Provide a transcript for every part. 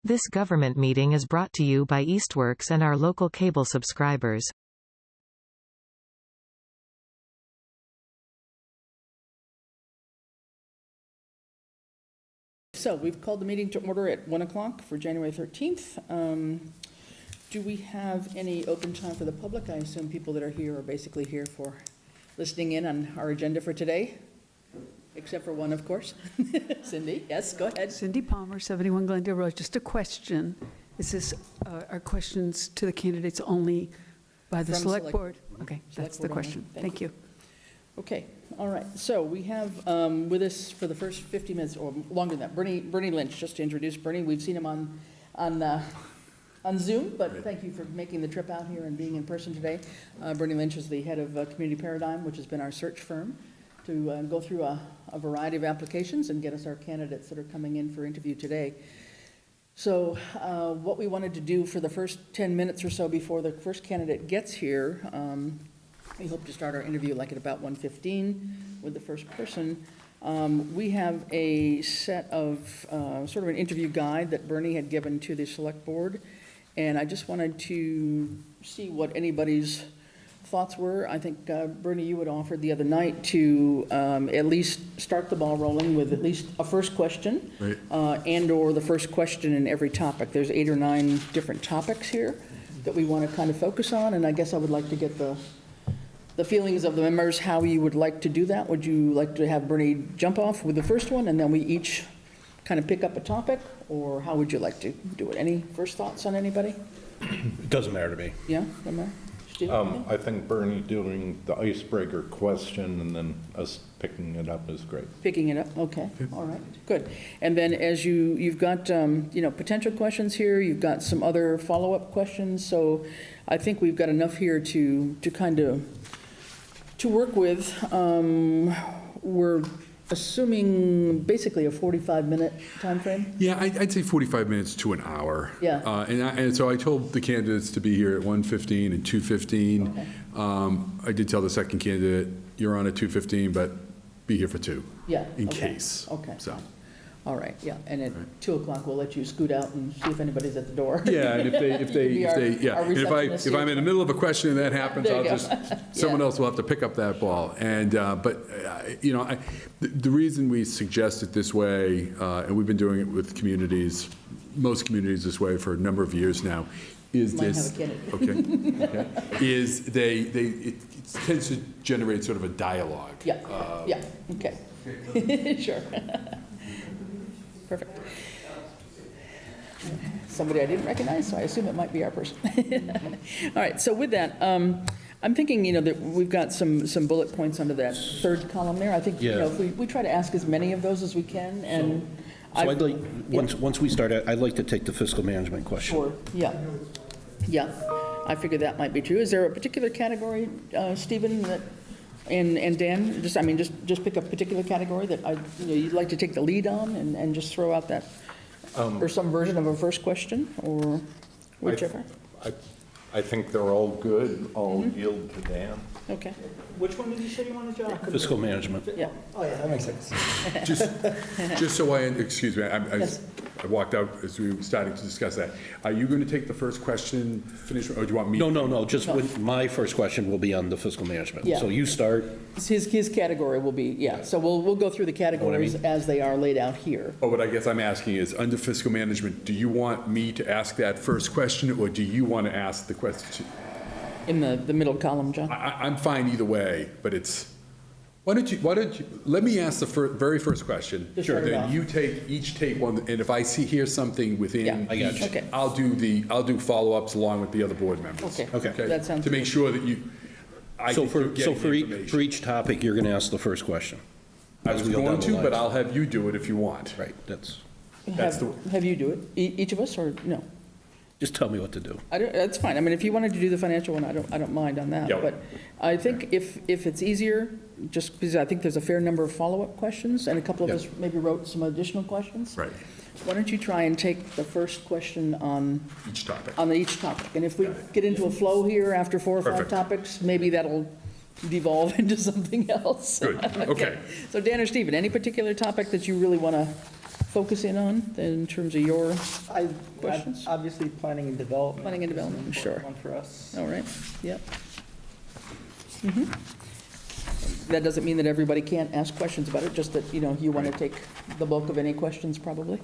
This government meeting is brought to you by Eastworks and our local cable subscribers. So we've called the meeting to order at 1 o'clock for January 13th. Do we have any open time for the public? I assume people that are here are basically here for listening in on our agenda for today, except for one, of course. Cindy, yes, go ahead. Cindy Palmer, 71 Glendale Road. Just a question. Is this, are questions to the candidates only by the From select board? Okay, Select that's the board only. question. Thank Thank you. Okay, all right. So we have with us for the first 50 minutes, or longer than that, Bernie Lynch. Just to introduce Bernie, we've seen him on Zoom, but thank you for making the trip out here and being in person today. Bernie Lynch is the head of Community Paradigm, which has been our search firm to go through a variety of applications and get us our candidates that are coming in for interview today. So what we wanted to do for the first 10 minutes or so before the first candidate gets here, we hope to start our interview like at about 1:15 with the first person. We have a set of sort of an interview guide that Bernie had given to the select board, and I just wanted to see what anybody's thoughts were. I think, Bernie, you had offered the other night to at least start the ball rolling with at least a first question, Right. And/or the first question in every topic. There's 8 or 9 different topics here that we want to kind of focus on, and I guess I would like to get the feelings of the members, how you would like to do that. Would you like to have Bernie jump off with the first one, and then we each kind of pick up a topic, or how would you like to do it? Any first thoughts on anybody? It doesn't matter to me. Yeah, doesn't matter? Steve? I think Bernie doing the icebreaker question and then us picking it up is great. Picking it up, okay, all right, good. And then as you've got, potential questions here, you've got some other follow-up questions, so I think we've got enough here to kind of, to work with. We're assuming basically a 45-minute timeframe? Yeah, I'd say 45 minutes to an hour. Yeah. And so I told the candidates to be here at 1:15 and 2:15. Okay. I did tell the second candidate, you're on at 2:15, but be here for 2. Yeah. In okay. case. Okay. So. All right, yeah, and at 2 o'clock, we'll let you scoot out and see if anybody's at the door. Yeah, and if I'm in the middle of a question and that happens, There I'll you go. just, someone else will have to pick up that ball. And, the reason we suggest it this way, and we've been doing it with communities, most communities this way for a number of years now, is Might this. have a candidate. Okay. Is it tends to generate sort of a dialogue. Yeah, okay. Sure. Perfect. Somebody I didn't recognize, so I assume it might be our person. All right, so with that, I'm thinking, that we've got some bullet points under that third column there. I think, Yeah. if we try to ask as many of those as we can, and. So I'd like, once we start, I'd like to take the fiscal management question. Sure, yeah, I figured that might be true. Is there a particular category, Stephen, that, and Dan, just pick a particular category that you'd like to take the lead on and just throw out that, or some version of a first question, or whichever? I think they're all good, all yield to Dan. Okay, Which one did you say you wanted, John? Fiscal management. yeah. Oh, yeah, that makes sense. Just so excuse me, Yes. I walked out as we were starting to discuss that. Are you going to take the first question, finish, or do you want me? No, just my first question will be on the fiscal management. Yeah. So you start, His category will be, yeah, so we'll go through the categories mean? as they are laid out here. Oh, what I guess I'm asking is, under fiscal management, do you want me to ask that first question, or do you want to ask the question? In the middle column, John? I'm fine either way, but it's, why don't you, let me ask the very first question. Just start it Then off. you each take one, and if I hear something within Yeah, I got each, you. Okay. I'll do follow-ups along with the other board members. Okay. That sounds To make good. sure that I so think for, you're getting so the for information. each topic, you're going to ask the first question. I as was we go going down the to, but lines. I'll have you do it if you want. Right, that's, That's Have you do it, each of us, or no? just tell me what to do. That's fine. If you wanted to do the financial one, I don't mind on that. Yeah. But I think if it's easier, just because I think there's a fair number of follow-up questions, and a couple of Yeah. us maybe wrote some additional questions. Right, Why don't you try and take the first question on each topic. each topic? And if we get into a flow here after 4 or 5 Perfect. topics, maybe that'll devolve into something else. Good, okay. So Dan or Stephen, any particular topic that you really want to focus in on in terms of your, I, Questions? obviously, planning and development. Planning and is an development, important sure. One for us. all right, yep. That doesn't mean that everybody can't ask questions about it, just that, you know, you want to take the bulk of any questions, probably.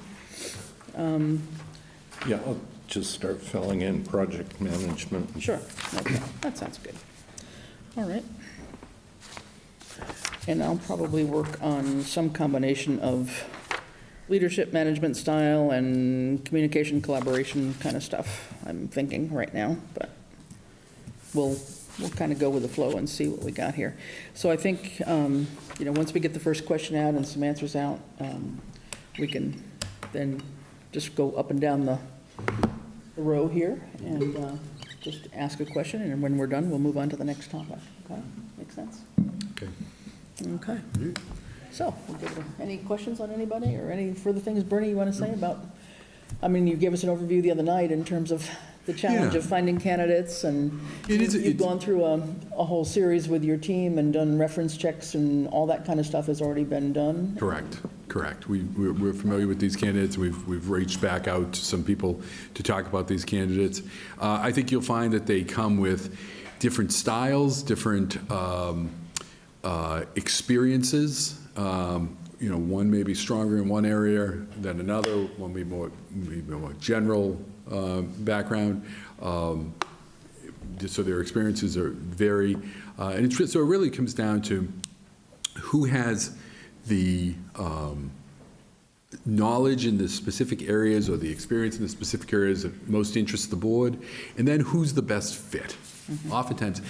Yeah, I'll just start filling in project management. Sure, okay, that sounds good. All right. And I'll probably work on some combination of leadership management style and communication collaboration kind of stuff, I'm thinking right now, but we'll kind of go with the flow and see what we got here. So I think, you know, once we get the first question out and some answers out, we can then just go up and down the row here and just ask a question, and when we're done, we'll move on to the next topic. Okay, makes sense? Okay. Okay. So, we'll give it any questions on anybody, or any further things, Bernie, you want to say about, I mean, you gave us an overview the other night in terms of the challenge Yeah. of finding candidates, and It is- you've gone through a whole series with your team and done reference checks, and all that kind of stuff has already been done? Correct. We're familiar with these candidates. We've reached back out to some people to talk about these candidates. I think you'll find that they come with different styles, different experiences. You know, one may be stronger in one area than another, one may be more general background. So their experiences vary. And so it really comes down to who has the knowledge in the specific areas or the experience in the specific areas that most interests the board, and then who's the best fit. Oftentimes,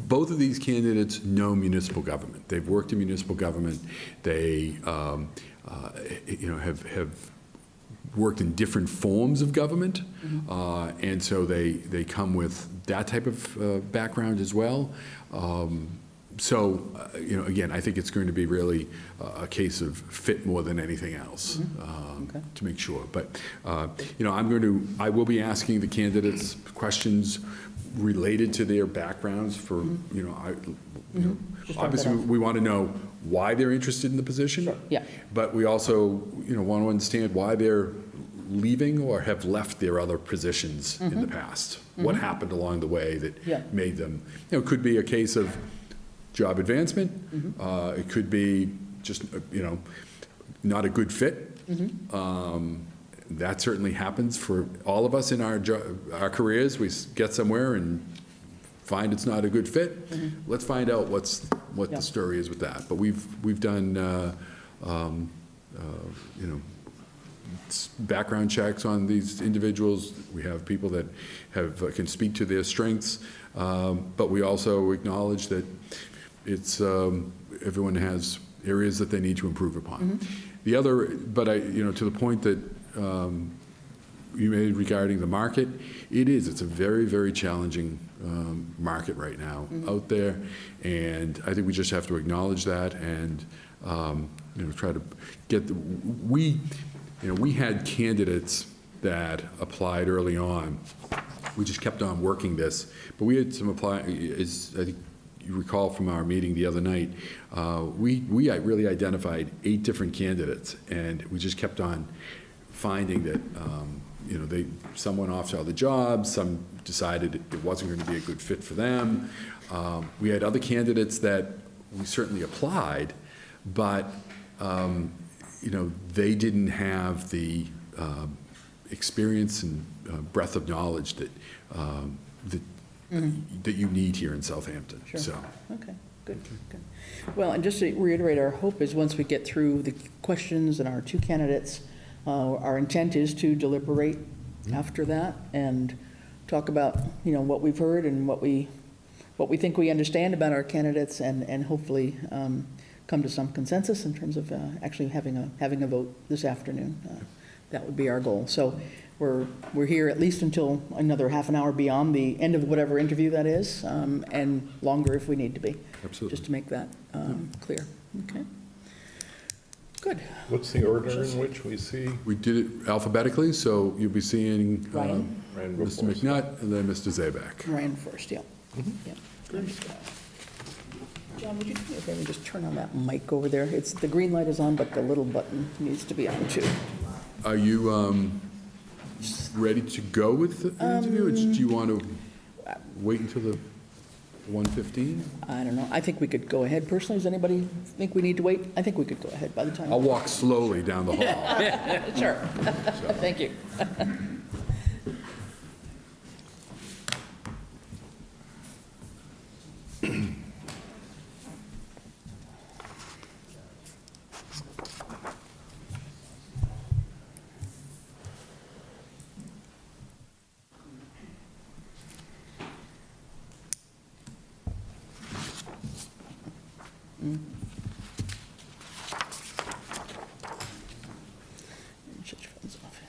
both of these candidates know municipal government. They've worked in municipal government. They, you know, have worked in different forms of government, and so they come with that type of background as well. So, you know, again, I think it's going to be really a case of fit more than anything else, Okay. to make sure. But, you know, I will be asking the candidates questions related to their backgrounds for, you know, Just start obviously, that off. we want to know why they're interested in the position. Sure, yeah. But we also, you know, want to understand why they're leaving or have left their other positions in the past. What happened along the way that Yeah. made them, you know, it could be a case of job advancement. It could be just, you know, not a good fit. That certainly happens for all of us in our careers. We get somewhere and find it's not a good fit. Let's find out what Yeah. the story is with that. But we've done, you know, background checks on these individuals. We have people that can speak to their strengths, but we also acknowledge that it's everyone has areas that they need to improve upon. The other, but you know, to the point that you made regarding the market, it's a very, very challenging market right now out there, and I think we just have to acknowledge that and you know, try to get we had candidates that applied early on. We just kept on working this, but we had some apply. I think you recall from our meeting the other night, we really identified 8 different candidates, and we just kept on finding that you know, some went off to other jobs, some decided it wasn't going to be a good fit for them. We had other candidates that we certainly applied, but you know, they didn't have the experience and breadth of knowledge that that you need here in Southampton. Sure. So, Okay, good. Well, and just to reiterate, our hope is once we get through the questions and our 2 candidates, our intent is to deliberate after that and talk about, you know, what we've heard and what we think we understand about our candidates, and hopefully come to some consensus in terms of actually having a vote this afternoon. That would be our goal. So we're here at least until another half an hour beyond the end of whatever interview that is, and longer if we need to be. Absolutely. Just to make that clear. Okay. Good. What's the order in which we see? we did it alphabetically, so you'll be seeing Ryan. Ryan Mr. before. McNutt and then Mr. Zabak. Ryan first, yeah. Yeah. John, would you do me a favor and just turn on that mic over there? It's, the green light is on, but the little button needs to be on too. Are you ready to go with the interview, or do you want to wait until the 1:15? I don't know. I think we could go ahead personally. Does anybody think we need to wait? I think we could go ahead by the time. I'll walk slowly down the hall. Sure. Thank you. Shut your phones off.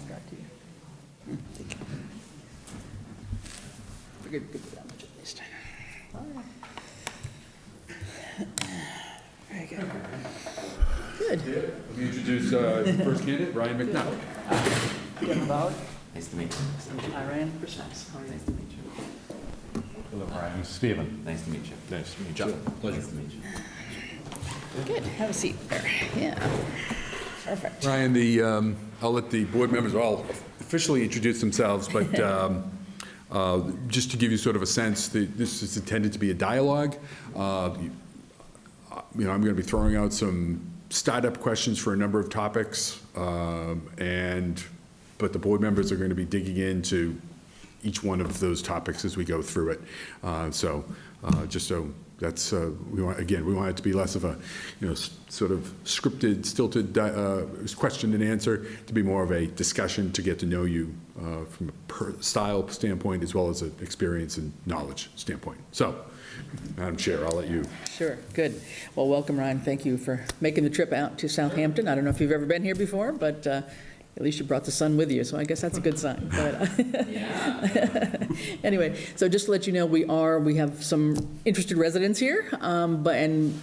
Back to you. Thank you. We're good with that much at least. All right. Very good. Good. Let me introduce first candidate, Ryan McNutt. Kevin Ballard. Nice to meet you. Hi, Ryan. Chris Nice. How are you? Nice to meet you. Hello, Ryan. Stephen. Nice to meet you. Nice to meet you. Nice to meet you. Good. Have a seat there. Yeah. Perfect. Ryan, I'll let the board members all officially introduce themselves, but just to give you sort of a sense, this is intended to be a dialogue. I'm going to be throwing out some startup questions for a number of topics, but the board members are going to be digging into each one of those topics as we go through it. Just so that's, we want it to be less of a, sort of scripted, stilted question and answer, to be more of a discussion to get to know you from a style standpoint as well as an experience and knowledge standpoint. So, Madam Chair, I'll let you. Sure. Good. Well, welcome, Ryan. Thank you for making the trip out to Southampton. I don't know if you've ever been here before, but at least you brought the sun with you, so I guess that's a good sign. But anyway, so just to let you know, we have some interested residents here, and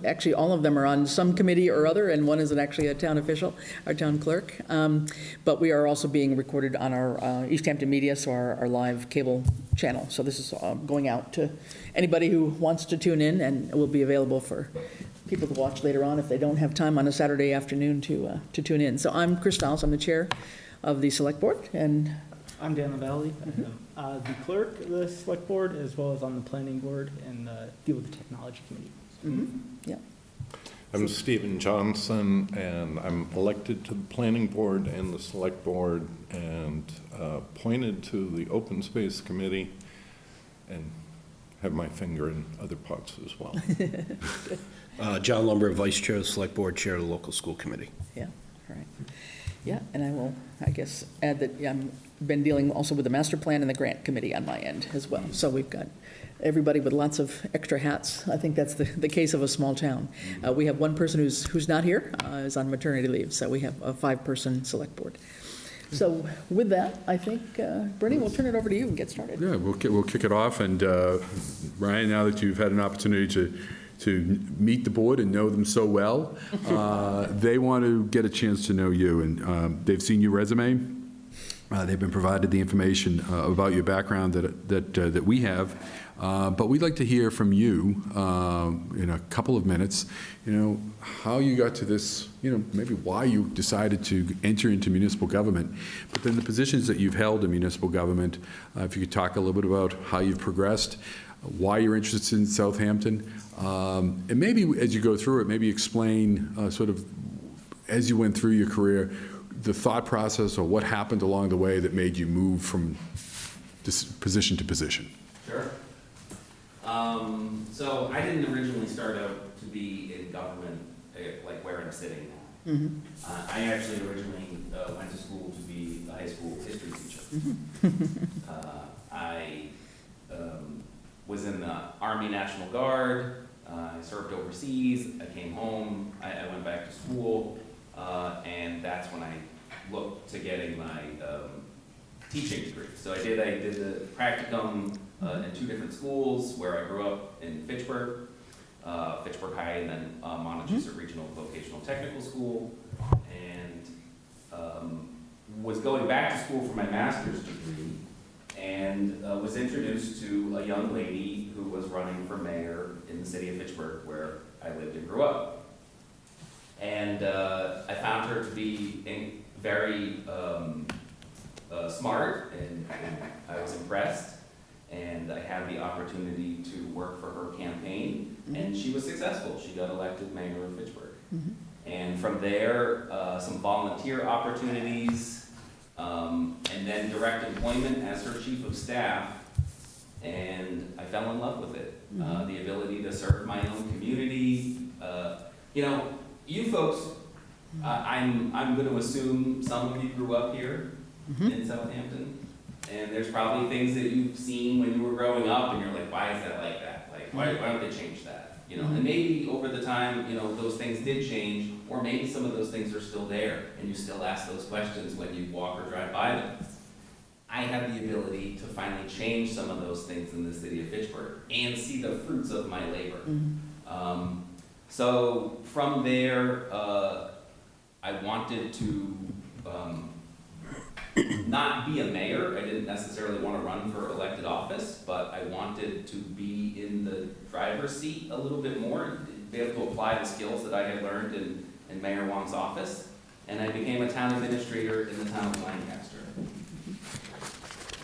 actually all of them are on some committee or other, and one is actually a town official, our town clerk. But we are also being recorded on our Easthampton Media, so our live cable channel. So this is going out to anybody who wants to tune in, and will be available for people to watch later on if they don't have time on a Saturday afternoon to tune in. So I'm Chris Stiles, I'm the chair of the select board, and I'm Dan LaValle. I'm the clerk of the select board, as well as on the planning board, and deal with the technology committee. yeah. I'm Stephen Johnson, and I'm elected to the planning board and the select board, and appointed to the open space committee, and have my finger in other pots as well. John Lumber, Vice Chair of the Select Board, Chair of the Local School Committee. Yeah, all right. Yeah, and I will, I guess, add that I've been dealing also with the master plan and the grant committee on my end as well. So we've got everybody with lots of extra hats. I think that's the case of a small town. We have one person who's not here, is on maternity leave, so we have a 5-person select board. So with that, I think, Brittany, we'll turn it over to you and get started. Yeah, we'll kick it off, and Ryan, now that you've had an opportunity to meet the board and know them so well, they want to get a chance to know you, and they've seen your resume. They've been provided the information about your background that we have, but we'd like to hear from you in a couple of minutes, how you got to this, maybe why you decided to enter into municipal government, but then the positions that you've held in municipal government, if you could talk a little bit about how you've progressed, why you're interested in Southampton, and maybe as you go through it, maybe explain sort of, as you went through your career, the thought process or what happened along the way that made you move from this position to position. Sure. So I didn't originally start out to be in government like where I'm sitting now. I actually originally went to school to be a high school history teacher. I was in the Army National Guard. I served overseas. I came home. I went back to school, and that's when I looked to getting my teaching degree. So I did the practicum in 2 different schools where I grew up in Fitchburg, Fitchburg High, and then Montechusett Regional Vocational Technical School, and was going back to school for my master's degree, and was introduced to a young lady who was running for mayor in the city of Fitchburg, where I lived and grew up. And I found her to be very smart, and I was impressed. And I had the opportunity to work for her campaign, and she was successful. She got elected mayor of Fitchburg. And from there, some volunteer opportunities, and then direct employment as her chief of staff, and I fell in love with it. The ability to serve my own community. You know, you folks, I'm going to assume some of you grew up here in Southampton, and there's probably things that you've seen when you were growing up, and you're like, why is that like that? Like, why don't they change that? You know, and maybe over the time, you know, those things did change, or maybe some of those things are still there, and you still ask those questions when you walk or drive by them. I had the ability to finally change some of those things in the city of Fitchburg and see the fruits of my labor. So from there, I wanted to not be a mayor. I didn't necessarily want to run for elected office, but I wanted to be in the driver's seat a little bit more, be able to apply the skills that I had learned in Mayor Wong's office. And I became a town administrator in the town of Lancaster.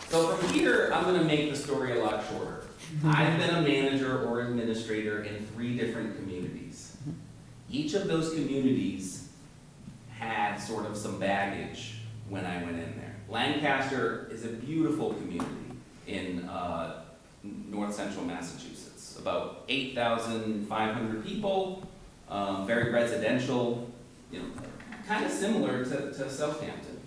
So from here, I'm going to make the story a lot shorter. I've been a manager or administrator in 3 different communities. Each of those communities had sort of some baggage when I went in there. Lancaster is a beautiful community in north central Massachusetts. About 8,500 people, very residential, you know, kind of similar to Southampton.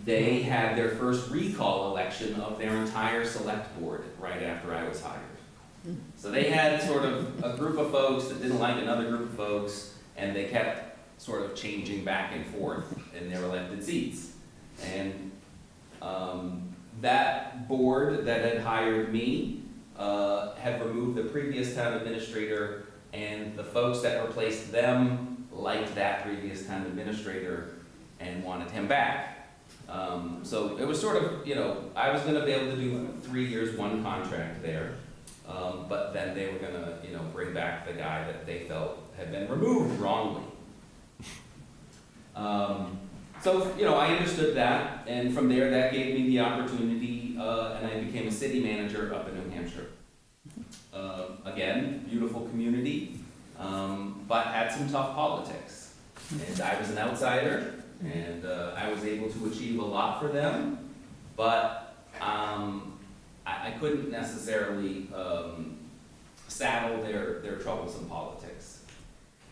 They had their first recall election of their entire select board right after I was hired. So they had sort of a group of folks that didn't like another group of folks, and they kept sort of changing back and forth in their elected seats. And that board that had hired me had removed the previous town administrator, and the folks that replaced them liked that previous town administrator and wanted him back. So it was sort of, you know, I was gonna be able to do 3 years, 1 contract there, but then they were gonna, you know, bring back the guy that they felt had been removed wrongly. So, you know, I understood that, and from there, that gave me the opportunity, and I became a city manager up in New Hampshire. Again, beautiful community, but had some tough politics. And I was an outsider, and I was able to achieve a lot for them, but I couldn't necessarily saddle their troublesome politics.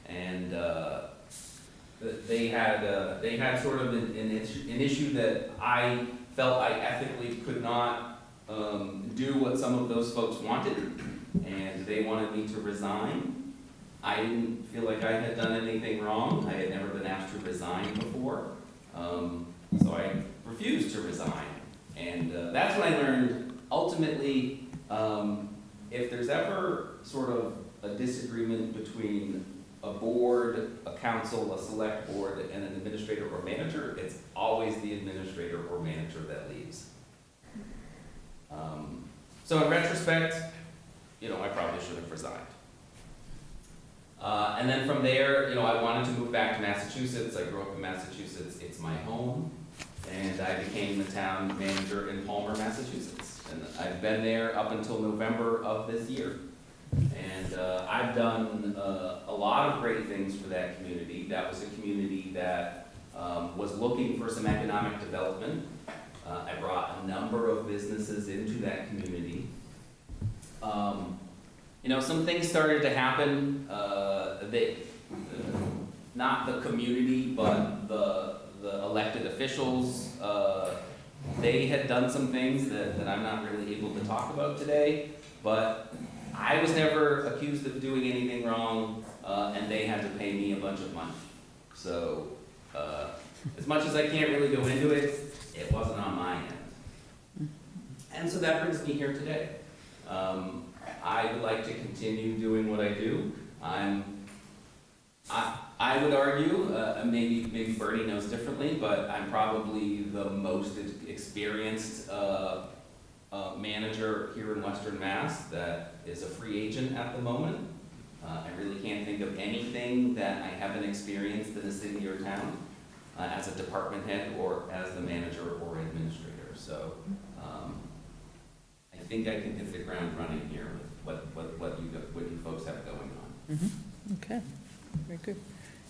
And they had sort of an issue that I felt I ethically could not do what some of those folks wanted, and they wanted me to resign. I didn't feel like I had done anything wrong. I had never been asked to resign before, so I refused to resign. And that's when I learned, ultimately, if there's ever sort of a disagreement between a board, a council, a select board, and an administrator or manager, it's always the administrator or manager that leaves. So in retrospect, you know, I probably should have resigned. And then from there, you know, I wanted to move back to Massachusetts. I grew up in Massachusetts. It's my home. And I became the town manager in Palmer, Massachusetts. And I've been there up until November of this year. And I've done a lot of great things for that community. That was a community that was looking for some economic development. I brought a number of businesses into that community. You know, some things started to happen. Not the community, but the elected officials. They had done some things that I'm not really able to talk about today, but I was never accused of doing anything wrong, and they had to pay me a bunch of money. So, as much as I can't really go into it, It wasn't on my end. And so that brings me here today. I would like to continue doing what I do. I would argue, maybe Bernie knows differently, but I'm probably the most experienced manager here in Western Mass that is a free agent at the moment. I really can't think of anything that I haven't experienced in a city or town as a department head or as the manager or administrator. So I think I can hit the ground running here with what you folks have going on. Okay, very good.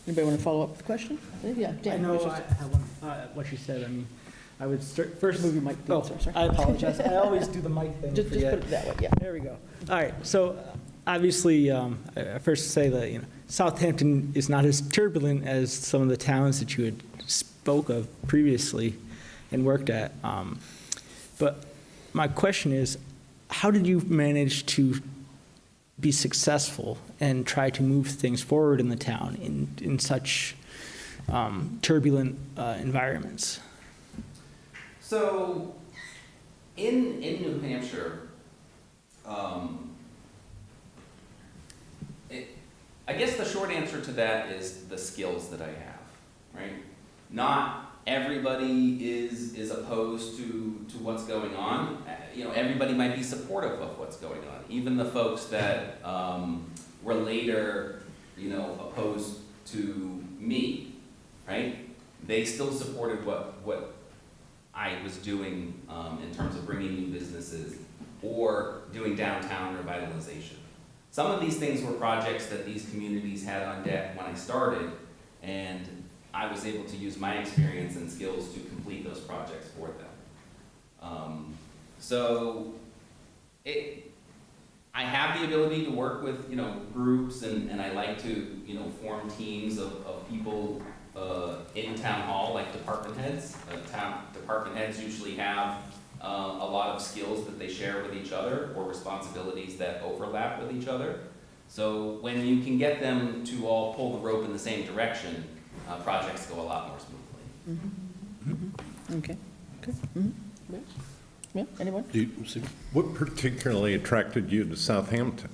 Anybody want to follow up with a question? Yeah, Dan. I know you I should- have one, what you said, I mean, I would start, first. Move your mic, Oh, please, sorry. I apologize. I always do the mic thing. Just put forget. it that way, yeah. There we go. All right, so obviously, I first say that, Southampton is not as turbulent as some of the towns that you had spoke of previously and worked at. But my question is, how did you manage to be successful and try to move things forward in the town in such turbulent environments? So, in New Hampshire, I guess the short answer to that is the skills that I have, right? Not everybody is opposed to what's going on. Everybody might be supportive of what's going on. Even the folks that were later, opposed to me, right? They still supported what I was doing in terms of bringing new businesses or doing downtown revitalization. Some of these things were projects that these communities had on deck when I started, and I was able to use my experience and skills to complete those projects for them. I have the ability to work with, groups, and I like to, form teams of people in town hall, like department heads. Department heads usually have a lot of skills that they share with each other or responsibilities that overlap with each other. So when you can get them to all pull the rope in the same direction, projects go a lot more smoothly. Okay, good. Yeah, anyone? What particularly attracted you to Southampton?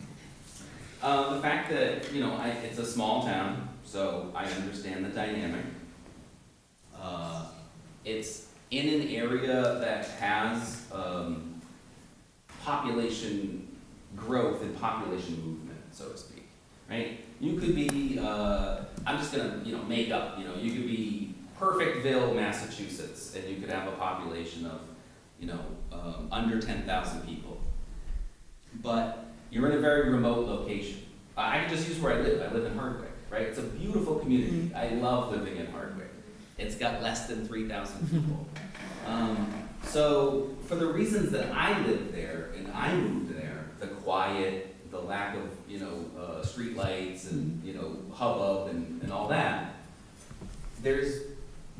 The fact that, it's a small town, so I understand the dynamic. It's in an area that has population growth and population movement, so to speak, right? You could be, I'm just gonna, make up, you could be Perfectville, Massachusetts, and you could have a population of, under 10,000 people. But you're in a very remote location. I can just use where I live. I live in Hardwick, right? It's a beautiful community. I love living in Hardwick. It's got less than 3,000 people. So for the reasons that I lived there and I moved there, the quiet, the lack of street lights and, hubbub and all that, there's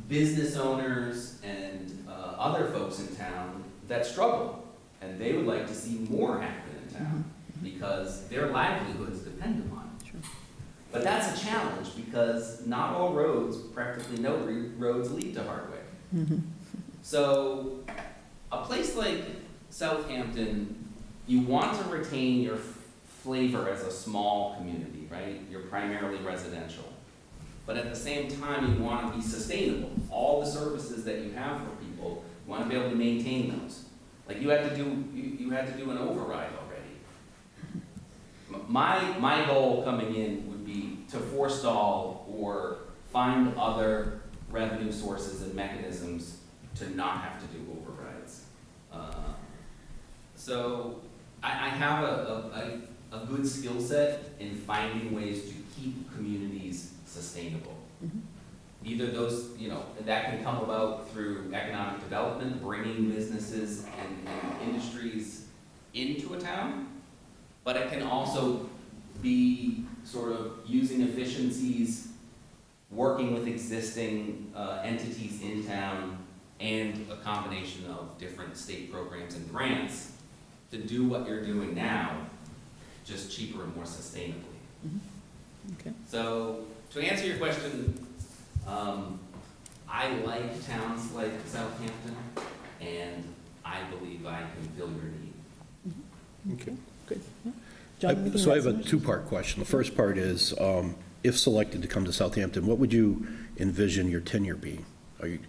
business owners and other folks in town that struggle, and they would like to see more happen in town because their livelihoods depend upon it. Sure. But that's a challenge because not all roads, practically no roads lead to Hardwick. So a place like Southampton, you want to retain your flavor as a small community, right? You're primarily residential. But at the same time, you want to be sustainable. All the services that you have for people, you want to be able to maintain those. Like you had to do an override already. My goal coming in would be to forestall or find other revenue sources and mechanisms to not have to do overrides. So I have a good skill set in finding ways to keep communities sustainable. Either those, that can come about through economic development, bringing businesses and industries into a town, but it can also be sort of using efficiencies, working with existing entities in town, and a combination of different state programs and grants to do what you're doing now, just cheaper and more sustainably. Okay. So to answer your question, I like towns like Southampton, and I believe I can fill your need. Okay. Good. John, anything So I else? have a two-part question. The first part is, if selected to come to Southampton, what would you envision your tenure being? Are you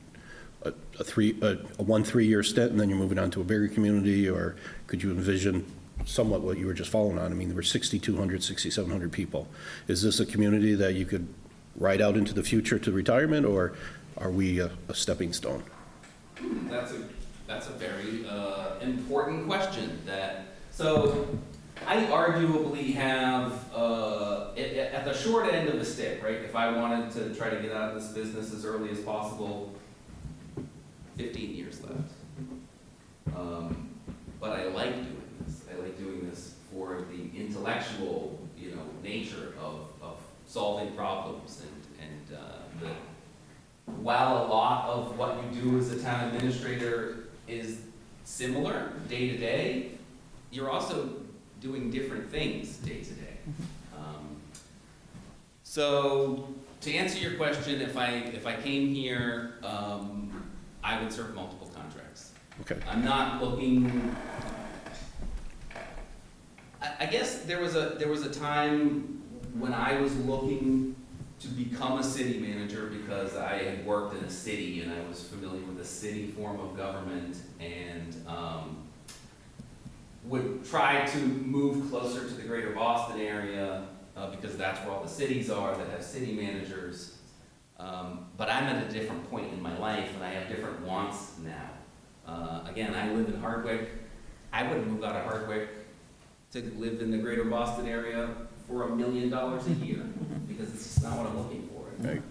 a 1-3-year stint, and then you're moving on to a bigger community, or could you envision somewhat what you were just following on? I mean, there were 6,200, 6,700 people. Is this a community that you could ride out into the future to retirement, or are we a stepping stone? That's a very important question. So I arguably have, at the short end of the stick, right? If I wanted to try to get out of this business as early as possible, 15 years left. But I like doing this. I like doing this for the intellectual, nature of solving problems and while a lot of what you do as a town administrator is similar day to day, you're also doing different things day to day. So to answer your question, if I came here, I would serve multiple contracts. Okay. I'm not looking. I guess there was a time when I was looking to become a city manager because I had worked in a city and I was familiar with the city form of government and would try to move closer to the greater Boston area because that's where all the cities are that have city managers. But I'm at a different point in my life and I have different wants now. Again, I live in Hardwick. I wouldn't move out of Hardwick to live in the greater Boston area for $1 million a year because it's just not what I'm looking for. Right.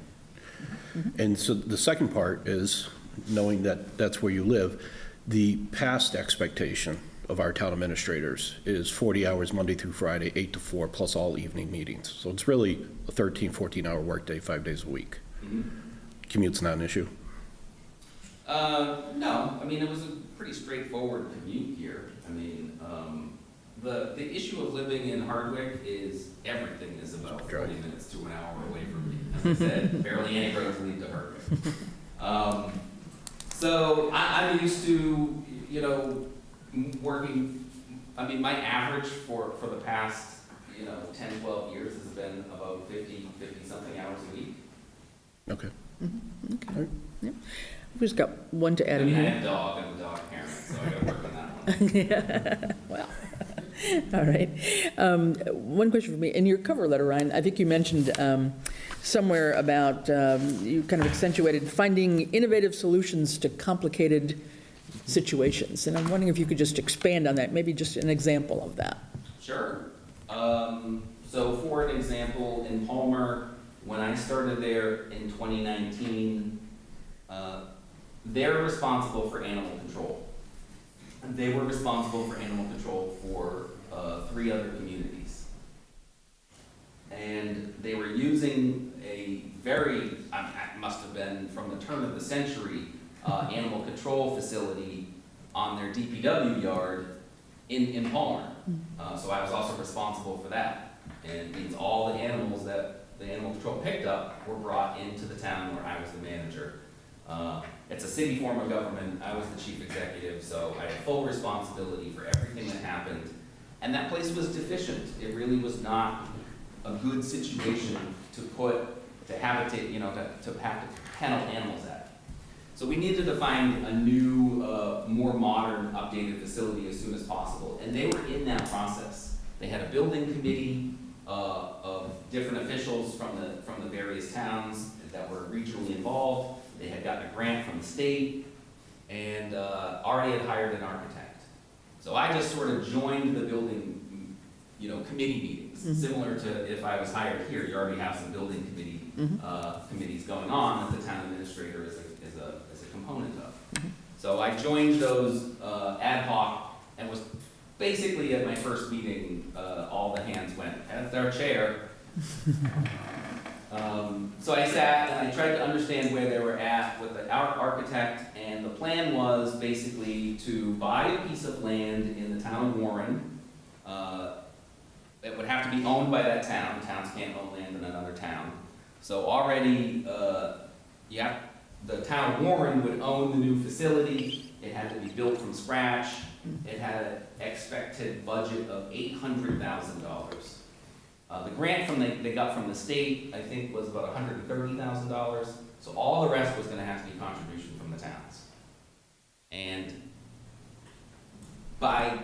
And so the second part is, knowing that that's where you live, the past expectation of our town administrators is 40 hours Monday through Friday, 8 to 4, plus all evening meetings. So it's really a 13, 14-hour workday, 5 days a week. Commute's not an issue? No, I mean, it was a pretty straightforward commute here. I mean, the issue of living in Hardwick is everything is about 40 minutes to an hour away from me. As I said, barely any roads lead to Hardwick. So I'm used to, working, I mean, my average for the past, 10, 12 years has been about 50-something hours a week. Okay. Okay. Yeah. We've just got one to add I in mean, I here. have a dog, I'm a dog parent, so I gotta work on that one. Well, all right. One question for me. In your cover letter, Ryan, I think you mentioned somewhere about, you kind of accentuated finding innovative solutions to complicated situations. And I'm wondering if you could just expand on that, maybe just an example of that. Sure. So for an example, in Palmer, when I started there in 2019, they're responsible for animal control. They were responsible for animal control for 3 other communities. And they were using a very, it must have been from the turn of the century, animal control facility on their DPW yard in Palmer. So I was also responsible for that. And it means all the animals that the animal control picked up were brought into the town where I was the manager. It's a city form of government. I was the chief executive, so I had full responsibility for everything that happened. And that place was deficient. It really was not a good situation to habitate, to have to kennel animals at. So we needed to find a new, more modern, updated facility as soon as possible. And they were in that process. They had a building committee of different officials from the various towns that were regionally involved. They had gotten a grant from the state and already had hired an architect. So I just sort of joined the building, committee meetings, similar to if I was hired here. You already have some building committee committees going on that the town administrator is a component of. So I joined those ad hoc and was basically at my first meeting, all the hands went, as our chair. So I sat and I tried to understand where they were at with our architect, and the plan was basically to buy a piece of land in the town of Warren. It would have to be owned by that town. Towns can't own land in another town. So already, the town of Warren would own the new facility. It had to be built from scratch. It had an expected budget of $800,000. The grant they got from the state, I think, was about $130,000. So all the rest was gonna have to be contribution from the towns. And by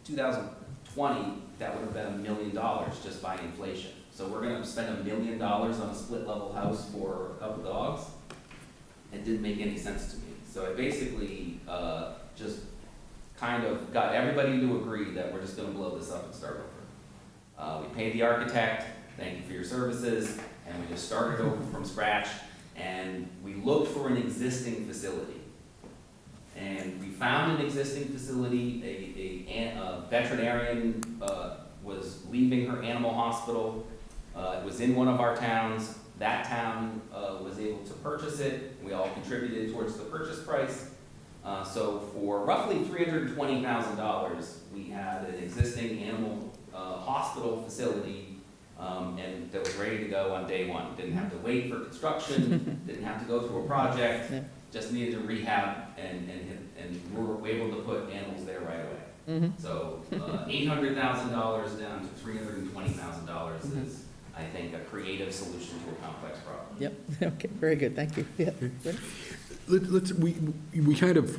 2020, that would have been $1 million just by inflation. So we're gonna spend $1 million on a split level house for a couple dogs. It didn't make any sense to me. So I basically just kind of got everybody to agree that we're just gonna blow this up and start over. We paid the architect, thank you for your services, and we just started over from scratch, and we looked for an existing facility. And we found an existing facility. A veterinarian was leaving her animal hospital. It was in one of our towns. That town was able to purchase it. We all contributed towards the purchase price. So for roughly $320,000, we had an existing animal hospital facility, and that was ready to go on day one. Didn't have to wait for construction, didn't have to go through a project, just needed to rehab, and we were able to put animals there right away. So $800,000 down to $320,000 is, I think, a creative solution to a complex problem. Yep, okay, very good, thank you. Yeah. We kind of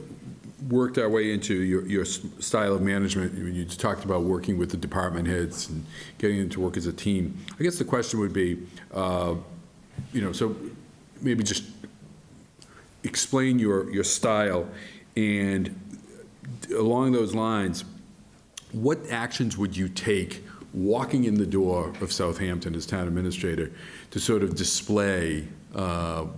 worked our way into your style of management. You talked about working with the department heads and getting them to work as a team. I guess the question would be, so maybe just explain your style, and along those lines, what actions would you take walking in the door of Southampton as town administrator to sort of display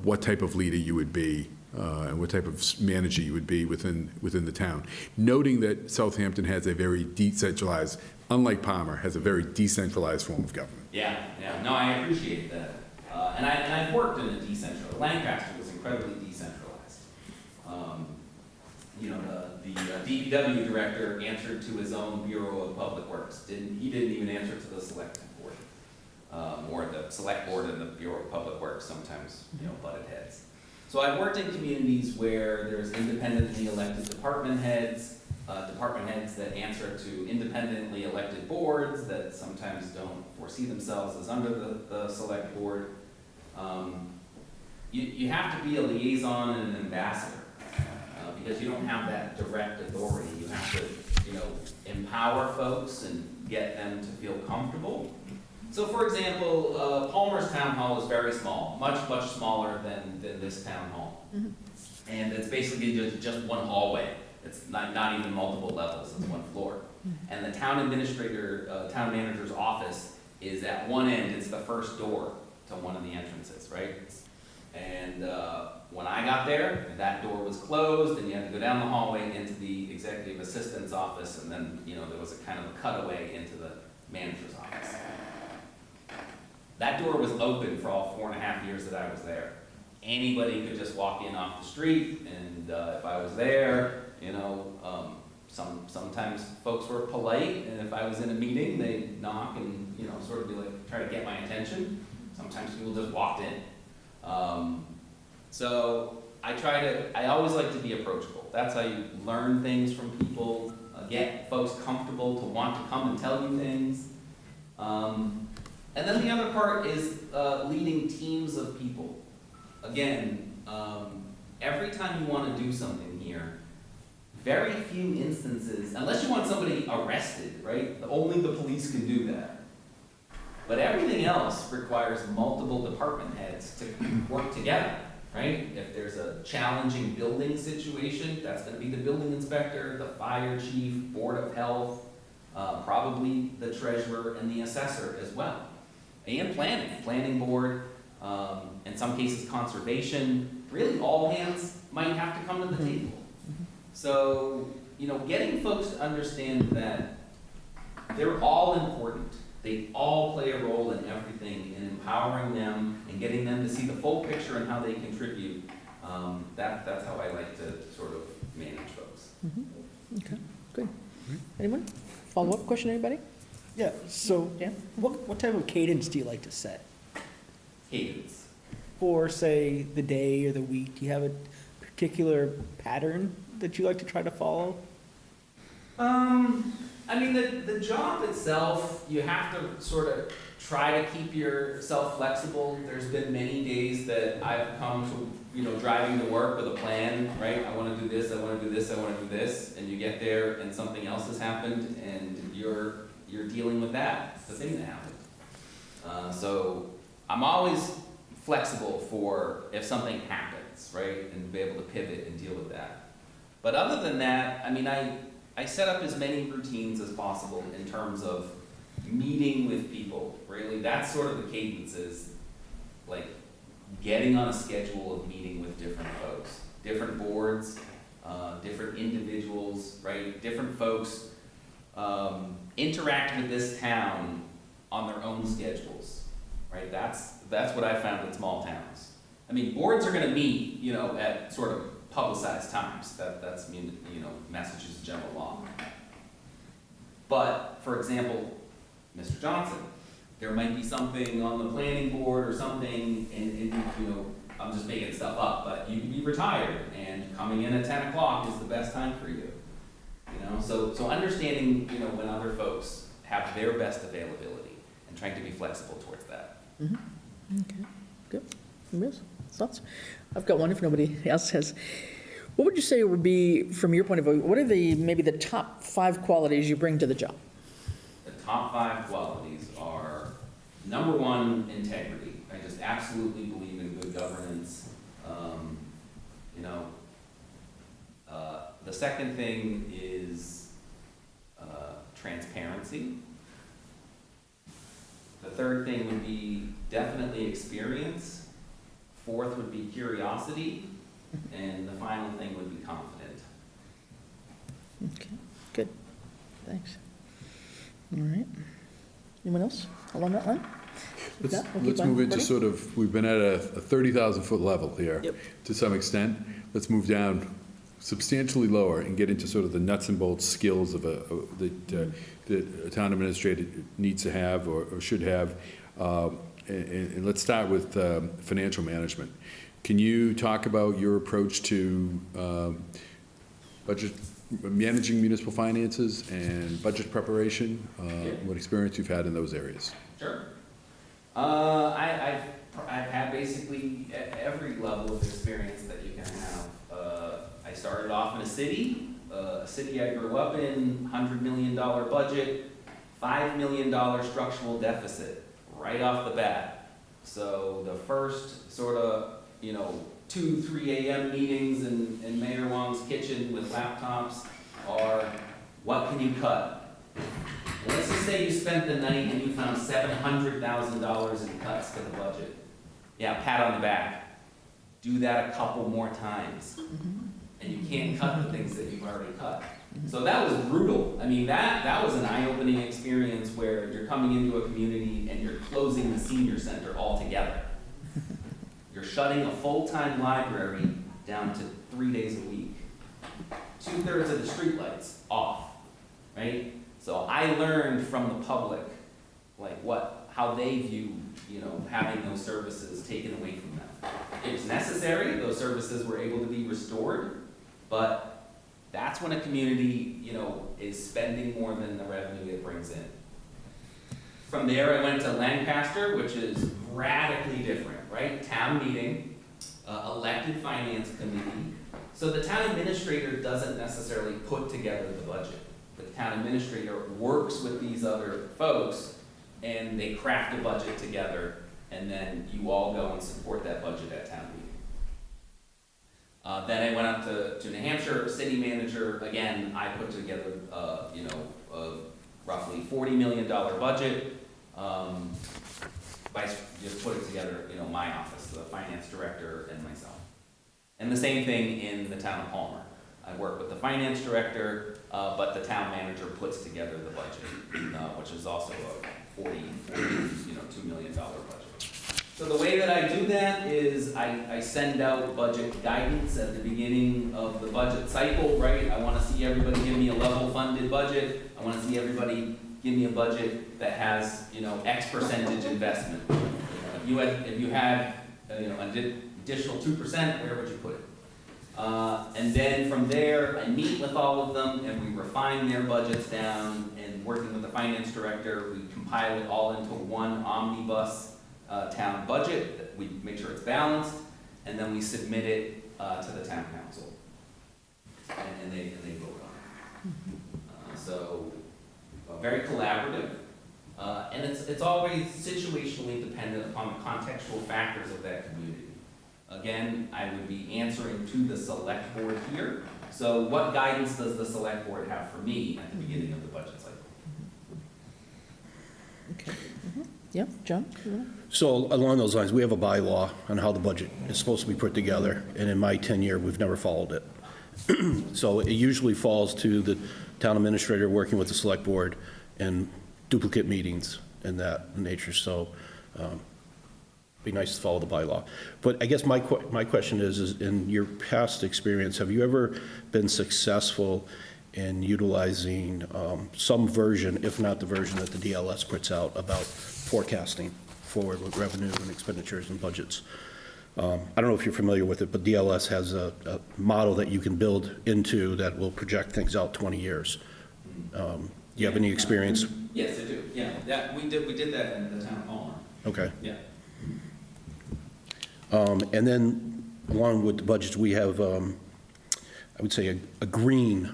what type of leader you would be and what type of manager you would be within the town, noting that Southampton has a very decentralized, unlike Palmer, has a very decentralized form of government. Yeah, no, I appreciate that. And I've worked in a decentralized, Lancaster was incredibly decentralized. The DPW director answered to his own Bureau of Public Works. He didn't even answer to the select board. Or the select board and the Bureau of Public Works sometimes, butted heads. So I've worked in communities where there's independently elected department heads that answer to independently elected boards that sometimes don't foresee themselves as under the select board. You have to be a liaison and an ambassador because you don't have that direct authority. You have to, empower folks and get them to feel comfortable. So for example, Palmer's Town Hall is very small, much smaller than this town hall. And it's basically just one hallway. It's not even multiple levels, it's one floor. And the town manager's office is at one end, it's the first door to one of the entrances, right? And when I got there, that door was closed, and you had to go down the hallway into the executive assistant's office, and then, there was a kind of a cutaway into the manager's office. That door was open for all 4.5 years that I was there. Anybody could just walk in off the street, and if I was there, sometimes folks were polite, and if I was in a meeting, they'd knock and, sort of be like, try to get my attention. Sometimes people just walked in. So I always like to be approachable. That's how you learn things from people, get folks comfortable to want to come and tell you things. And then the other part is leading teams of people. Again, every time you want to do something here, very few instances, unless you want somebody arrested, right? Only the police can do that. But everything else requires multiple department heads to work together, right? If there's a challenging building situation, that's going to be the building inspector, the fire chief, board of health, probably the treasurer and the assessor as well. And planning board, in some cases conservation, really all hands might have to come to the table. So, getting folks to understand that they're all important. They all play a role in everything, and empowering them and getting them to see the full picture and how they contribute. That's how I like to sort of manage folks. Okay, good. Anyone? Follow-up question, anybody? Yeah, so Dan? what type of cadence do you like to set? Cadence. for, say, the day or the week? Do you have a particular pattern that you like to try to follow? I mean, the job itself, you have to sort of try to keep yourself flexible. There's been many days that I've come to, driving to work with a plan, right? I want to do this, I want to do this, I want to do this, and you get there and something else has happened, and you're dealing with that, the thing that happened. So I'm always flexible for if something happens, right? And be able to pivot and deal with that. But other than that, I mean, I set up as many routines as possible in terms of meeting with people. Really, that's sort of the cadence, is like getting on a schedule of meeting with different folks, different boards, different individuals, right? Different folks interact with this town on their own schedules, right? That's what I found in small towns. I mean, boards are going to meet, at sort of publicized times. That's Massachusetts general law. But for example, Mr. Johnson, there might be something on the planning board or something, and I'm just making stuff up, but you can be retired and coming in at 10 o'clock is the best time for you. So understanding, when other folks have their best availability and trying to be flexible towards that. Mm-hmm. Okay, good. Liz, thoughts? I've got one if nobody else has. What would you say would be, from your point of view, what are maybe the top 5 qualities you bring to the job? The top 5 qualities are, number 1, integrity. I just absolutely believe in good governance. The second thing is transparency. The third thing would be definitely experience. Fourth would be curiosity. And the final thing would be confident. Okay, good. Thanks. All right. Anyone else along that line? Let's move into sort of, we've been at a 30,000-foot level here. Yep. To some extent. Let's move down substantially lower and get into sort of the nuts and bolts skills that a town administrator needs to have or should have. And let's start with financial management. Can you talk about your approach to managing municipal finances and budget preparation? What experience you've had in those areas? Sure. I've had basically every level of experience that you can have. I started off in a city I grew up in, $100 million budget, $5 million structural deficit right off the bat. So the first sort of 2, 3 a.m. meetings in Mayor Wong's kitchen with laptops are, what can you cut? Let's just say you spent the night and you found $700,000 in cuts to the budget. Yeah, pat on the back. Do that a couple more times. And you can't cut the things that you've already cut. So that was brutal. I mean, that was an eye-opening experience where you're coming into a community and you're closing the senior center altogether. You're shutting a full-time library down to 3 days a week. 2/3 of the streetlights off, right? So I learned from the public, like how they view, having those services taken away from them. It was necessary, those services were able to be restored, but that's when a community, is spending more than the revenue it brings in. From there, I went to Lancaster, which is radically different, right? Town meeting, elected finance committee. So the town administrator doesn't necessarily put together the budget. The town administrator works with these other folks and they craft a budget together, and then you all go and support that budget at town meeting. Then I went up to New Hampshire, city manager. Again, I put together, a roughly $40 million budget. I just put it together, my office, the finance director and myself. And the same thing in the town of Palmer. I work with the finance director, but the town manager puts together the budget, which is also a $2 million budget. So the way that I do that is I send out budget guidance at the beginning of the budget cycle, right? I want to see everybody give me a level funded budget. I want to see everybody give me a budget that has, X percentage investment. If you had additional 2%, where would you put it? And then from there, I meet with all of them and we refine their budgets down, and working with the finance director, we compile it all into one omnibus town budget. We make sure it's balanced, and then we submit it to the town council. And they vote on it. So very collaborative. And it's always situationally dependent upon the contextual factors of that community. Again, I would be answering to the select board here. So what guidance does the select board have for me at the beginning of the budget cycle? Okay. Yep, John? So along those lines, we have a bylaw on how the budget is supposed to be put together, and in my tenure, we've never followed it. So it usually falls to the town administrator working with the select board and duplicate meetings and that nature. So be nice to follow the bylaw. But I guess my question is in your past experience, have you ever been successful in utilizing some version, if not the version that the DLS puts out, about forecasting forward with revenue and expenditures and budgets? I don't know if you're familiar with it, but DLS has a model that you can build into that will project things out 20 years. Do you have any experience? Yes, I do. Yeah, we did that in the town of Palmer. Okay. Yeah. And then along with the budgets, we have, I would say, a green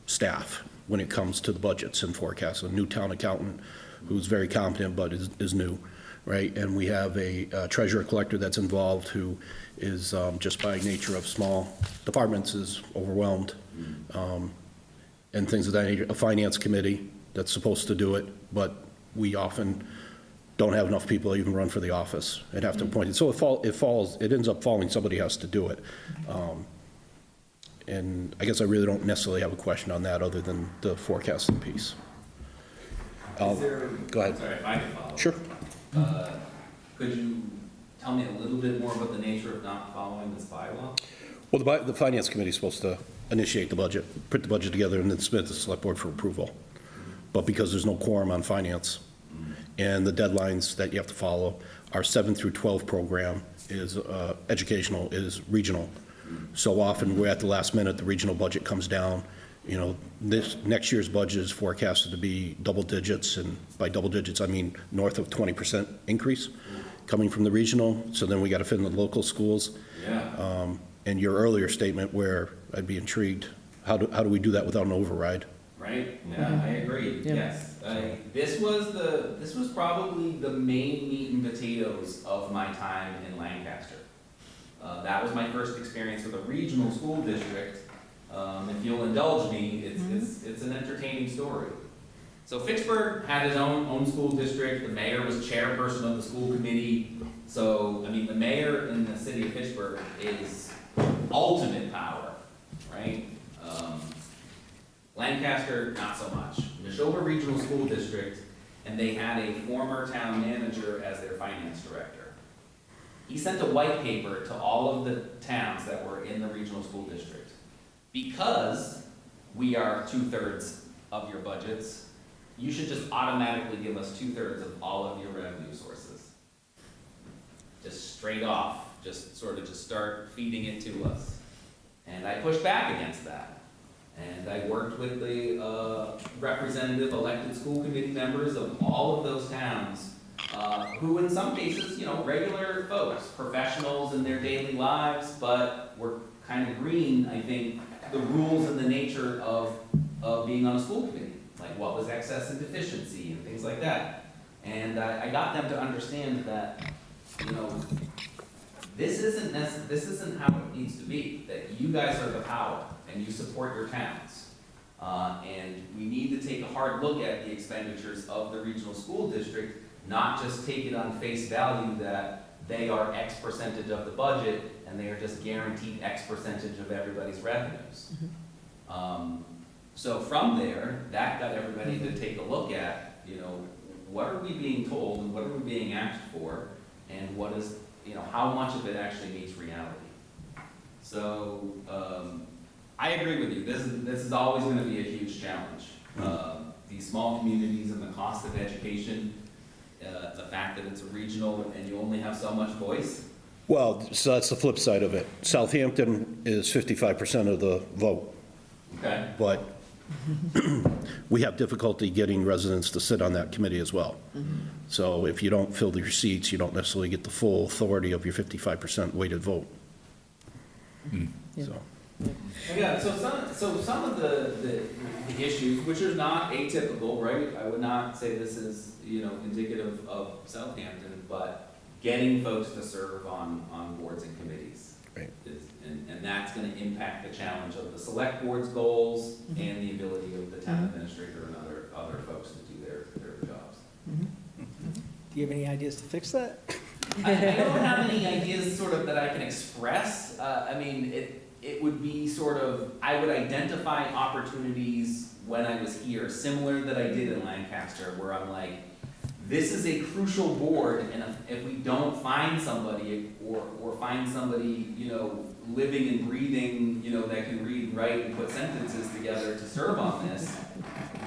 staff when it comes to the budgets and forecasts. A new town accountant who's very competent but is new, right? And we have a treasurer collector that's involved who is, just by nature of small departments, is overwhelmed. And things of that nature. A finance committee that's supposed to do it, but we often don't have enough people to even run for the office and have to appoint it. So it ends up falling, somebody has to do it. And I guess I really don't necessarily have a question on that other than the forecasting piece. Go ahead. Sorry, if I could follow. Sure. Could you tell me a little bit more about the nature of not following this bylaw? Well, the finance committee is supposed to initiate the budget, put the budget together, and then submit to the select board for approval. But because there's no quorum on finance, and the deadlines that you have to follow, our 7 through 12 program is educational, is regional. So often we're at the last minute, the regional budget comes down. This next year's budget is forecasted to be double digits, and by double digits, I mean north of 20% increase coming from the regional. So then we got to fit in the local schools. Yeah. And your earlier statement where I'd be intrigued, how do we do that without an override? Right, yeah, I agree, Yeah. yes. This was probably the main meat and potatoes of my time in Lancaster. That was my first experience with a regional school district. If you'll indulge me, it's an entertaining story. So Fitchburg had his own school district. The mayor was chairperson of the school committee. So, I mean, the mayor in the city of Fitchburg is ultimate power, right? Lancaster, not so much. Neshoba Regional School District, and they had a former town manager as their finance director. He sent a white paper to all of the towns that were in the regional school district. Because we are 2/3 of your budgets, you should just automatically give us 2/3 of all of your revenue sources. Just straight off, just start feeding it to us. And I pushed back against that. And I worked with the representative elected school committee members of all of those towns, who in some cases, regular folks, professionals in their daily lives, but were kind of green, I think, the rules and the nature of being on a school committee, like what was excess and deficiency and things like that. And I got them to understand that, this isn't how it needs to be, that you guys are the power and you support your towns. And we need to take a hard look at the expenditures of the regional school district, not just take it on face value that they are X percentage of the budget and they are just guaranteed X percentage of everybody's revenues. So from there, that got everybody to take a look at, what are we being told and what are we being asked for, and what is, how much of it actually meets reality. So, I agree with you. This is always going to be a huge challenge. These small communities and the cost of education, the fact that it's a regional and you only have so much voice, Well, so that's the flip side of it. Southampton is 55% of the vote, Okay. but we have difficulty getting residents to sit on that committee as well. So if you don't fill your seats, you don't necessarily get the full authority of your 55% weighted vote. So, Yeah, so some of the issues, which are not atypical, right? I would not say this is, indicative of Southampton, but getting folks to serve on boards and committees. Right. And that's gonna impact the challenge of the select board's goals and the ability of the town administrator and other folks to do their jobs. Do you have any ideas to fix that? I don't have any ideas sort of that I can express. It would be sort of, I would identify opportunities when I was here, similar that I did in Lancaster, where I'm like, this is a crucial board, and if we don't find somebody, or find somebody, living and breathing, that can read, write, and put sentences together to serve on this,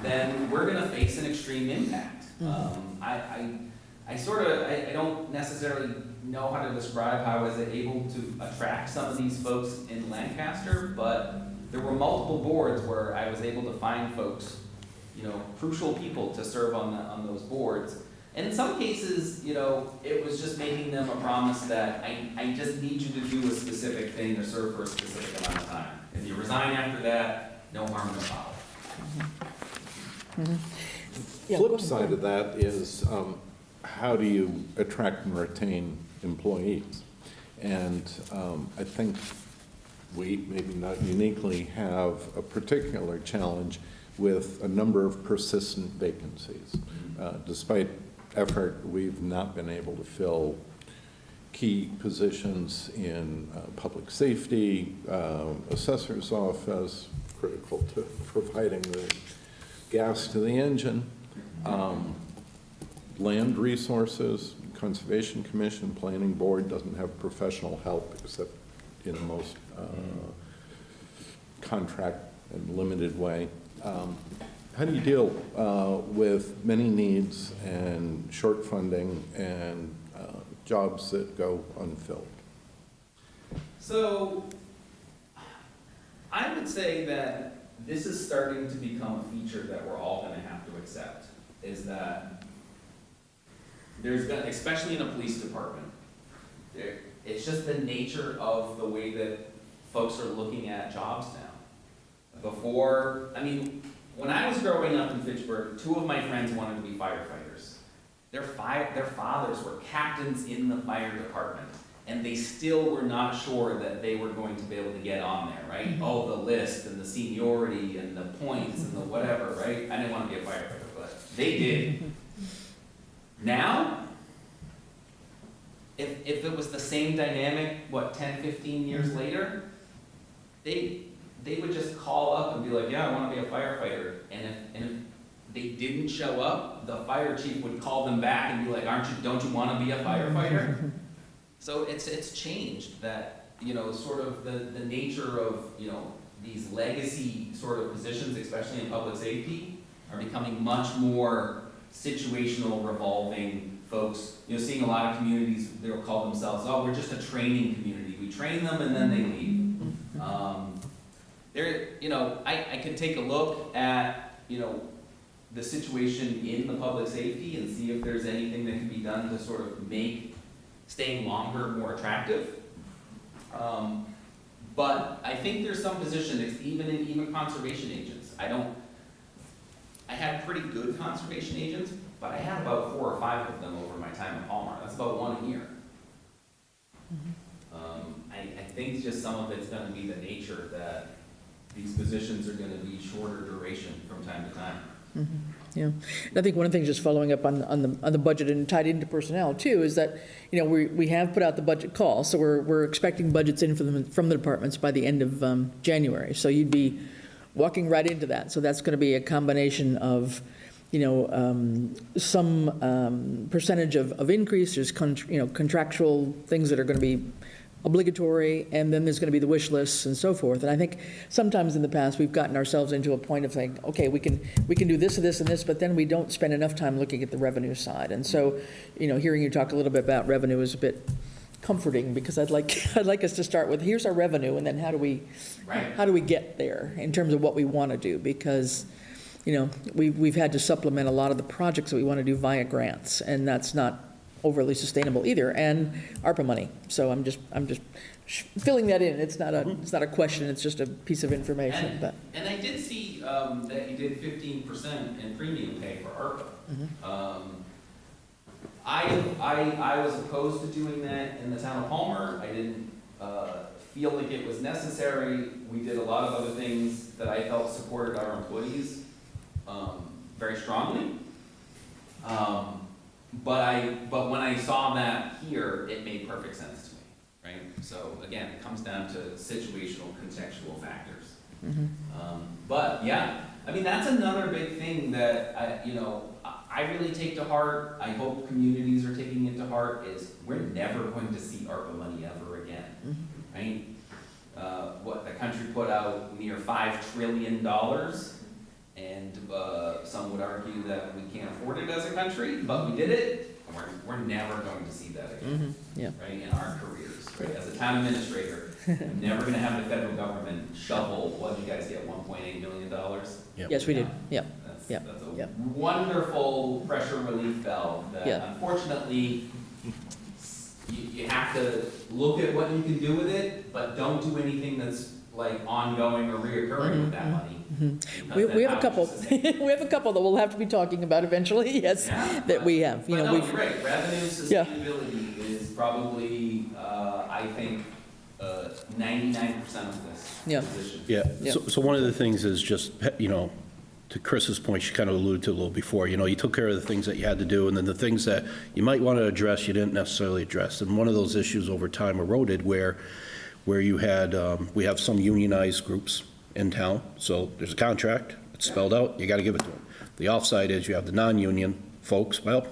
then we're gonna face an extreme impact. I don't necessarily know how to describe how I was able to attract some of these folks in Lancaster, but there were multiple boards where I was able to find folks, crucial people to serve on those boards. And in some cases, it was just making them a promise that I just need you to do a specific thing to serve for a specific amount of time. If you resign after that, no harm, no foul. Yeah, go Flip ahead. side of that is, how do you attract and retain employees? And I think we, maybe not uniquely, have a particular challenge with a number of persistent vacancies. Despite effort, we've not been able to fill key positions in public safety, assessor's office, critical to providing the gas to the engine, land resources, Conservation Commission, Planning Board doesn't have professional help except in most contract and limited way. How do you deal with many needs and short funding and jobs that go unfilled? So, I would say that this is starting to become a feature that we're all gonna have to accept, is that there's been, especially in a police department, it's just the nature of the way that folks are looking at jobs now. Before, when I was growing up in Fitchburg, two of my friends wanted to be firefighters. Their fathers were captains in the fire department, and they still were not sure that they were going to be able to get on there, right? Oh, the list and the seniority and the points and the whatever, right? I didn't want to be a firefighter, but they did. Now, if it was the same dynamic, 10, 15 years later, they would just call up and be like, yeah, I want to be a firefighter. And if they didn't show up, the fire chief would call them back and be like, don't you want to be a firefighter? So it's changed that, sort of the nature of, these legacy sort of positions, especially in public safety, are becoming much more situational, revolving folks. Seeing a lot of communities, they'll call themselves, oh, we're just a training community. We train them and then they leave. I could take a look at, the situation in the public safety and see if there's anything that can be done to sort of make staying longer more attractive. But I think there's some positions, even conservation agents. I had pretty good conservation agents, but I had about 4 or 5 of them over my time at Palmer. That's about 1 a year. I think just some of it's going to be the nature that these positions are going to be shorter duration from time to time. Yeah, and I think one of the things, just following up on the budget and tied into personnel too, is that, we have put out the budget call, so we're expecting budgets in from the departments by the end of January. So you'd be walking right into that. So that's going to be a combination of, some percentage of increase. There's contractual things that are going to be obligatory, and then there's going to be the wish lists and so forth. And I think sometimes in the past, we've gotten ourselves into a point of saying, okay, we can do this and this and this, but then we don't spend enough time looking at the revenue side. And so, hearing you talk a little bit about revenue is a bit comforting, because I'd like us to start with, here's our revenue, and then how do we get there in terms of what we want to do? Because, we've had to supplement a lot of the projects that we want to do via grants, and that's not overly sustainable either, and ARPA money. So I'm just filling that in. It's not a question, it's just a piece of information, but. And I did see that you did 15% in premium pay for ARPA. I was opposed to doing that in the town of Palmer. I didn't feel like it was necessary. We did a lot of other things that I felt supported our employees very strongly. But when I saw that here, it made perfect sense to me, right? So again, it comes down to situational, contextual factors. But yeah, I mean, that's another big thing that I really take to heart. I hope communities are taking it to heart. Is we're never going to see ARPA money ever again, right? What the country put out near $5 trillion, and some would argue that we can't afford it as a country, but we did it, and we're never going to see that again, right? In our careers, right? As a town administrator, I'm never going to have the federal government shovel. What did you guys get? $1.8 million. Yes, we did. Yeah. That's a wonderful pressure relief valve that unfortunately you have to look at what you can do with it, but don't do anything that's like ongoing or reoccurring with that money. We have a couple. We have a couple that we'll have to be talking about eventually. Yes, that we have. But no, you're right. Revenue sustainability is probably, I think, 99% of this position. Yeah. So one of the things is just, to Chris's point, she kind of alluded to a little before, you took care of the things that you had to do, and then the things that you might want to address, you didn't necessarily address. And one of those issues over time eroded where you had, we have some unionized groups in town, so there's a contract, it's spelled out, you got to give it to them. The offside is you have the non-union folks, well,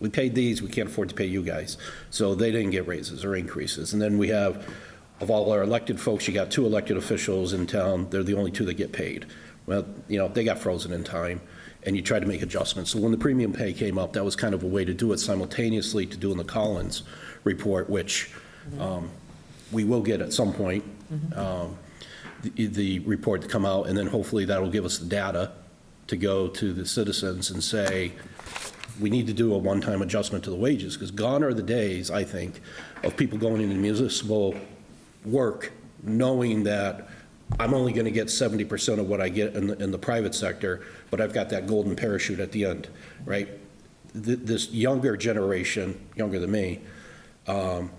we paid these, we can't afford to pay you guys. So they didn't get raises or increases. And then we have, of all our elected folks, you got 2 elected officials in town, they're the only 2 that get paid. Well, they got frozen in time, and you tried to make adjustments. So when the premium pay came up, that was kind of a way to do it simultaneously to doing the Collins report, which we will get at some point, the report to come out, and then hopefully that'll give us the data to go to the citizens and say, we need to do a one-time adjustment to the wages, because gone are the days, I think, of people going into municipal work knowing that I'm only going to get 70% of what I get in the private sector, but I've got that golden parachute at the end, right? This younger generation, younger than me, they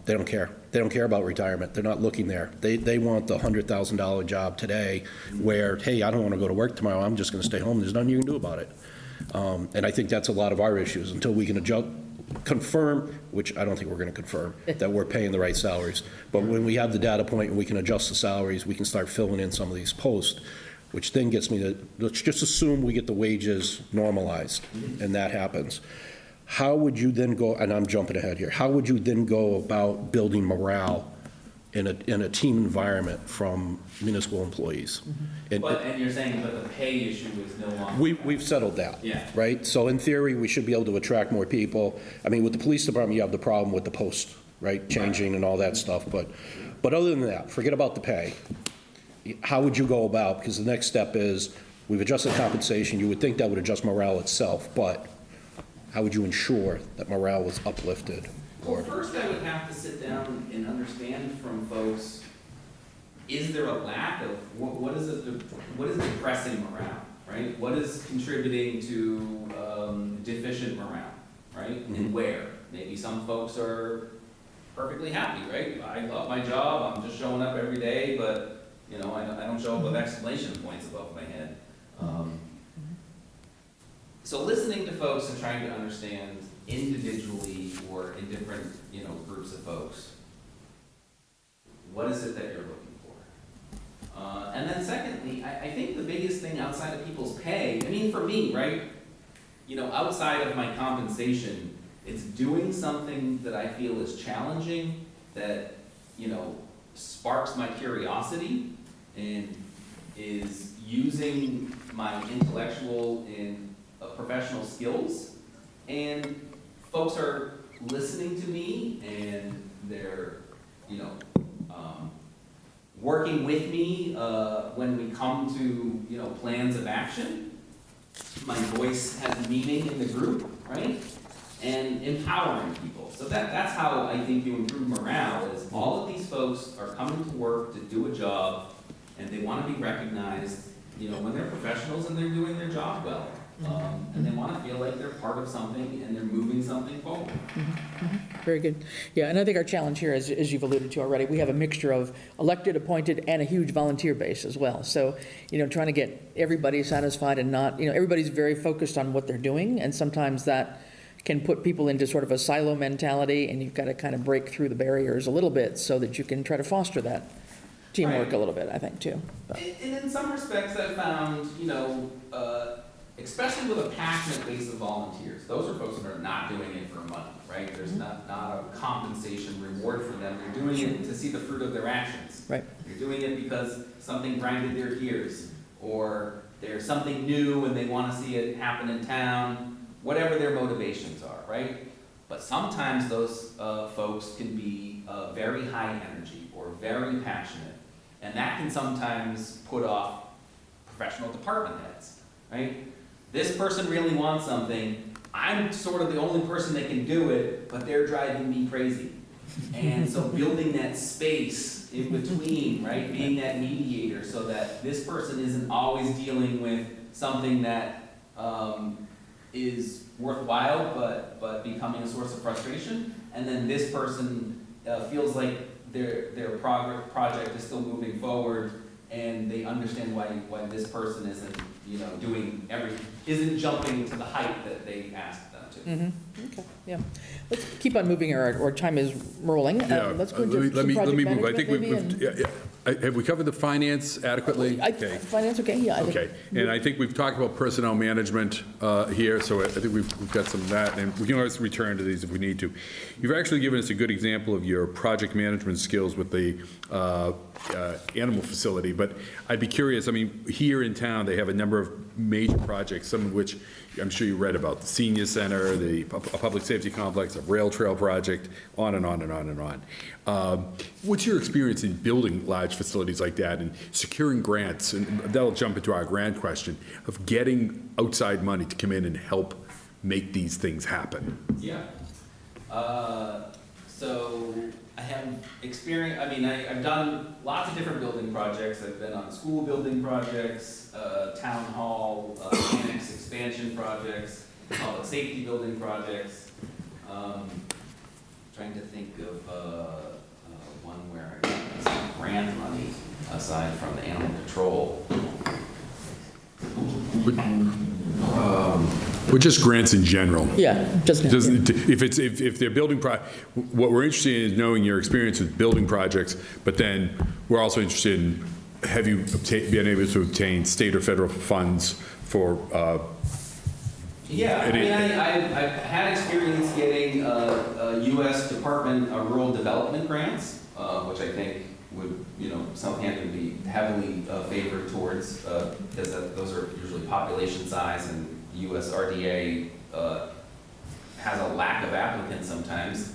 don't care. They don't care about retirement. They're not looking there. They want the $100,000 job today where, hey, I don't want to go to work tomorrow. I'm just going to stay home. There's nothing you can do about it. And I think that's a lot of our issues until we can confirm, which I don't think we're going to confirm, that we're paying the right salaries. But when we have the data point and we can adjust the salaries, we can start filling in some of these posts, which then gets me to, let's just assume we get the wages normalized, and that happens. How would you then go, and I'm jumping ahead here, how would you then go about building morale in a team environment from municipal employees? And you're saying that the pay issue is no longer... We've settled that, right? So in theory, we should be able to attract more people. I mean, with the police department, you have the problem with the post, right, changing and all that stuff. But other than that, forget about the pay. How would you go about, because the next step is, we've adjusted compensation, you would think that would adjust morale itself, but how would you ensure that morale was uplifted? Well, first I would have to sit down and understand from folks, is there a lack of, what is depressing morale, right? What is contributing to deficient morale, right? And where? Maybe some folks are perfectly happy, right? I love my job, I'm just showing up every day, but I don't show up with exclamation points above my head. So listening to folks and trying to understand individually or in different, groups of folks, what is it that you're looking for? And then secondly, I think the biggest thing outside of people's pay, for me, right, outside of my compensation, it's doing something that I feel is challenging, that, sparks my curiosity and is using my intellectual and professional skills, and folks are listening to me and they're, working with me when we come to, plans of action. My voice has meaning in the group, right? And empowering people. So that's how I think you improve morale, is all of these folks are coming to work to do a job, and they want to be recognized, when they're professionals and they're doing their job well. And they want to feel like they're part of something and they're moving something forward. Very good. Yeah, and I think our challenge here, as you've alluded to already, we have a mixture of elected, appointed, and a huge volunteer base as well. So, trying to get everybody satisfied and not, everybody's very focused on what they're doing, and sometimes that can put people into sort of a silo mentality, and you've got to kind of break through the barriers a little bit so that you can try to foster that teamwork Right. a little bit, I think, too. But. And in some respects, I've found, especially with a passionate base of volunteers, those are folks that are not doing it for money, right? There's not a compensation reward for them. They're doing it to see the fruit of their actions. Right. They're doing it because something grinded their gears, or there's something new and they want to see it happen in town, whatever their motivations are, right? But sometimes those folks can be very high energy or very passionate, and that can sometimes put off professional department heads, right? This person really wants something, I'm sort of the only person that can do it, but they're driving me crazy. And so building that space in between, right, being that mediator so that this person isn't always dealing with something that is worthwhile but becoming a source of frustration, and then this person feels like their project is still moving forward, and they understand why this person isn't, isn't jumping to the height that they asked them to. Mm-hmm. Okay, yeah. Let's keep on moving, our time is rolling. Let's go into Let me project move. I management think maybe, and- have we covered the finance adequately? Okay. Finance, okay, yeah. I think- Okay, and I think we've talked about personnel management here, so I think we've got some of that, and we can always return to these if we need to. You've actually given us a good example of your project management skills with the animal facility, but I'd be curious, here in town, they have a number of major projects, some of which I'm sure you read about, the senior center, the public safety complex, a rail trail project, on and on and on and on. What's your experience in building large facilities like that and securing grants, and that'll jump into our grant question, of getting outside money to come in and help make these things happen? Yeah. So I have experience, I've done lots of different building projects. I've been on school building projects, town hall, annex expansion projects, public safety building projects. Trying to think of one where I got some grant money aside from the animal control. Or just grants in general? Yeah, just. If they're building, what we're interested in is knowing your experience with building projects, but then we're also interested in, have you been able to obtain state or federal funds for? Yeah, I've had experience getting U.S. Department of Rural Development grants, which I think would, Southampton be heavily favored towards, because those are usually population size, and U.S. RDA has a lack of applicants sometimes.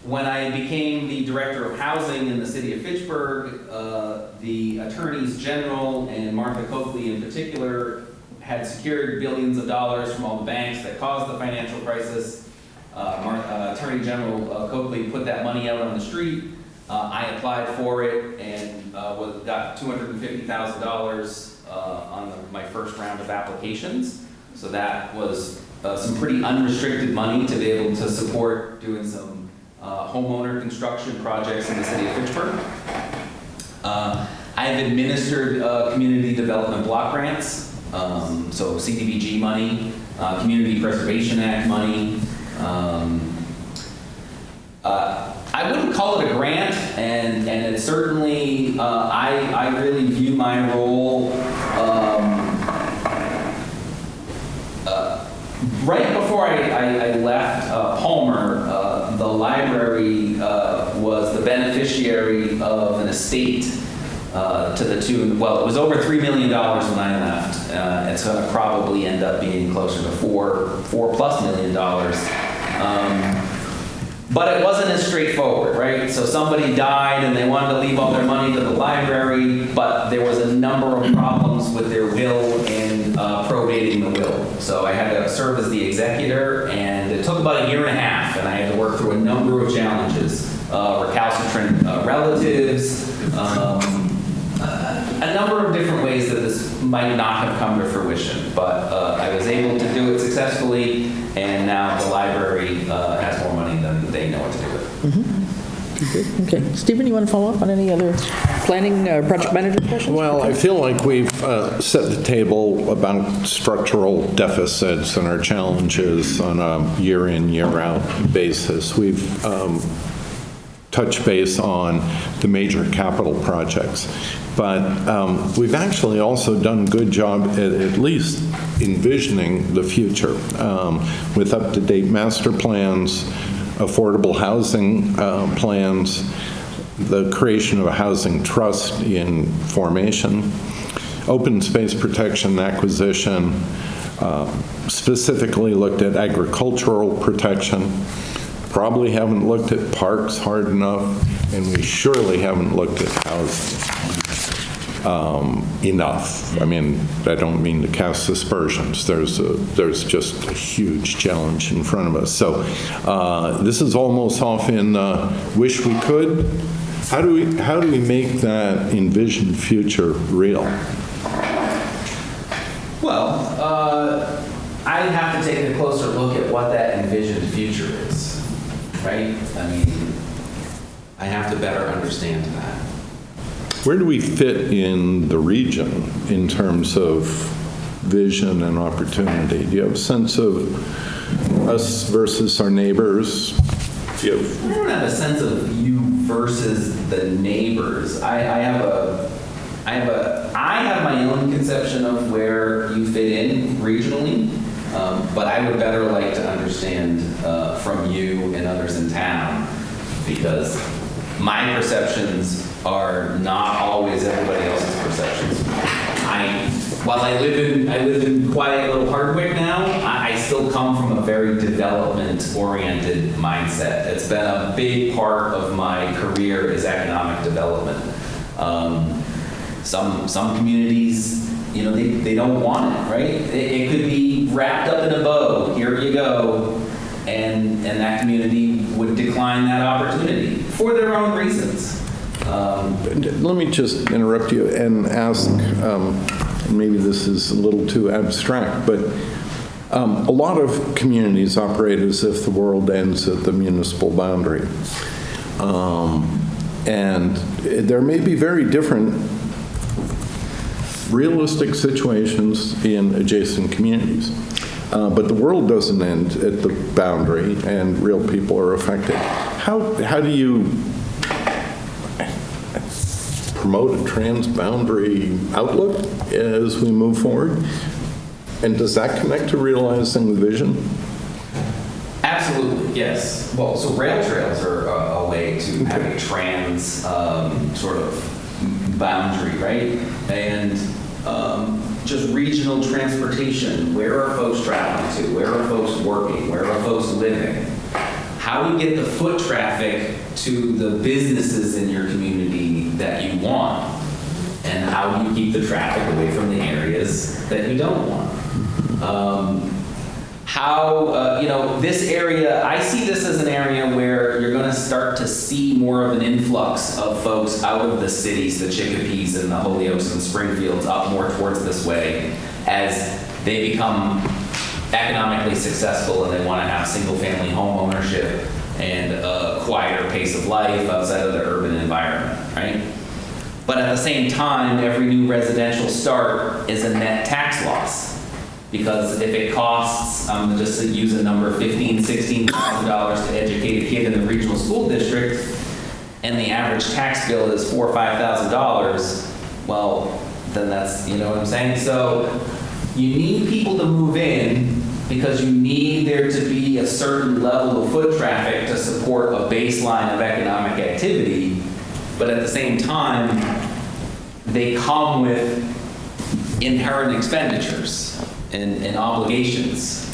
When I became the director of housing in the city of Fitchburg, the attorneys general and Martha Coakley in particular had secured billions of dollars from all the banks that caused the financial crisis. Attorney General Coakley put that money out on the street. I applied for it and got $250,000 on my first round of applications. So that was some pretty unrestricted money to be able to support doing some homeowner construction projects in the city of Fitchburg. I've administered community development block grants, so CDBG money, Community Preservation Act money. I wouldn't call it a grant, and it certainly, I really view my role right before I left Palmer. The library was the beneficiary of an estate to the tune, well, it was over $3 million when I left. It's going to probably end up being closer to $4+ million. But it wasn't as straightforward, right? So somebody died and they wanted to leave all their money to the library, but there was a number of problems with their will and probating the will. So I had to serve as the executor, and it took about 1.5 years, and I had to work through a number of challenges. Recalcitrant relatives, a number of different ways that this might not have come to fruition, but I was able to do it successfully, and now the library has more money than they know what to do with. Okay. Stephen, you want to follow up on any other planning, project manager questions? Well, I feel like we've set the table about structural deficits and our challenges on a year-in, year-out basis. We've touch base on the major capital projects. But we've actually also done a good job at least envisioning the future with up-to-date master plans, affordable housing plans, the creation of a housing trust in formation, open space protection and acquisition, specifically looked at agricultural protection. Probably haven't looked at parks hard enough, and we surely haven't looked at housing enough. I mean, I don't mean to cast aspersions. There's just a huge challenge in front of us. So this is almost off in wish we could. How do we make that envisioned future real? Well, I have to take a closer look at what that envisioned future is. Right? I mean, I have to better understand that. Where do we fit in the region in terms of vision and opportunity? Do you have a sense of us versus our neighbors? I don't have a sense of you versus the neighbors. I have my own conception of where you fit in regionally. But I would better like to understand from you and others in town, because my perceptions are not always everybody else's perceptions. While I live in quiet little Hardwick now, I still come from a very development-oriented mindset. It's been a big part of my career is economic development. Some communities, you know, they don't want it, right? It could be wrapped up in a bow, here you go, and that community would decline that opportunity for their own reasons. Let me just interrupt you and ask, maybe this is a little too abstract, but a lot of communities operate as if the world ends at the municipal boundary. And there may be very different realistic situations in adjacent communities. But the world doesn't end at the boundary, and real people are affected. How do you promote a transboundary outlook as we move forward? And does that connect to realizing the vision? Absolutely, yes. Well, so rail trails are a way to have a trans sort of boundary, right? And just regional transportation. Where are folks traveling to? Where are folks working? Where are folks living? How do you get the foot traffic to the businesses in your community that you want? And how do you keep the traffic away from the areas that you don't want? This area, I see this as an area where you're going to start to see more of an influx of folks out of the cities, the Chicopes and the Holyoke's and Springfields, up more towards this way, as they become economically successful and they want to have single-family home ownership and a quieter pace of life outside of the urban environment, right? But at the same time, every new residential start is a net tax loss. Because if it costs, just to use a number, $15,000, $16,000 to educate a kid in the regional school district, and the average tax bill is $4,000 or $5,000, well, then that's, you know what I'm saying? So you need people to move in because you need there to be a certain level of foot traffic to support a baseline of economic activity, but at the same time, they come with inherent expenditures and obligations.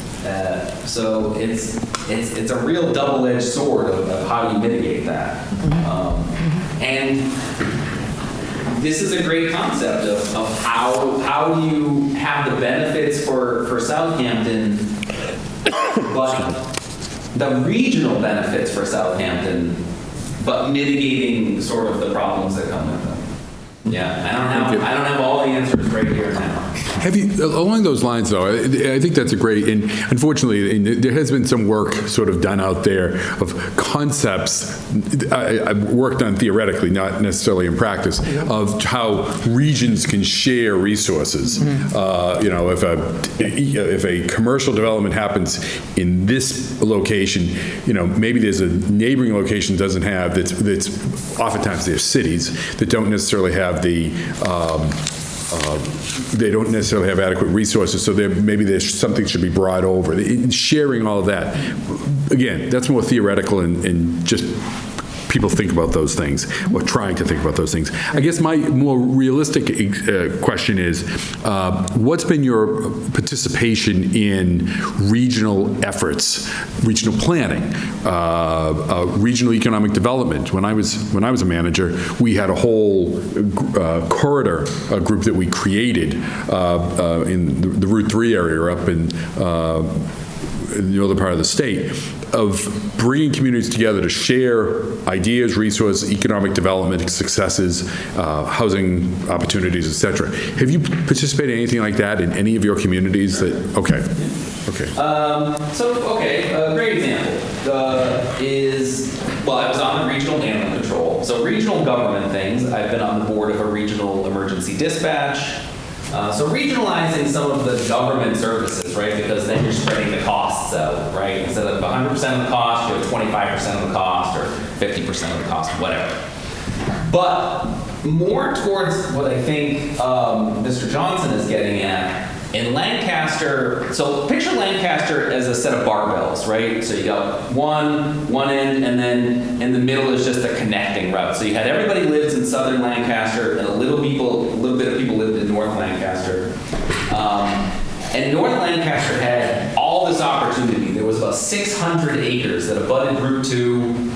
So it's it's a real double-edged sword of how you mitigate that. And this is a great concept of how do you have the benefits for Southampton, but the regional benefits for Southampton, but mitigating sort of the problems that come with them. Yeah, I don't have all the answers right here now. Have you, along those lines though, I think that's a great, and unfortunately, there has been some work sort of done out there of concepts I've worked on theoretically, not necessarily in practice, of how regions can share resources. You know, if a commercial development happens in this location, you know, maybe there's a neighboring location doesn't have, that's oftentimes there's cities that don't necessarily have the they don't necessarily have adequate resources, so maybe there's something should be brought over. Sharing all of that, again, that's more theoretical and just people think about those things, or trying to think about those things. I guess my more realistic question is, what's been your participation in regional efforts, regional planning, regional economic development? When I was a manager, we had a whole corridor group that we created in the Route 3 area up in the northern part of the state, of bringing communities together to share ideas, resources, economic development successes, housing opportunities, et cetera. Have you participated in anything like that in any of your communities? That okay. A great example is, well, I was on the regional animal control. So regional government things, I've been on the board of a regional emergency dispatch. So regionalizing some of the government services, right? Because then you're spreading the costs out, right? Instead of 100% of the cost, you have 25% of the cost, or 50% of the cost, whatever. But more towards what I think Mr. Johnson is getting at, in Lancaster, so picture Lancaster as a set of barbells, right? So you got one end, and then in the middle is just a connecting route. So you had everybody lives in southern Lancaster, and a little bit of people lived in North Lancaster. And North Lancaster had all this opportunity. There was about 600 acres that abutted Route 2,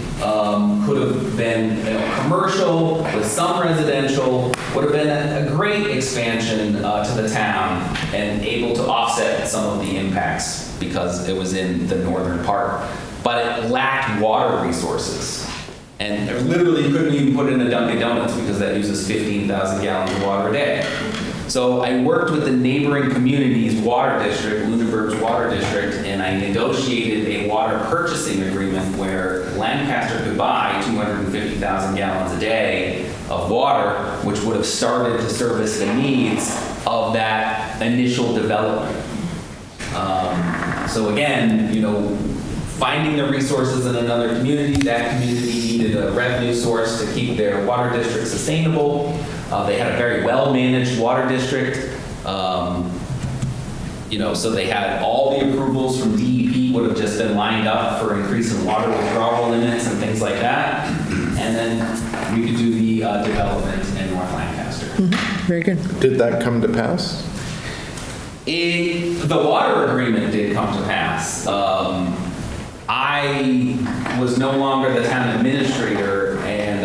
could have been commercial with some residential, would have been a great expansion to the town and able to offset some of the impacts because it was in the northern part. But it lacked water resources. And it literally couldn't even put in a Dunkin' Donuts because that uses 15,000 gallons of water a day. So I worked with the neighboring community's water district, Lunenburg's water district, and I negotiated a water purchasing agreement where Lancaster could buy 250,000 gallons a day of water, which would have started to service the needs of that initial development. So again, you know, finding the resources in another community, that community needed a revenue source to keep their water district sustainable. They had a very well-managed water district. You know, so they had all the approvals from DEP would have just been lined up for increasing water withdrawal limits and things like that. And then we could do the development in North Lancaster. Very good. Did that come to pass? The water agreement did come to pass. I was no longer the town administrator, and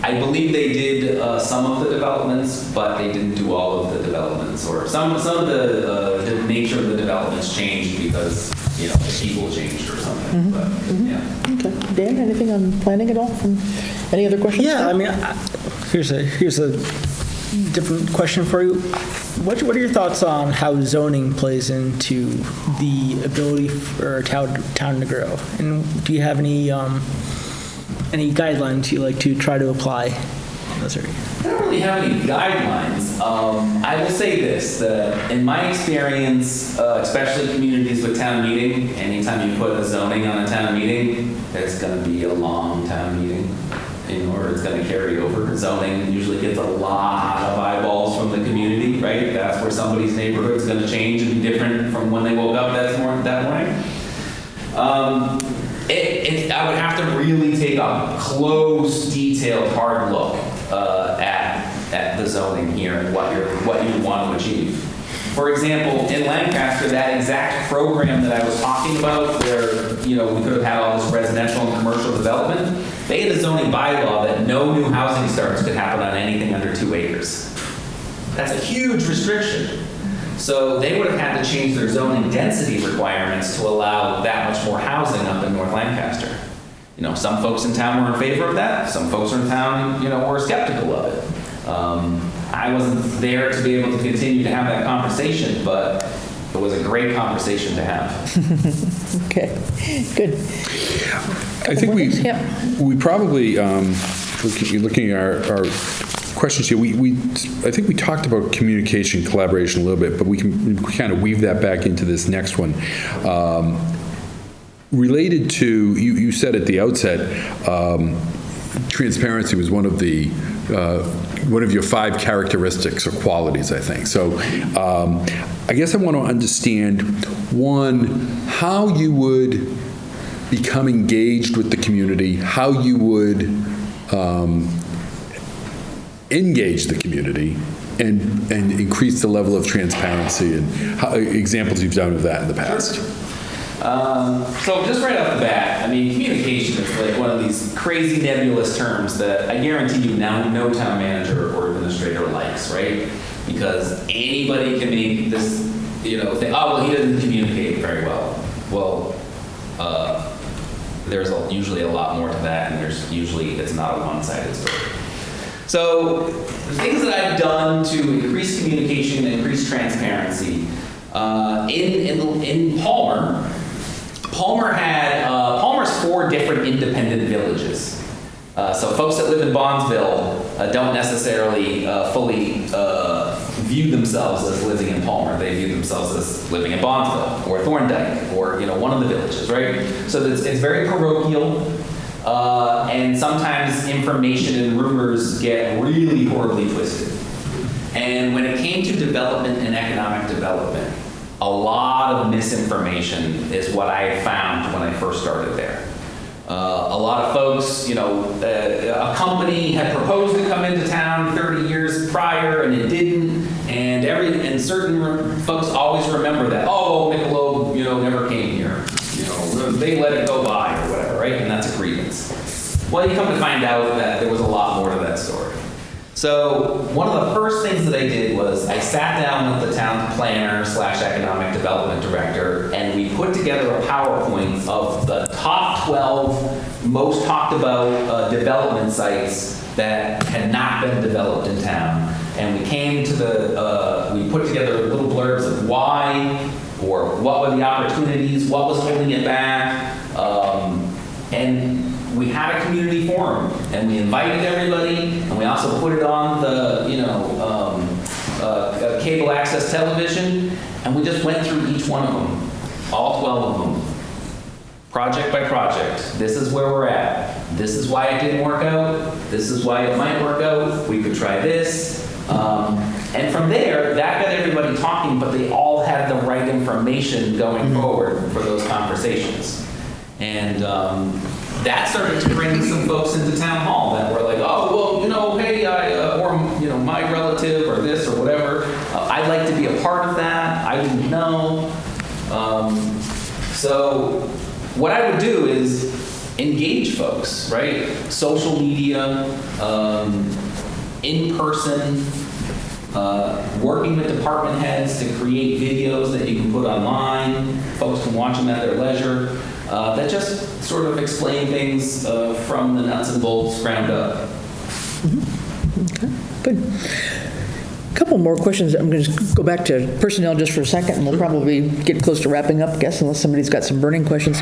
I believe they did some of the developments, but they didn't do all of the developments, or some of the nature of the developments changed because, you know, the people changed or something. But, yeah. Okay. Dan, anything on planning at all? Any other questions? Yeah, I mean, here's a different question for you. What are your thoughts on how zoning plays into the ability for a town to grow? And do you have any guidelines you like to try to apply in those areas? I don't really have any guidelines. I will say this, that in my experience, especially communities with town meeting, anytime you put a zoning on a town meeting, it's going to be a long town meeting, or it's going to carry over. Zoning usually gets a lot of eyeballs from the community, right? That's where somebody's neighborhood's going to change and be different from when they woke up that morning. I would have to really take a close, detailed, hard look at the zoning here and what you want to achieve. For example, in Lancaster, that exact program that I was talking about, where, you know, we could have had all this residential and commercial development, they had a zoning bylaw that no new housing starts could happen on anything under 2 acres. That's a huge restriction. So they would have had to change their zoning density requirements to allow that much more housing up in North Lancaster. You know, some folks in town were in favor of that. Some folks in town, you know, were skeptical of it. I wasn't there to be able to continue to have that conversation, but it was a great conversation to have. Okay, good. I think Yep. we probably, looking at our questions here, I think we talked about communication, collaboration a little bit, but we can kind of weave that back into this next one. Related to, you said at the outset, transparency was one of your 5 characteristics or qualities, I think. So I guess I want to understand, one, how you would become engaged with the community, how you would engage the community and increase the level of transparency, and examples you've done of that in the past. So just right off the bat, I mean, communication is like one of these crazy nebulous terms that I guarantee you now no town manager or administrator likes, right? Because anybody can make this, you know, think, oh, well, he doesn't communicate very well. Well, there's usually a lot more to that, and it's not a one-sided story. So the things that I've done to increase communication and increase transparency, in Palmer's 4 different independent villages. So folks that live in Bondsville don't necessarily fully view themselves as living in Palmer. They view themselves as living in Bondsville or Thorndike or, you know, one of the villages, right? So it's very parochial, and sometimes information and rumors get really horribly twisted. And when it came to development and economic development, a lot of misinformation is what I found when I first started there. A lot of folks, you know, a company had proposed to come into town 30 years prior and it didn't, and certain folks always remember that, oh, Michelob, you know, never came here. You know, they let it go by or whatever, right? And that's a grievance. Well, you come to find out that there was a lot more to that story. So one of the first things that I did was I sat down with the town planner / economic development director, and we put together a PowerPoint of the top 12 most talked about development sites that had not been developed in town. And we came to we put together little blurbs of why, or what were the opportunities, what was holding it back, and we had a community forum, and we invited everybody, and we also put it on the, you know, cable access television, and we just went through each one of them, all 12 of them, project by project. This is where we're at. This is why it didn't work out. This is why it might work out. We could try this. And from there, that got everybody talking, but they all had the right information going forward for those conversations. And that started to bring some folks into town hall that were like, oh, well, you know, hey, or, you know, my relative or this or whatever, I'd like to be a part of that. I didn't know. So what I would do is engage folks, right? Social media, in person, working with department heads to create videos that you can put online. Folks can watch them at their leisure. That just sort of explain things from the nuts and bolts ground up. Okay, good. A couple more questions. I'm going to go back to personnel just for a second, and we'll probably get close to wrapping up, I guess, unless somebody's got some burning questions.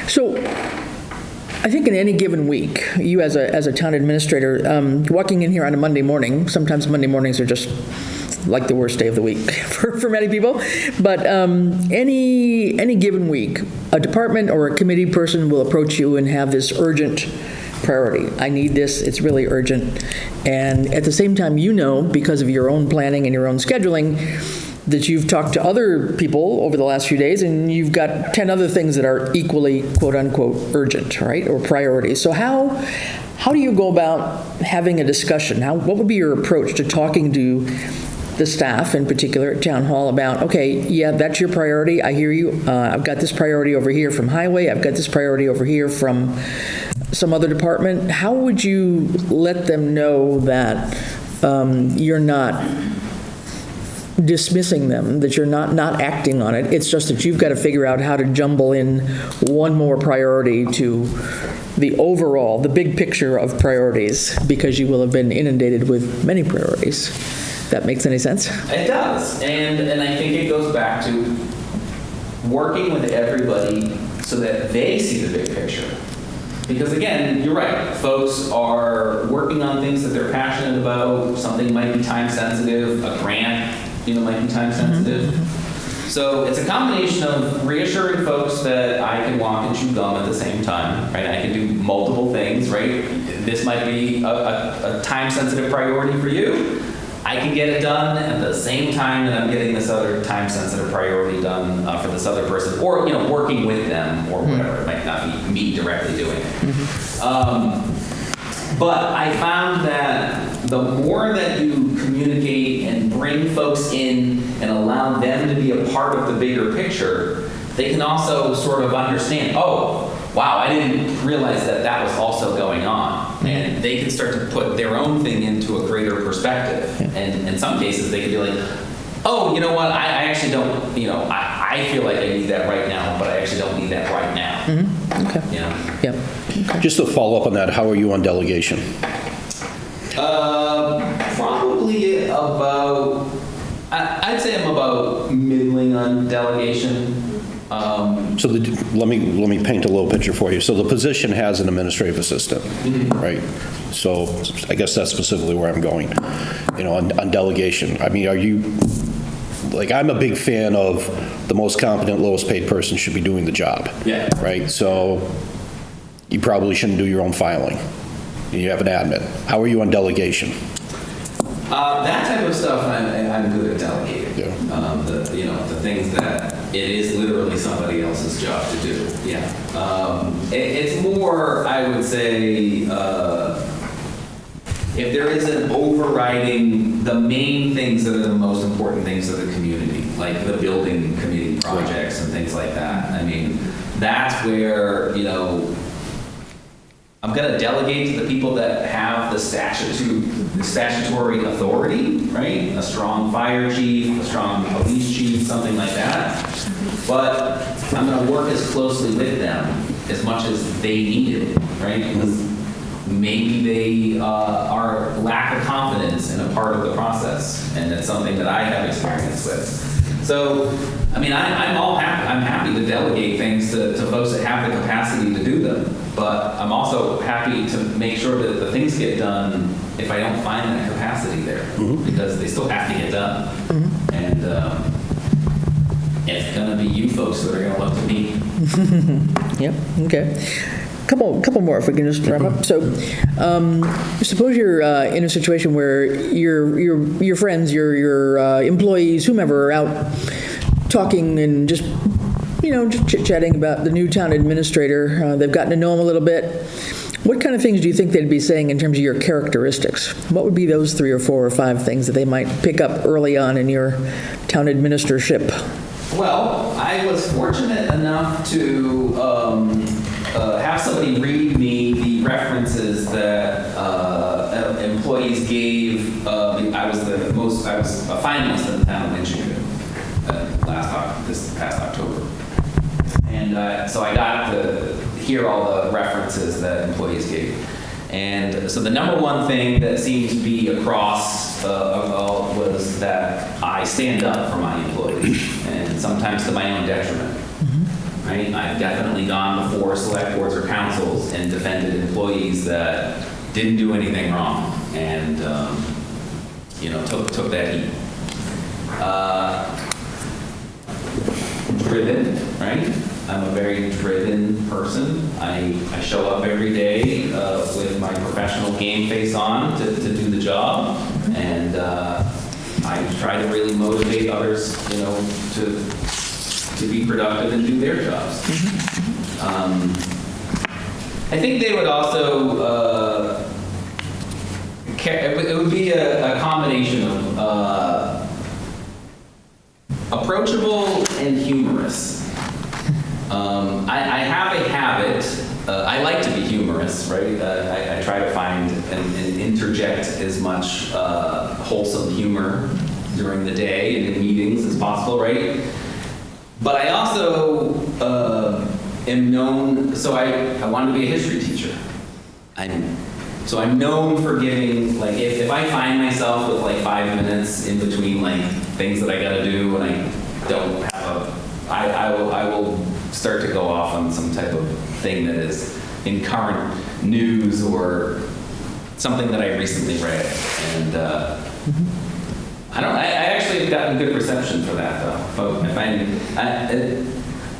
So I think in any given week, you as a town administrator, walking in here on a Monday morning, sometimes Monday mornings are just like the worst day of the week for many people, but any given week, a department or a committee person will approach you and have this urgent priority. I need this, it's really urgent. And at the same time, you know, because of your own planning and your own scheduling, that you've talked to other people over the last few days, and you've got 10 other things that are equally, quote unquote, urgent, right, or priorities. So how do you go about having a discussion? What would be your approach to talking to the staff in particular at Town Hall about, okay, yeah, that's your priority, I hear you, I've got this priority over here from Highway, I've got this priority over here from some other department. How would you let them know that you're not dismissing them, that you're not acting on it? It's just that you've got to figure out how to jumble in one more priority to the overall, the big picture of priorities, because you will have been inundated with many priorities. That makes any sense? It does, and I think it goes back to working with everybody so that they see the big picture. Because again, you're right, folks are working on things that they're passionate about. Something might be time sensitive, a grant, might be time sensitive. So it's a combination of reassuring folks that I can walk and chew gum at the same time, right? I can do multiple things, right? This might be a time sensitive priority for you. I can get it done at the same time that I'm getting this other time sensitive priority done for this other person, or working with them or whatever. It might not be me directly doing it. But I found that the more that you communicate and bring folks in and allow them to be a part of the bigger picture, they can also sort of understand, oh, wow, I didn't realize that that was also going on. And they can start to put their own thing into a greater perspective. And in some cases, they can be like, oh, you know what, I actually don't, I feel like I need that right now, but I actually don't need that right now. Okay. Yep. Okay. Just to follow up on that, how are you on delegation? Probably about, I'd say I'm about middling on delegation. So let me paint a little picture for you. So the position has an administrative assistant, right? So I guess that's specifically where I'm going, on delegation. I mean, are you, like, I'm a big fan of the most competent, lowest paid person should be doing the job. Yeah. Right? So you probably shouldn't do your own filing. You have an admin. How are you on delegation? That type of stuff, I'm good at delegating. Yeah. The things that it is literally somebody else's job to do. Yeah. It's more, I would say, if there is an overriding, the main things that are the most important things of the community, like the building committee projects and things like that. I mean, that's where, I'm going to delegate to the people that have the statutory authority, right? A strong fire chief, a strong police chief, something like that. But I'm going to work as closely with them as much as they need it, right? Because maybe they are lack of confidence in a part of the process, and it's something that I have experience with. So, I mean, I'm happy to delegate things to folks that have the capacity to do them. But I'm also happy to make sure that the things get done if I don't find that capacity there, because they still have to get done. And it's going to be you folks that are going to look to me. Yep. Okay. Couple more, if we can just wrap up. So, suppose you're in a situation where your friends, your employees, whomever, are out talking and just chit-chatting about the new town administrator. They've gotten to know him a little bit. What kind of things do you think they'd be saying in terms of your characteristics? What would be those 3 or 4 or 5 things that they might pick up early on in your town administratorship? Well, I was fortunate enough to have somebody read me the references that employees gave. I was a finalist in the town of Michigan this past October. And so I got to hear all the references that employees gave. And so the number one thing that seemed to be across was that I stand up for my employees, and sometimes to my own detriment. Right? I've definitely gone before select boards or councils and defended employees that didn't do anything wrong, and took that heat. Driven, right? I'm a very driven person. I show up every day with my professional game face on to do the job, and I try to really motivate others, to be productive and do their jobs. I think they would also it would be a combination of approachable and humorous. I have a habit, I like to be humorous, right? I try to find and interject as much wholesome humor during the day and in meetings as possible, right? But I also am known, so I wanted to be a history teacher. So I'm known for giving, like, if I find myself with like 5 minutes in between like things that I gotta do and I don't have I will start to go off on some type of thing that is in current news or something that I recently read. And I actually have gotten good reception for that though.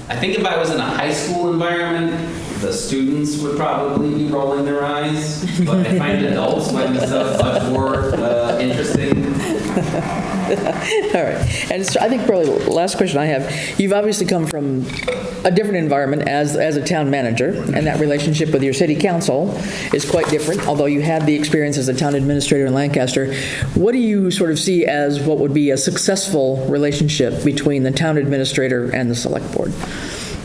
I think if I was in a high school environment, the students would probably be rolling their eyes, but I find adults find this stuff much more interesting. All right. And so I think probably the last question I have, you've obviously come from a different environment as a town manager, and that relationship with your city council is quite different, although you had the experience as a town administrator in Lancaster. What do you sort of see as what would be a successful relationship between the town administrator and the select board?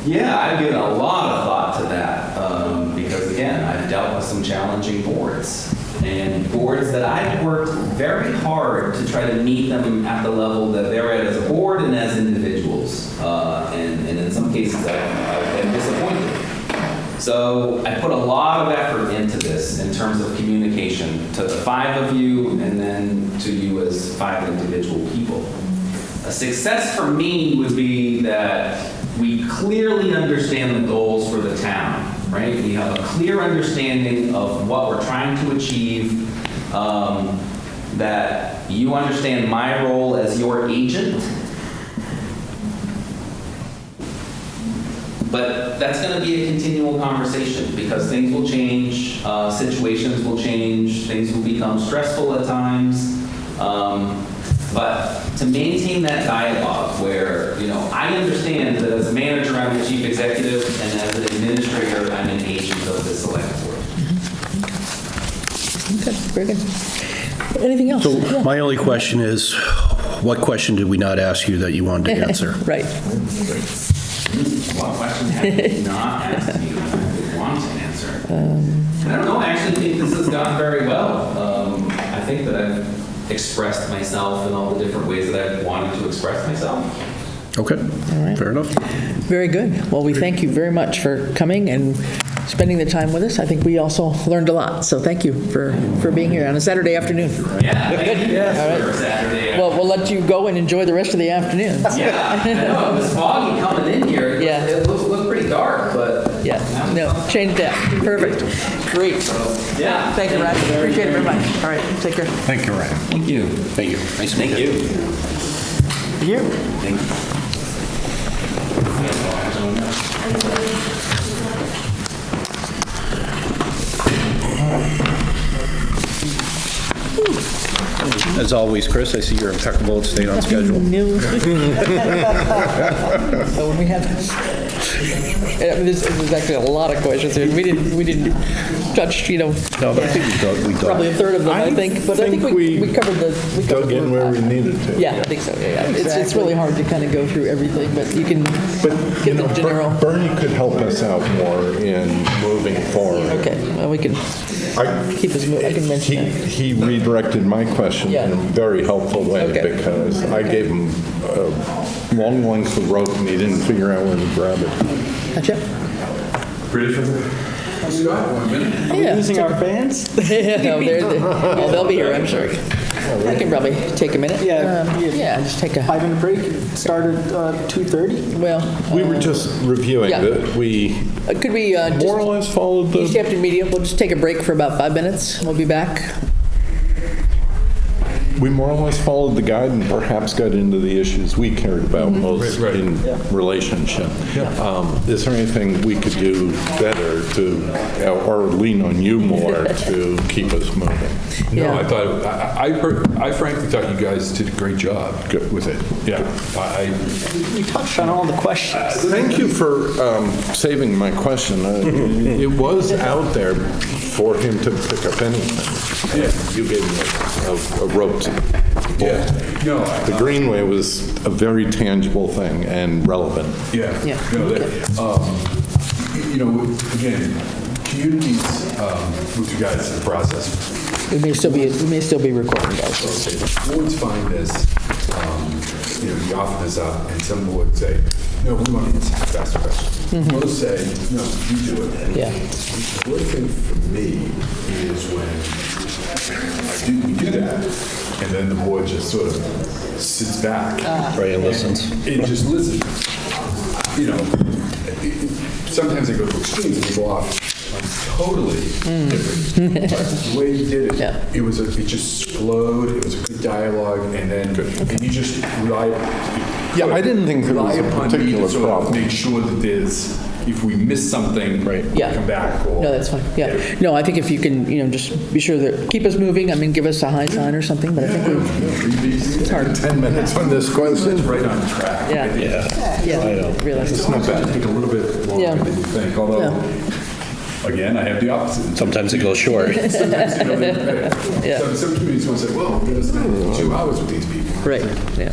Yeah, I've given a lot of thought to that because, again, I've dealt with some challenging boards and boards that I've worked very hard to try to meet them at the level that they're at as a board and as individuals. And in some cases, I've been disappointed. So I put a lot of effort into this in terms of communication to the 5 of you and then to you as 5 individual people. A success for me would be that we clearly understand the goals for the town, right? We have a clear understanding of what we're trying to achieve, that you understand my role as your agent. But that's going to be a continual conversation because things will change, situations will change, things will become stressful at times. But to maintain that dialogue where, I understand that as a manager, I'm the chief executive, and as an administrator, I'm an agent of the select board. Okay, very good. Anything else? So my only question is, what question did we not ask you that you wanted to answer? Right. What question have you not asked me that I would want to answer? I don't know. I actually think this has gone very well. I think that I've expressed myself in all the different ways that I've wanted to express myself. Okay, right. Fair enough. Very good. Well, we thank you very much for coming and spending the time with us. I think we also learned a lot, so thank you for being here on a Saturday afternoon. Yeah, good. Yes. All right. Saturday. Well, we'll let you go and enjoy the rest of the afternoon. Yeah, I know. It was foggy coming in here. Yeah. It looked pretty dark, but... Yeah, no, change that. Perfect. Great. Yeah. Thank you, Ryan. Appreciate it very much. All right, take care. Thank you, Ryan. Thank you. Thank you. Nice to meet Thank you. you. You. Thank you. As always, Chris, I see you're impeccable at staying on schedule. So when we had this is actually a lot of questions here. We didn't touch, No, but I think we probably a third of them, I think. But I think we covered the Dug in where we needed to. Yeah, I think so. Yeah. It's really hard to kind of go through everything, but you can get the general. Bernie could help us out more in moving forward. Okay, well, we can keep us moving. I can mention that. He redirected my question in a very helpful way Okay. because I gave him a long length of rope and he didn't figure out where to grab it. Gotcha. Ready for the... Yeah. Losing our fans? No, they'll be here, I'm sure. I can probably take a minute. Yeah. Yeah, just take a, 5-minute break, start at 2:30? well. We were just reviewing yeah. that we Could we more or just, less followed the Easthampton Media, we'll just take a break for about 5 minutes. We'll be back. we more or less followed the guide and perhaps got into the issues we cared about most Right. in relationship. Is there anything we could do better to, or lean on you more to keep us moving? No, Yeah. I thought, I frankly thought you guys did a great job with it. Yeah. We touched on all the questions. Thank you for saving my question. It was out there for him to pick up anything. Yeah. You gave me a rope to Yeah, no, The Greenway was a very tangible thing and relevant. yeah. Yeah, No, again, communities, with regards to the process, we may still be recording, guys. boards find this, you offer this up, and some boards say, no, we want to answer faster questions. Most say, no, you do it. Yeah. The worst thing for me is when we do that, and then the board just sort of sits back. Right, and listens. It just listens. Sometimes they go to extremes and they go off totally different. But the way you did it, Yeah. it just flowed, it was a good dialogue, and then and you just rely. Yeah, I didn't think there was a rely upon me to particular sort of problem. make sure that if we miss something, Yeah. come back. Or, No, that's fine, yeah. No, I think if you can, just be sure that, keep us moving, I mean, give us a high sign or something, but I think It's hard. 10 minutes on this It's question. right on track. Yeah. Yeah, I know. Realize it's Sometimes it can take a little bit longer Yeah. than you think, although, again, I have the opposite. Sometimes it goes short. Sometimes, Yeah. some communities want to say, well, we're going to spend 2 hours with these people. Right, yeah.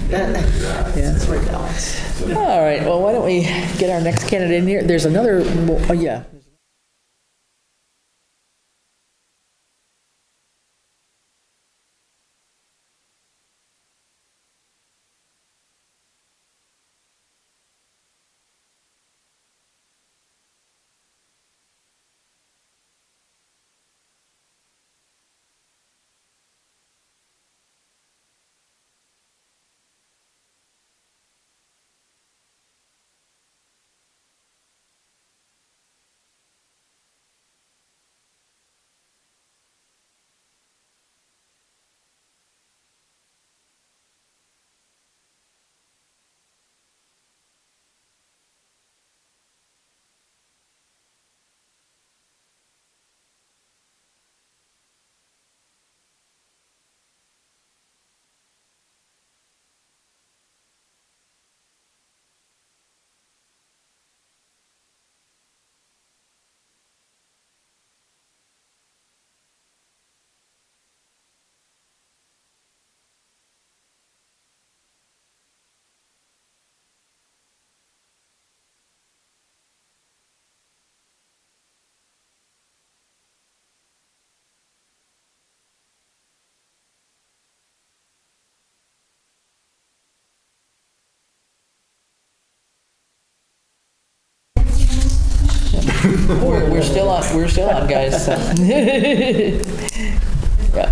Yeah. All right, well, why don't we get our next candidate in here? There's another, yeah. We're still on, guys. So. Yeah.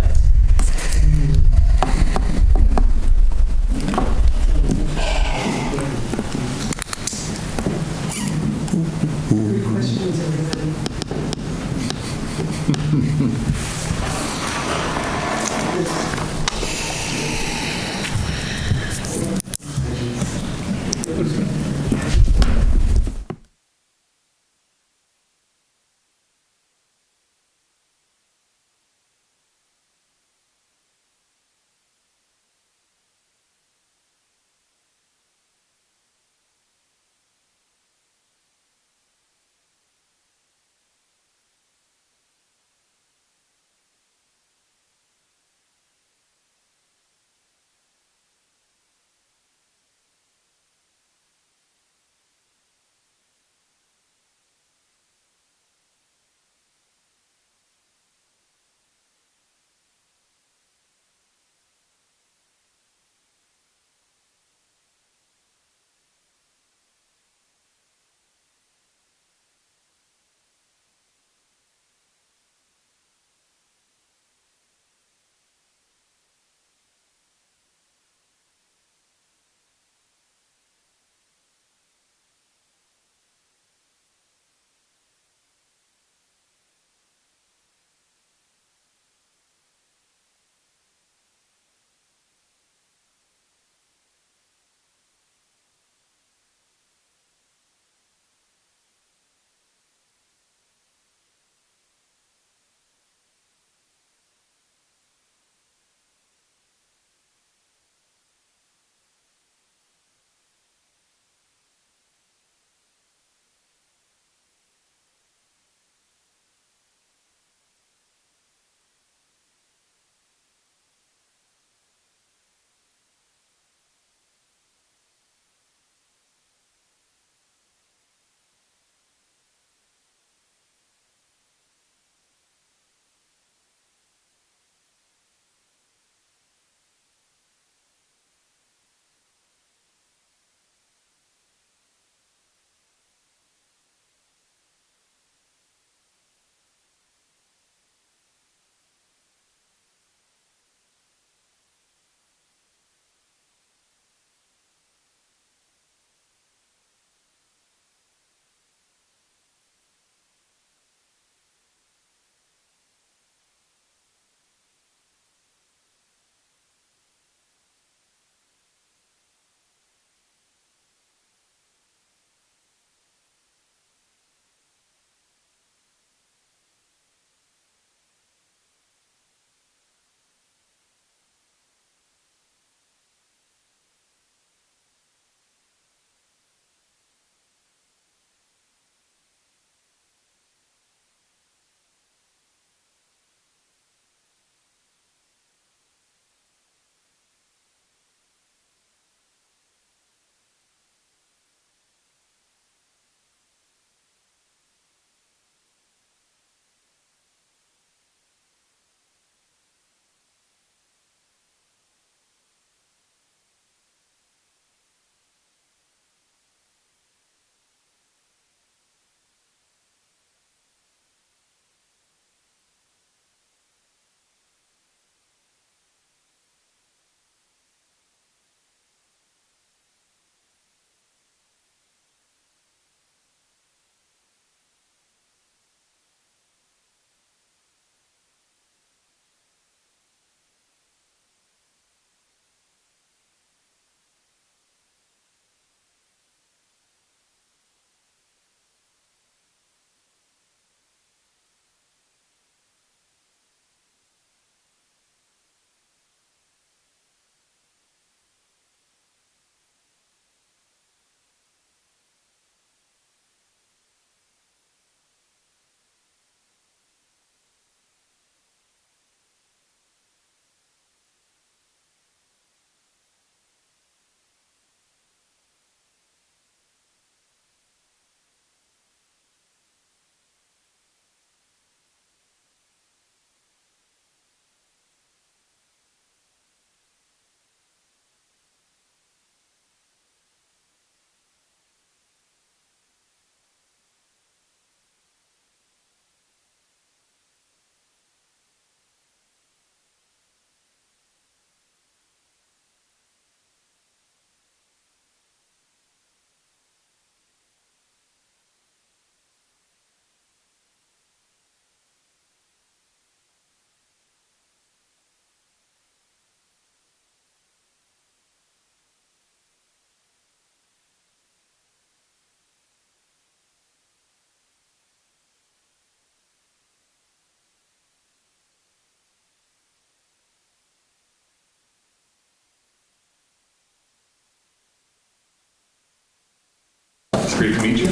great to meet you.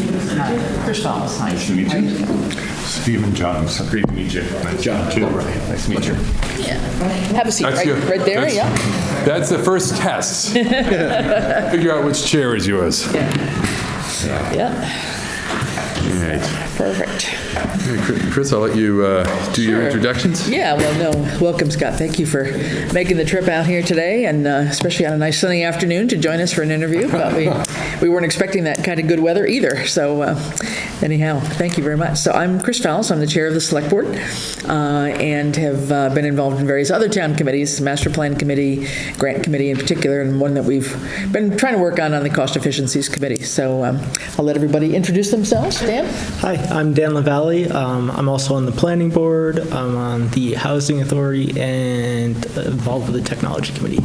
Chris Fowles, hi. Nice to meet you. Stephen Johnson. Great to meet you. Nice John, to meet you. Nice to meet you. Yeah. Have a seat, That's right, good. right there, That's- yeah. That's the first test. Figure out which chair is yours. Yeah, All right. perfect. Chris, I'll let you do your Sure. introductions. Yeah, well, no, welcome, Scott. Thank you for making the trip out here today, and especially on a nice sunny afternoon to join us for an interview. But we weren't expecting that kind of good weather either. So anyhow, thank you very much. So I'm Chris Fowles. I'm the chair of the Select Board and have been involved in various other town committees, Master Plan Committee, Grant Committee in particular, and one that we've been trying to work on the Cost Efficiencies Committee. So I'll let everybody introduce themselves. Dan? Hi, I'm Dan LaValle. I'm also on the planning board. I'm on the housing authority and involved with the technology committee.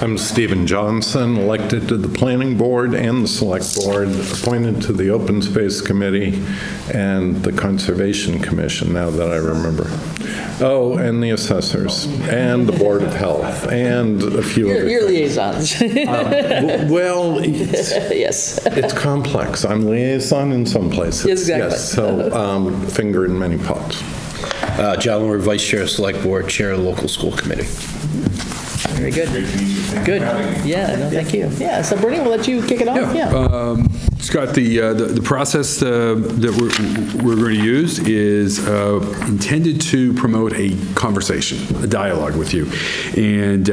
I'm Stephen Johnson, elected to the Planning Board and the Select Board, appointed to the Open Space Committee and the Conservation Commission, now that I remember. Oh, and the assessors, and the Board of Health, and a few other Your things. liaisons. Well, Yes. it's complex. I'm liaison in some places. Exactly. Yes, so finger in many pots. John Lord, Vice Chair of Select Board, Chair of the Local School Committee. Very good. Good. Yeah, no, thank you. Yeah, so Bernie, we'll let you kick it off. Yeah. Scott, the process that we're going to use is intended to promote a conversation, a dialogue with you. And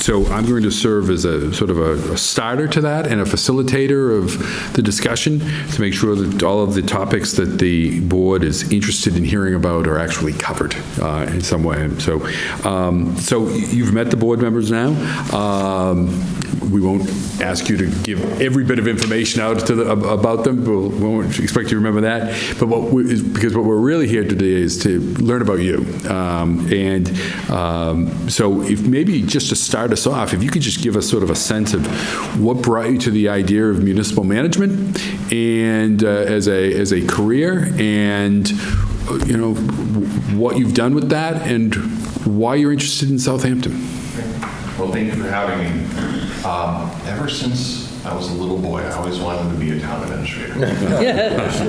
so I'm going to serve as a sort of a starter to that and a facilitator of the discussion to make sure that all of the topics that the board is interested in hearing about are actually covered in some way. So, so you've met the board members now. We won't ask you to give every bit of information out to about them. We won't expect you to remember that. But because what we're really here today is to learn about you. So if maybe just to start us off, if you could just give us sort of a sense of what brought you to the idea of municipal management and as a career, and you know what you've done with that and why you're interested in Southampton. Well, thank you for having me. Ever since I was a little boy, I always wanted to be a town administrator. Nobody ever says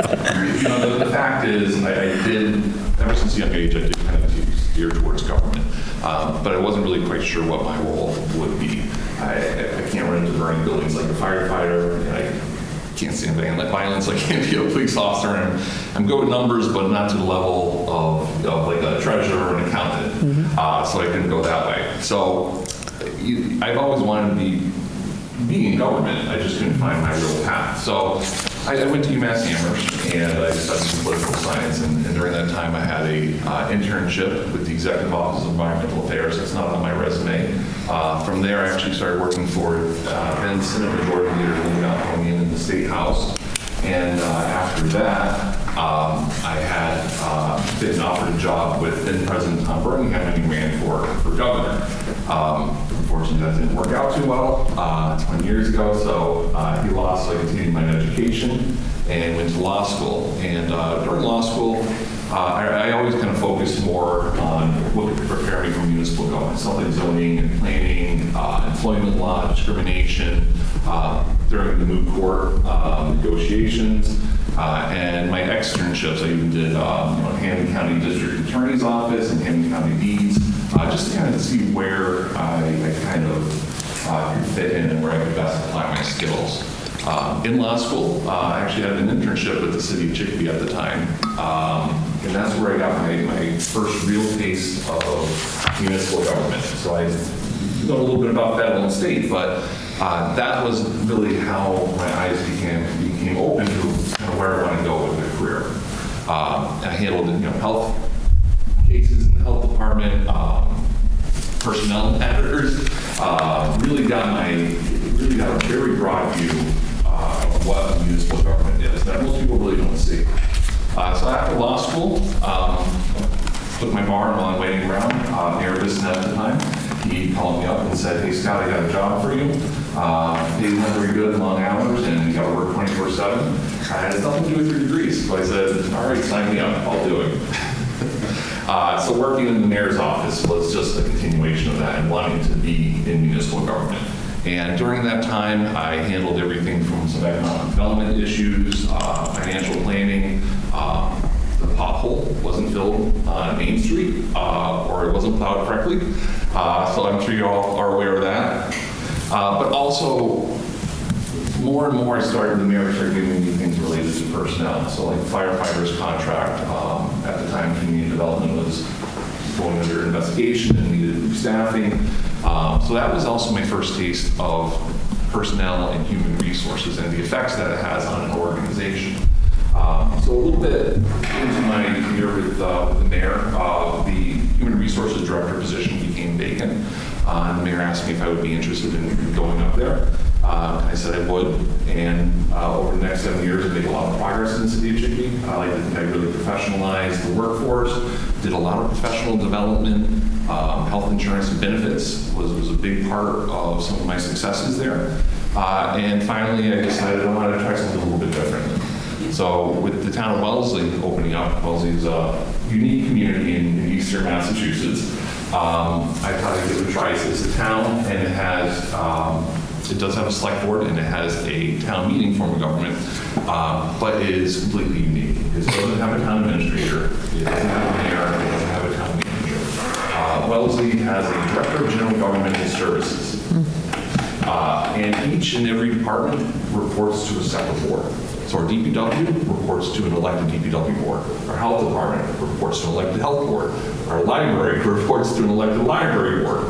that. You know, the fact is, I did, ever since a young age, I did kind of steer towards government. But I wasn't really quite sure what my role would be. I can't run into burning buildings like a firefighter. I can't stand violence. I can't be a police officer. And I'm good with numbers, but not to the level of like a treasurer or an accountant. So I couldn't go that way. So I've always wanted to be in government. I just couldn't find my real path. So I went to UMass Amherst and I studied political science. And during that time, I had a internship with the Executive Office of Environmental Affairs. That's not on my resume. From there, I actually started working for then Senate Majority Leader Lou Malcolm in the State House. And after that, I had been offered a job with then President Tom Birmingham when he ran for governor. Unfortunately, that didn't work out too well 20 years ago, so he lost, so I continued my education and went to law school. And during law school, I always kind of focused more on what could prepare me for municipal government, stuff like zoning and planning, employment law, discrimination, during the moot court negotiations, and my externships. I even did Hampden County District Attorney's Office and Hampden County Deeds, just to kind of see where I kind of could fit in and where I could best apply my skills. In law school, I actually had an internship with the city of Chicopee at the time. And that's where I got my first real taste of municipal government. So I know a little bit about federal and state, but that was really how my eyes became open to kind of where I want to go with my career. I handled health cases in the health department, personnel matters. Really got a very broad view of what municipal government is that most people really don't see. So after law school, took my bar while I'm waiting around. Mayor Bissonnette at the time, he called me up and said, "Hey Scott, I got a job for you. Pay's not very good, long hours, and you got to work 24/7. I had nothing to do with your degrees." So I said, "All right, sign me up. I'll do it." So working in the mayor's office was just a continuation of that and wanting to be in municipal government. And during that time, I handled everything from some economic development issues, financial planning. The pothole wasn't filled on Main Street, or it wasn't plowed correctly. So I'm sure you all are aware of that. But also, more and more, the mayor started giving me things related to personnel. So like firefighters contract, at the time, community development was going under investigation and needed new staffing. So that was also my first taste of personnel and human resources and the effects that it has on an organization. So a little bit into my career with the mayor, the human resources director position became vacant. And the mayor asked me if I would be interested in going up there. I said I would, and over the next 7 years, I made a lot of progress in the city of Chickadee. I like to think I really professionalized the workforce, did a lot of professional development. Health insurance and benefits was a big part of some of my successes there. And finally, I decided I wanted to try something a little bit different. So with the town of Wellesley opening up, Wellesley is a unique community in eastern Massachusetts. I thought I'd give it a try. It's a town, and it does have a select board, and it has a town meeting form of government, but it is completely unique. It doesn't have a town administrator, it doesn't have a mayor, it doesn't have a town manager. Wellesley has a director of general governmental services, and each and every department reports to a separate board. So our DPW reports to an elected DPW board. Our health department reports to an elected health board. Our library reports to an elected library board.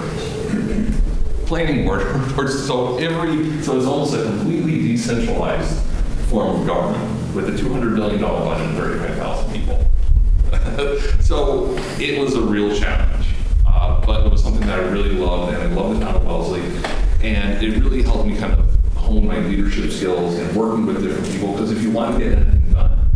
Planning board reports, so it's almost a completely decentralized form of government with a $200 billion budget and 35,000 people. So it was a real challenge, but it was something that I really loved, and I loved the town of Wellesley, and it really helped me kind of hone my leadership skills and working with different people, because if you want to get anything done,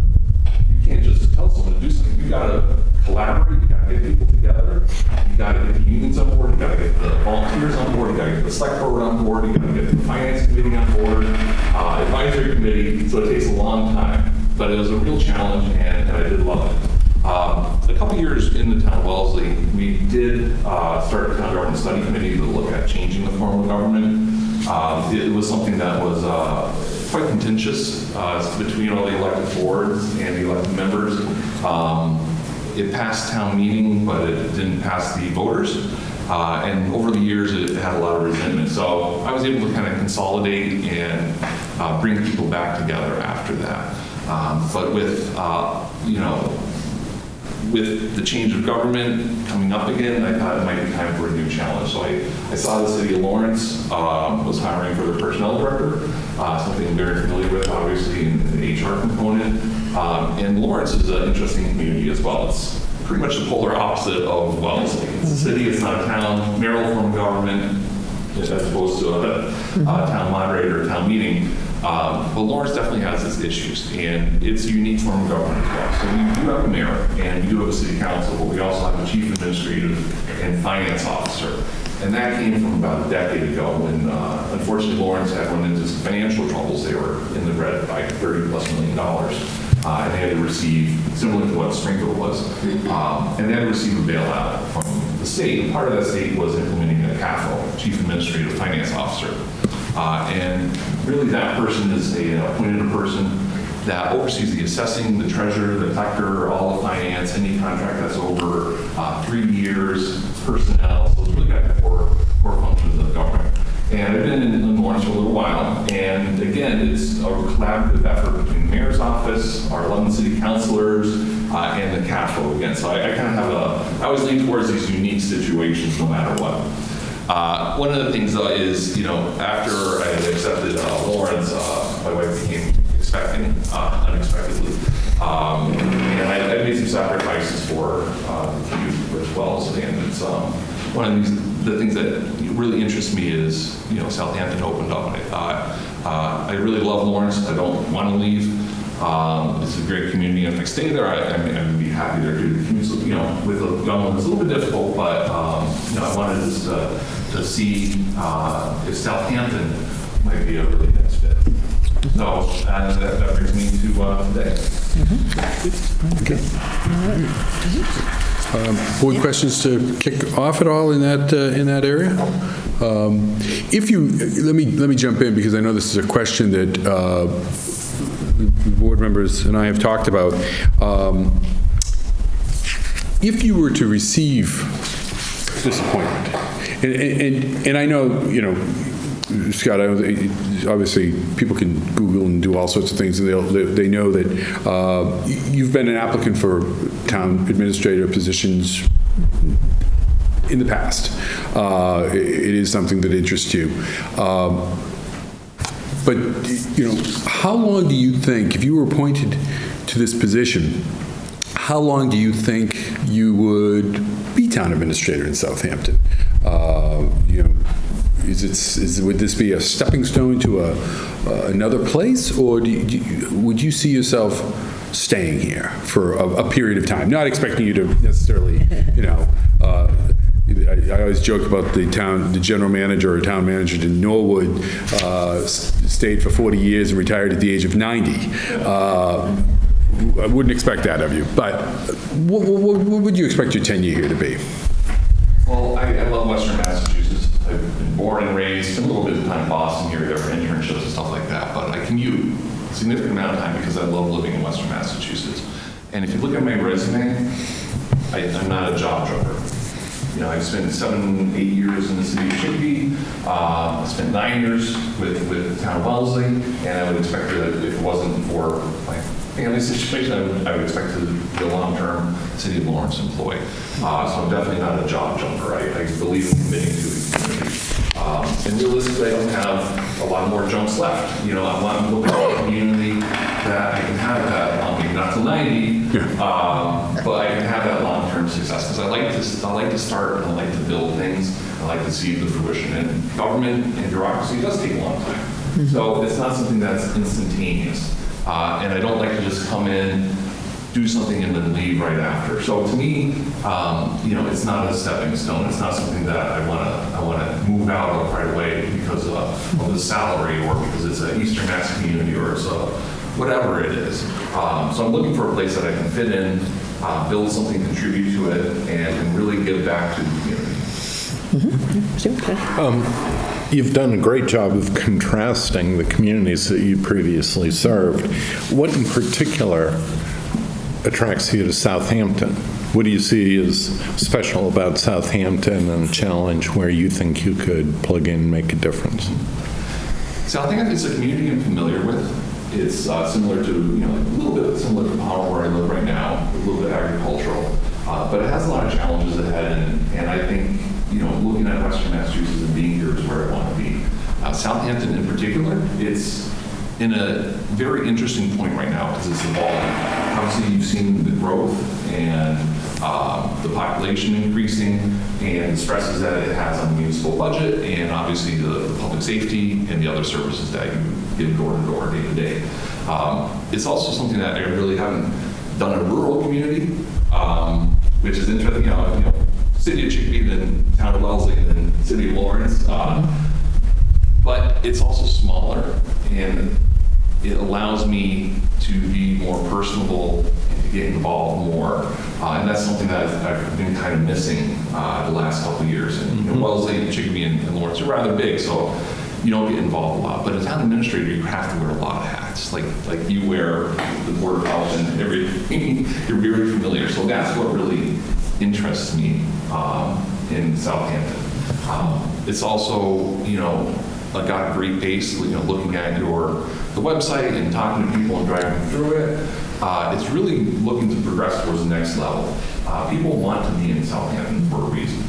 you can't just tell someone to do something. You got to collaborate, you got to get people together, you got to get the unions on board, you got to get the volunteers on board, you got to get the select board on board, you got to get the finance committee on board, advisory committee, so it takes a long time. But it was a real challenge, and I did love it. A couple years in the town of Wellesley, we did start a town government study committee to look at changing the form of government. It was something that was quite contentious between all the elected boards and the elected members. It passed town meeting, but it didn't pass the voters. And over the years, it had a lot of resentment. So I was able to kind of consolidate and bring people back together after that. But with, with the change of government coming up again, I thought it might be time for a new challenge. So I saw the city of Lawrence was hiring for their personnel director, something I'm very familiar with, obviously, in the HR component. And Lawrence is an interesting community as well. It's pretty much the polar opposite of Wellesley. It's a city, it's not a town, mayoral form of government, as opposed to a town moderator or town meeting. But Lawrence definitely has its issues, and it's a unique form of government as well. So we do have a mayor, and we do have a city council, but we also have a chief administrative and finance officer. And that came from about a decade ago when, unfortunately, Lawrence had run into some financial troubles. They were in the red by $30+ million. And they had to receive, similar to what Springfield was, and they had to receive a bailout from the state. And part of that state was implementing a CAFO, Chief Administrative Finance Officer. And really that person is an appointed person that oversees the assessing, the treasurer, the collector, all the finance, any contract that's over 3 years, personnel. So it's really got core functions of government. And I've been in Lawrence for a little while, and again, it's a collaborative effort between the mayor's office, our 11 city councilors, and the CAFO again. So I kind of have I always lean towards these unique situations no matter what. One of the things is, after I had accepted Lawrence, my wife became expecting unexpectedly. And I made some sacrifices for you as well. And it's one of the things that really interests me is, Southampton opened up, and I thought, I really love Lawrence. I don't want to leave. It's a great community, and if I stay there, I'd be happy there too. With the young one, it's a little bit difficult, but I wanted just to see if Southampton might be a really nice fit. So that brings me to today. Board questions to kick off at all in that area? If you, let me jump in, because I know this is a question that the board members and I have talked about. If you were to receive this appointment, and I know, Scott, obviously people can Google and do all sorts of things, and they know that you've been an applicant for town administrator positions in the past. It is something that interests you. But, how long do you think, if you were appointed to this position, how long do you think you would be town administrator in Southampton? Would this be a stepping stone to another place, or would you see yourself staying here for a period of time? Not expecting you to necessarily, I always joke about the general manager or town manager in Norwood stayed for 40 years and retired at the age of 90. I wouldn't expect that of you, but what would you expect your tenure here to be? Well, I love Western Massachusetts. I've been born and raised, a little bit of time in Boston here, there for internships and stuff like that, but I commute a significant amount of time because I love living in Western Massachusetts. And if you look at my resume, I'm not a job jumper. I've spent 7, 8 years in the city of Chicopee. I spent 9 years with the town of Wellesley, and I would expect that if it wasn't for my family situation, I would expect to be a long-term City of Lawrence employee. So I'm definitely not a job jumper. I believe in committing to the community. And realistically, I don't have a lot more jumps left. I'm looking for a community that I can have that, maybe not till 90, but I can have that long-term success, because I like to start and I like to build things. I like to see the fruition. And government and bureaucracy does take a long time. So it's not something that's instantaneous. And I don't like to just come in, do something, and then leave right after. So to me, it's not a stepping stone. It's not something that I want to move out of right away because of the salary, or because it's an Eastern Mass community, or it's whatever it is. So I'm looking for a place that I can fit in, build something, contribute to it, and really give back to the community. You've done a great job of contrasting the communities that you previously served. What in particular attracts you to Southampton? What do you see as special about Southampton and a challenge where you think you could plug in and make a difference? Southampton is a community I'm familiar with. It's similar to, a little bit similar to Powell, where I live right now, a little bit agricultural, but it has a lot of challenges ahead, and I think, looking at Western Massachusetts and being here is where I want to be. Southampton in particular, it's in a very interesting point right now because it's evolving. Obviously, you've seen the growth and the population increasing and the stresses that it has on the municipal budget, and obviously the public safety and the other services that you give door to door, day to day. It's also something that I really haven't done in a rural community, which is interesting. City of Chicopee, then town of Wellesley, and then City of Lawrence. But it's also smaller, and it allows me to be more personable and to get involved more. And that's something that I've been kind of missing the last couple of years. And Wellesley, Chicopee, and Lawrence are rather big, so you don't get involved a lot. But as town administrator, you have to wear a lot of hats. Like you wear the Board of Health and everything. You're very familiar. So that's what really interests me in Southampton. It's also, got a great pace, looking at the website and talking to people and driving through it. It's really looking to progress towards the next level. People want to be in Southampton for a reason.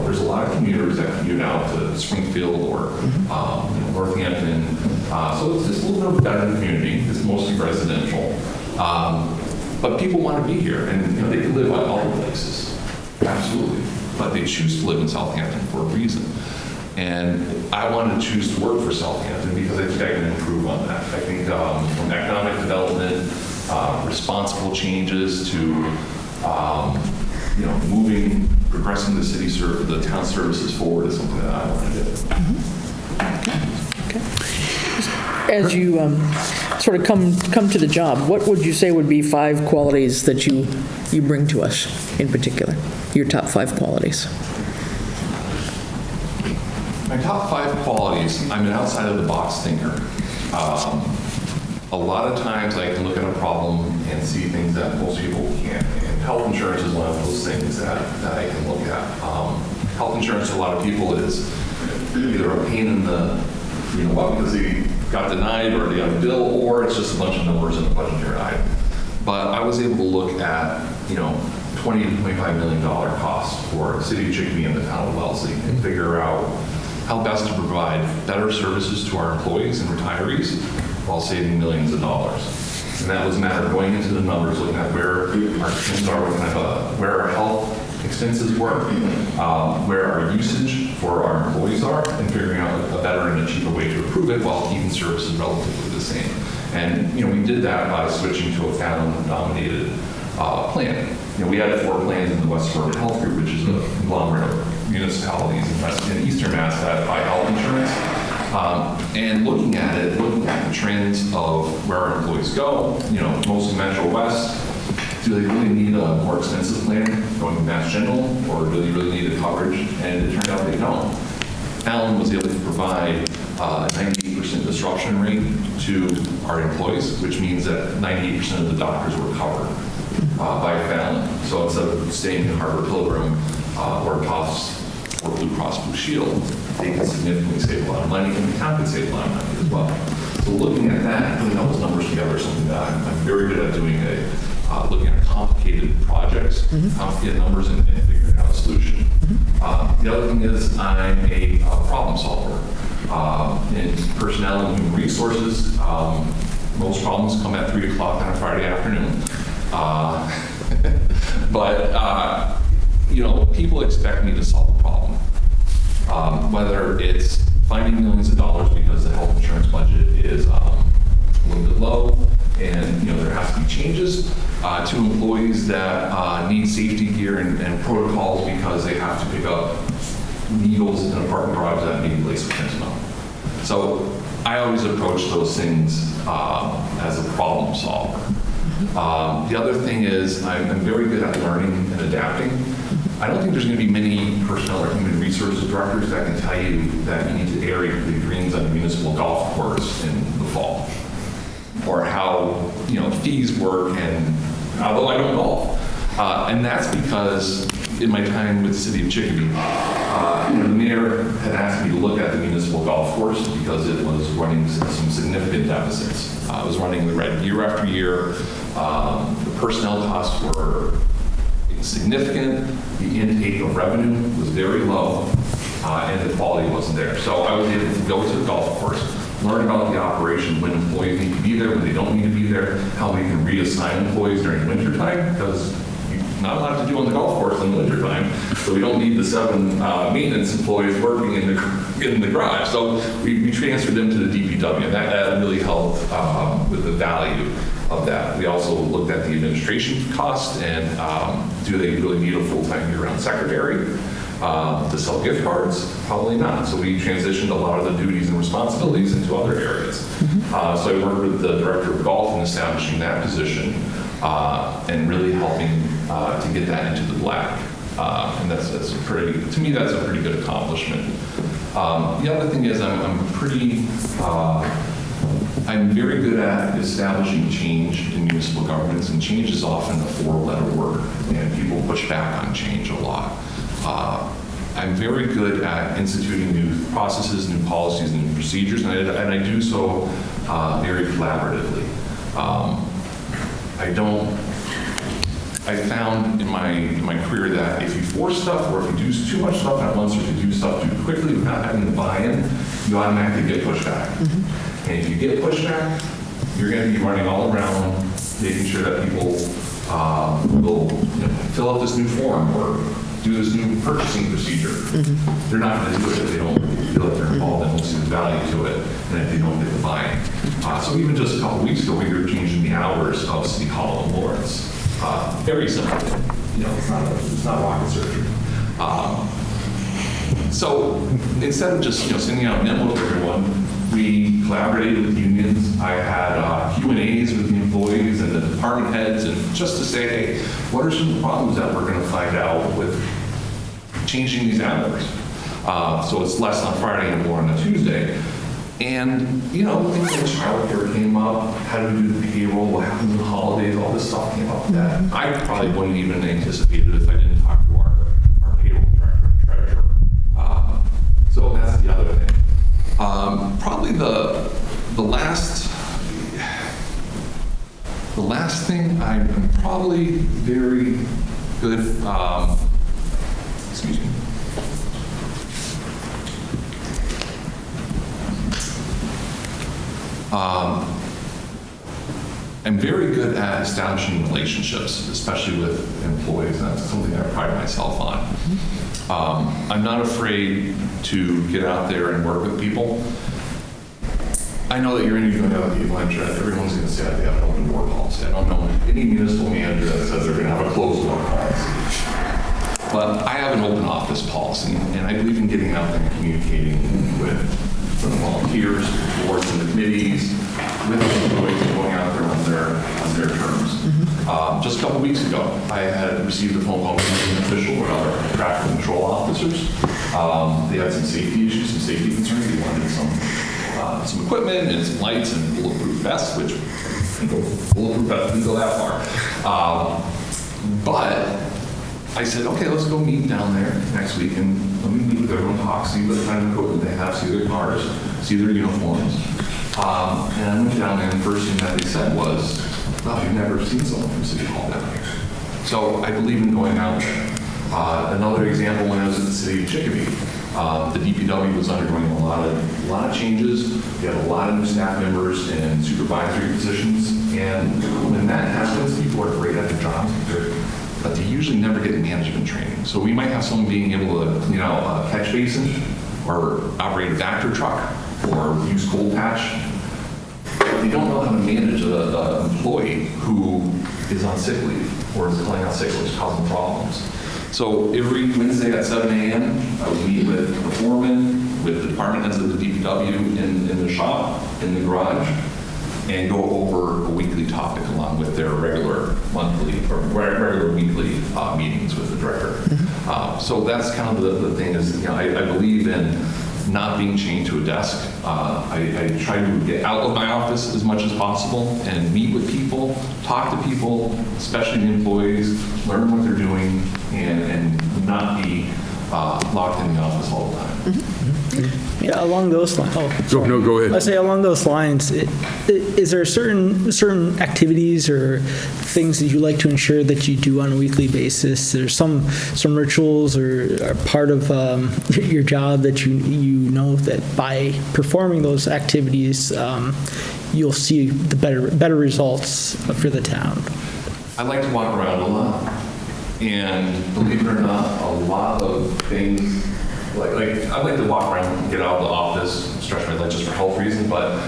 There's a lot of commuters that commute out to Springfield or Northampton. So it's just a little bit of a better community. It's mostly residential. But people want to be here, and they can live at other places. Absolutely. But they choose to live in Southampton for a reason. And I wanted to choose to work for Southampton because I think I can improve on that. I think from economic development, responsible changes to progressing the city the town services forward is something that I want to do. Okay. as you sort of come to the job, what would you say would be 5 qualities that you bring to us in particular? Your top 5 qualities. My top 5 qualities, I'm an outside of the box thinker. A lot of times I can look at a problem and see things that most people can't. And health insurance is one of those things that I can look at. Health insurance to a lot of people is either a pain in the, because they got denied or they got a bill, or it's just a bunch of numbers in a budgetary item. But I was able to look at, $20 to $25 million cost for the city of Chicopee and the town of Wellesley and figure out how best to provide better services to our employees and retirees while saving millions of dollars. And that was a matter of going into the numbers, looking at where our expenses are, where our health expenses were, where our usage for our employees are, and figuring out a better and a cheaper way to improve it while keeping services relatively the same. And we did that by switching to a family-dominated plan. We had 4 plans in the West Suburban Health Group, which is a conglomerate of municipalities in Eastern Mass that buy health insurance. And looking at the trends of where our employees go, mostly Metro West, do they really need a more expensive plan going to Mass General, or do they really need a coverage? And it turned out they don't. Alan was able to provide a 98% disruption rate to our employees, which means that 98% of the doctors were covered by Fallon. So instead of staying in Harvard Pilgrim or Tufts or Blue Cross Blue Shield, they can significantly save a lot of money, and the town can save a lot of money as well. So looking at that and putting all those numbers together is something that I'm very good at doing, looking at complicated projects, complicated numbers, and figuring out a solution. The other thing is I'm a problem solver. In personnel and human resources, most problems come at 3 o'clock on a Friday afternoon. But people expect me to solve a problem. Whether it's finding millions of dollars because the health insurance budget is a little bit low, and there has to be changes to employees that need safety gear and protocols because they have to pick up needles in a parking garage that need laced with fentanyl. So I always approach those things as a problem solver. The other thing is I'm very good at learning and adapting. I don't think there's going to be many personnel or human resources directors that can tell you that you need to air the greens on a municipal golf course in the fall, or how fees work. And although I don't golf, and that's because in my time with the city of Chicopee, the mayor had asked me to look at the municipal golf course because it was running some significant deficits. It was running the red year after year. The personnel costs were significant. The intake of revenue was very low, and the quality wasn't there. So I was able to go to the golf course, learn about the operation, when employees need to be there, when they don't need to be there, how we can reassign employees during winter time, because not a lot to do on the golf course in the wintertime, so we don't need the 7 maintenance employees working in the garage. So we transferred them to the DPW, and that really helped with the value of that. We also looked at the administration cost and do they really need a full-time year-round secretary to sell gift cards? Probably not. So we transitioned a lot of the duties and responsibilities into other areas. So I worked with the director of golf in establishing that position and really helping to get that into the black. And that's a pretty, to me, that's a pretty good accomplishment. The other thing is I'm very good at establishing change in municipal governments, and change is often a 4-letter word, and people push back on change a lot. I'm very good at instituting new processes, new policies, and new procedures, and I do so very collaboratively. I found in my career that if you force stuff, or if you do too much stuff at once, or if you do stuff too quickly without having the buy-in, you automatically get pushback. And if you get pushback, you're going to be running all around making sure that people will fill out this new form or do this new purchasing procedure. They're not going to do it if they don't feel like they're involved and don't see the value to it, and if they don't get the buy-in. So even just a couple weeks ago, we were changing the hours of City Hall in Lawrence. Very simple. It's not rocket surgery. So instead of just sending out a memo to everyone, We collaborated with unions. I had Q&As with the employees and the department heads, and just to say, hey, what are some of the problems that we're going to find out with changing these hours? So it's less on Friday and more on a Tuesday. And, you know, things like childcare came up, how do we do the payroll, what happens on holidays, all this stuff came up that I probably wouldn't even anticipate it if I didn't talk to our payroll director and treasurer. So that's the other thing. Probably the last thing I'm probably very good, excuse me. I'm very good at establishing relationships, especially with employees. That's something I pride myself on. I'm not afraid to get out there and work with people. I know that you're interviewing other people. I'm sure that everyone's going to say that they have an open door policy. I don't know any municipal manager that says they're going to have a closed door policy. But I have an open office policy, and I believe in getting out there and communicating with the volunteers, boards and the committees, with the employees, and going out there on their terms. Just a couple weeks ago, I had received a phone call from an official or other traffic control officers. They had some safety issues, some safety concerns. They wanted some equipment and some lights and bulletproof vests, which bulletproof vests didn't go that far. But I said, okay, let's go meet down there next week and let me meet with everyone, talk, see what kind of equipment they have, see their cars, see their uniforms. And I went down there, and the first thing that they said was, well, you've never seen someone from City Hall down here. So I believe in going out there. Another example, when I was at the city of Chicopee, the DPW was undergoing a lot of changes. We had a lot of new staff members in supervisory positions. And when that happens, people are great at their jobs, but they usually never get management training. So we might have someone being able to clean out a catch basin or operate a Vector truck or use cold patch. They don't know how to manage an employee who is on sick leave or is calling out sick leave, causing problems. So every Wednesday at 7 a.m., I would meet with the foreman, with the department heads of the DPW in the shop, in the garage, and go over a weekly topic along with their regular monthly or regular weekly meetings with the director. So that's kind of the thing is, you know, I believe in not being chained to a desk. I try to get out of my office as much as possible and meet with people, talk to people, especially the employees, learn what they're doing, and not be locked in the office all the time. Yeah, along those lines. No, go ahead. I say along those lines, is there certain activities or things that you like to ensure that you do on a weekly basis? There's some rituals or part of your job that you know that by performing those activities, you'll see the better results for the town. I like to walk around a lot, and believe it or not, a lot of things. Like I like to walk around and get out of the office, stretch my legs just for health reasons, but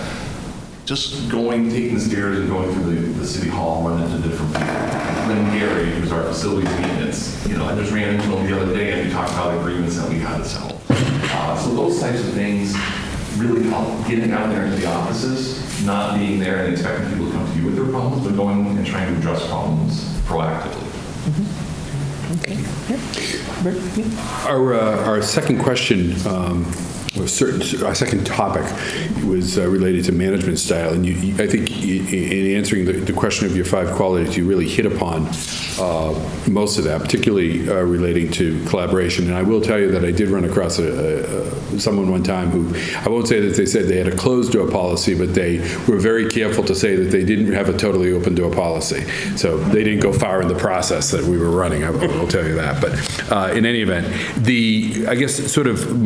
just taking the stairs and going through the city hall, running into different people. Then Gary, who's our facilities maintenance, I just ran into him the other day and we talked about agreements that we had to settle. So those types of things really help getting out there into the offices, not being there and expecting people to come to you with their problems, but going and trying to address problems proactively. Okay. Our second question our second topic was related to management style, and I think in answering the question of your 5 qualities, you really hit upon most of that, particularly relating to collaboration. And I will tell you that I did run across someone one time who, I won't say that they said they had a closed door policy, but they were very careful to say that they didn't have a totally open door policy. So they didn't go far in the process that we were running, I will tell you that. But in any event, I guess sort of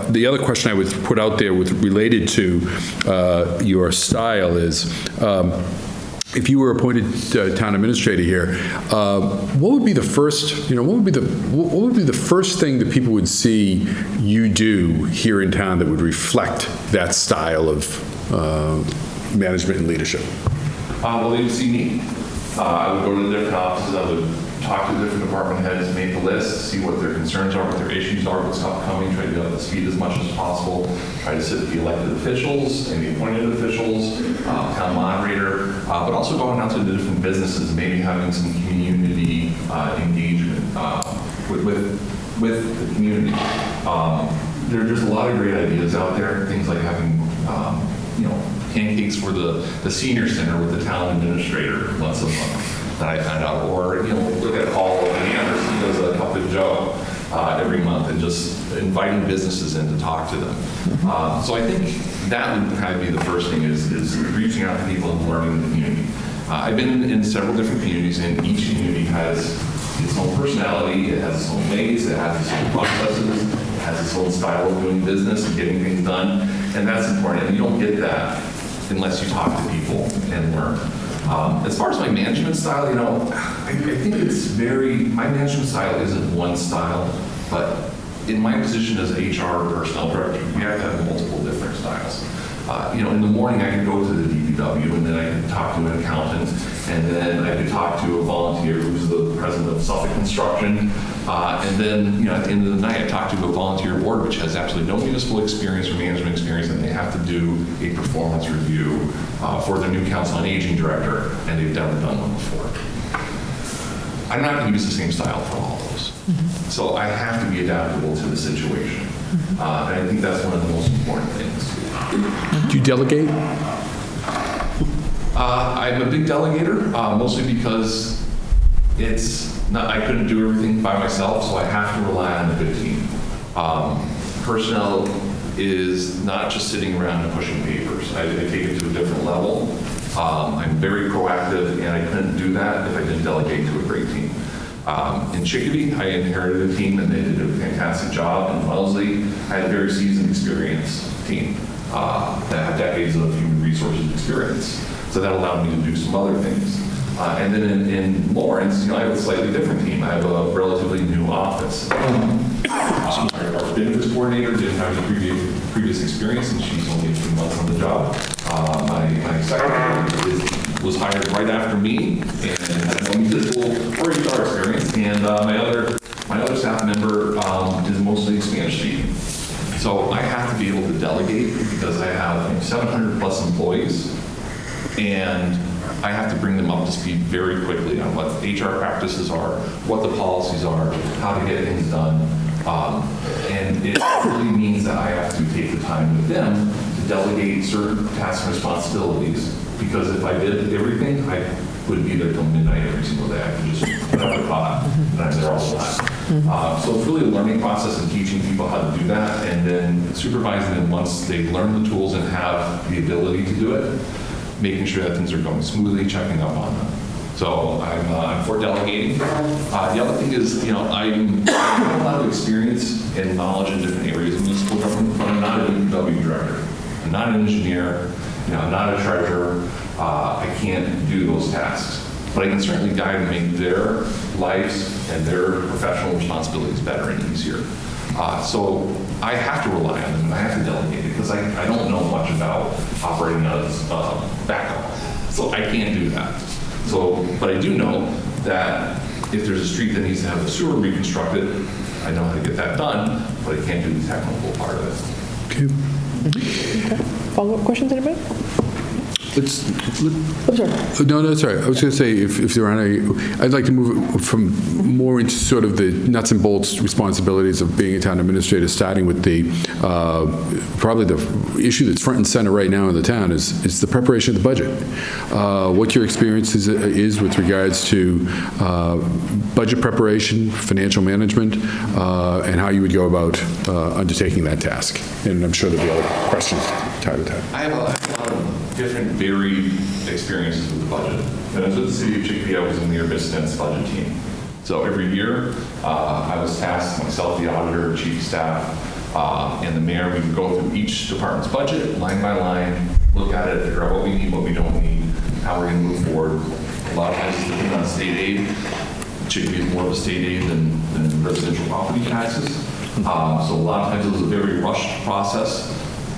the other question I would put out there related to your style is, if you were appointed town administrator here, what would be the first, what would be the first thing that people would see you do here in town that would reflect that style of management and leadership? Well, they would see me. I would go to the different offices. I would talk to the different department heads, make the list, see what their concerns are, what their issues are, what's upcoming, try to get up to speed as much as possible, try to sit with the elected officials and the appointed officials, town moderator, but also going out to the different businesses, maybe having some community engagement with the community. There's a lot of great ideas out there, things like having, pancakes for the senior center with the town administrator once a month that I found out, or, look at Paul Anders, he does a Cup of Joe every month, and just inviting businesses in to talk to them. So I think that would kind of be the first thing is reaching out to people and learning the community. I've been in several different communities, and each community has its own personality, it has its own ways, it has its own processes, it has its own style of doing business and getting things done, and that's important. And you don't get that unless you talk to people and learn. As far as my management style, I think it's my management style isn't one style, but in my position as HR personnel director, we have to have multiple different styles. In the morning I could go to the DPW, and then I could talk to an accountant, and then I could talk to a volunteer who's the president of Suffolk Construction, and then at the end of the night I talk to a volunteer board which has absolutely no municipal experience or management experience, and they have to do a performance review for the new council on aging director, and they've never done one before. I'm not going to use the same style for all of those. So I have to be adaptable to the situation. And I think that's one of the most important things. Do you delegate? I'm a big delegator, mostly because I couldn't do everything by myself, so I have to rely on a good team. Personnel is not just sitting around and pushing papers. I take it to a different level. I'm very proactive, and I couldn't do that if I didn't delegate to a great team. In Chicopee, I inherited a team, and they did a fantastic job. In Wellesley, I had a very seasoned, experienced team that had decades of human resources experience. So that allowed me to do some other things. And then in Lawrence, I have a slightly different team. I have a relatively new office. Our benefits coordinator didn't have any previous experience, and she's only a few months on the job. My secretary was hired right after me, and had no municipal or HR experience. And my other staff member is mostly Spanish speaking. So I have to be able to delegate because I have 700 plus employees, and I have to bring them up to speed very quickly on what HR practices are, what the policies are, how to get things done. And it really means that I have to take the time with them to delegate certain tasks and responsibilities, because if I did everything, I would be there till midnight every single day. I could just put up a pot, and I'm there all the time. So it's really a learning process and teaching people how to do that, and then supervising them once they learn the tools and have the ability to do it, making sure that things are going smoothly, checking up on them. So I'm for delegating. The other thing is, I have a lot of experience and knowledge in different areas of municipal government, but I'm not a DPW director. I'm not an engineer. I'm not a treasurer. I can't do those tasks. But I can certainly guide and make their lives and their professional responsibilities better and easier. So I have to rely on them, and I have to delegate it, because I don't know much about operating as backhoe. So I can't do that. So, but I do know that if there's a street that needs to have the sewer reconstructed, I know how to get that done, but I can't do the technical part of it. Okay. Follow-up questions, anybody? I'm sorry. No, sorry. I was going to say, if there are any, I'd like to move from more into sort of the nuts and bolts responsibilities of being a town administrator, starting with the, probably the issue that's front and center right now in the town is the preparation of the budget. What your experience is with regards to budget preparation, financial management, and how you would go about undertaking that task. And I'm sure there'll be other questions tied to that. I have a lot of different varied experiences with the budget. When I was with the city of Chicopee, I was in the urban expense budget team. So every year, I was tasked, myself, the auditor, chief of staff, and the mayor, we would go through each department's budget, line by line, look at it, figure out what we need, what we don't need, how we're going to move forward. A lot of times it's depending on state aid. Chicopee is more of a state aid than residential property taxes. So a lot of times it was a very rushed process.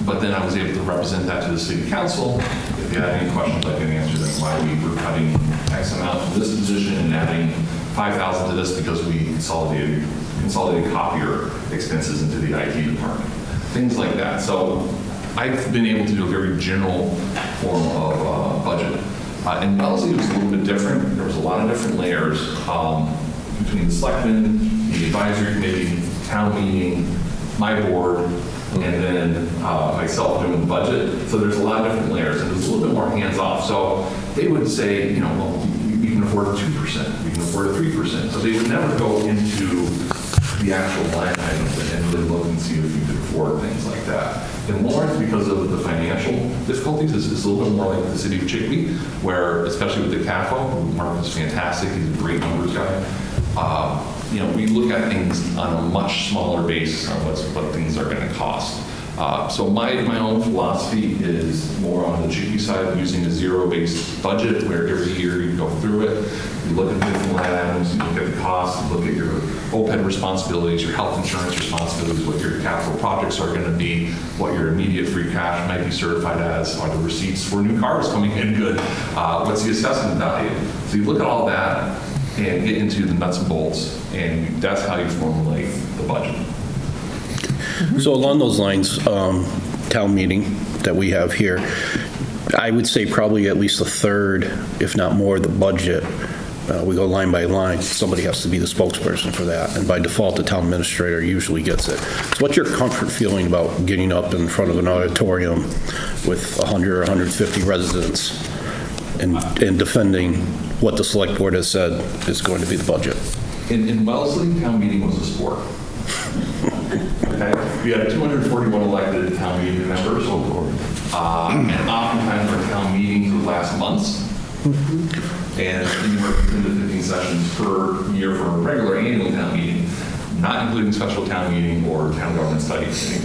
But then I was able to represent that to the city council. If they had any questions, I can answer them why we were cutting X amount from this position and adding $5,000 to this because we consolidated copier expenses into the IT department, things like that. So I've been able to do a very general form of budget. In Wellesley, it was a little bit different. There was a lot of different layers between the selectmen, the advisory committee, town meeting, my board, and then myself doing the budget. So there's a lot of different layers, and it was a little bit more hands-off. So they would say, you know, well, we can afford 2%, we can afford 3%. So they would never go into the actual line items and really look and see if you could afford things like that. In Lawrence, because of the financial difficulties, it's a little bit more like the city of Chicopee, where, especially with the CAFO, Mark is fantastic, he's a great numbers guy. You know, we look at things on a much smaller base on what things are going to cost. So my own philosophy is more on the Chicopee side, using a zero-based budget, where every year you go through it, you look at the different line items, you look at the costs, you look at your OPEB responsibilities, your health insurance responsibilities, what your capital projects are going to be, what your immediate free cash might be certified as, are the receipts for new cars coming in good, what's the assessment value. So you look at all that and get into the nuts and bolts, and that's how you formulate the budget. So along those lines, town meeting that we have here, I would say probably at least a third, if not more, the budget. We go line by line. Somebody has to be the spokesperson for that, and by default, the town administrator usually gets it. So what's your comfort feeling about getting up in front of an auditorium with 100 or 150 residents and defending what the select board has said is going to be the budget? In Wellesley, town meeting was a sport. Okay? We had 241 elected town meeting members, and oftentimes our town meetings would last months, and anywhere from 10 to 15 sessions per year for a regular annual town meeting, not including special town meeting or town government study meeting.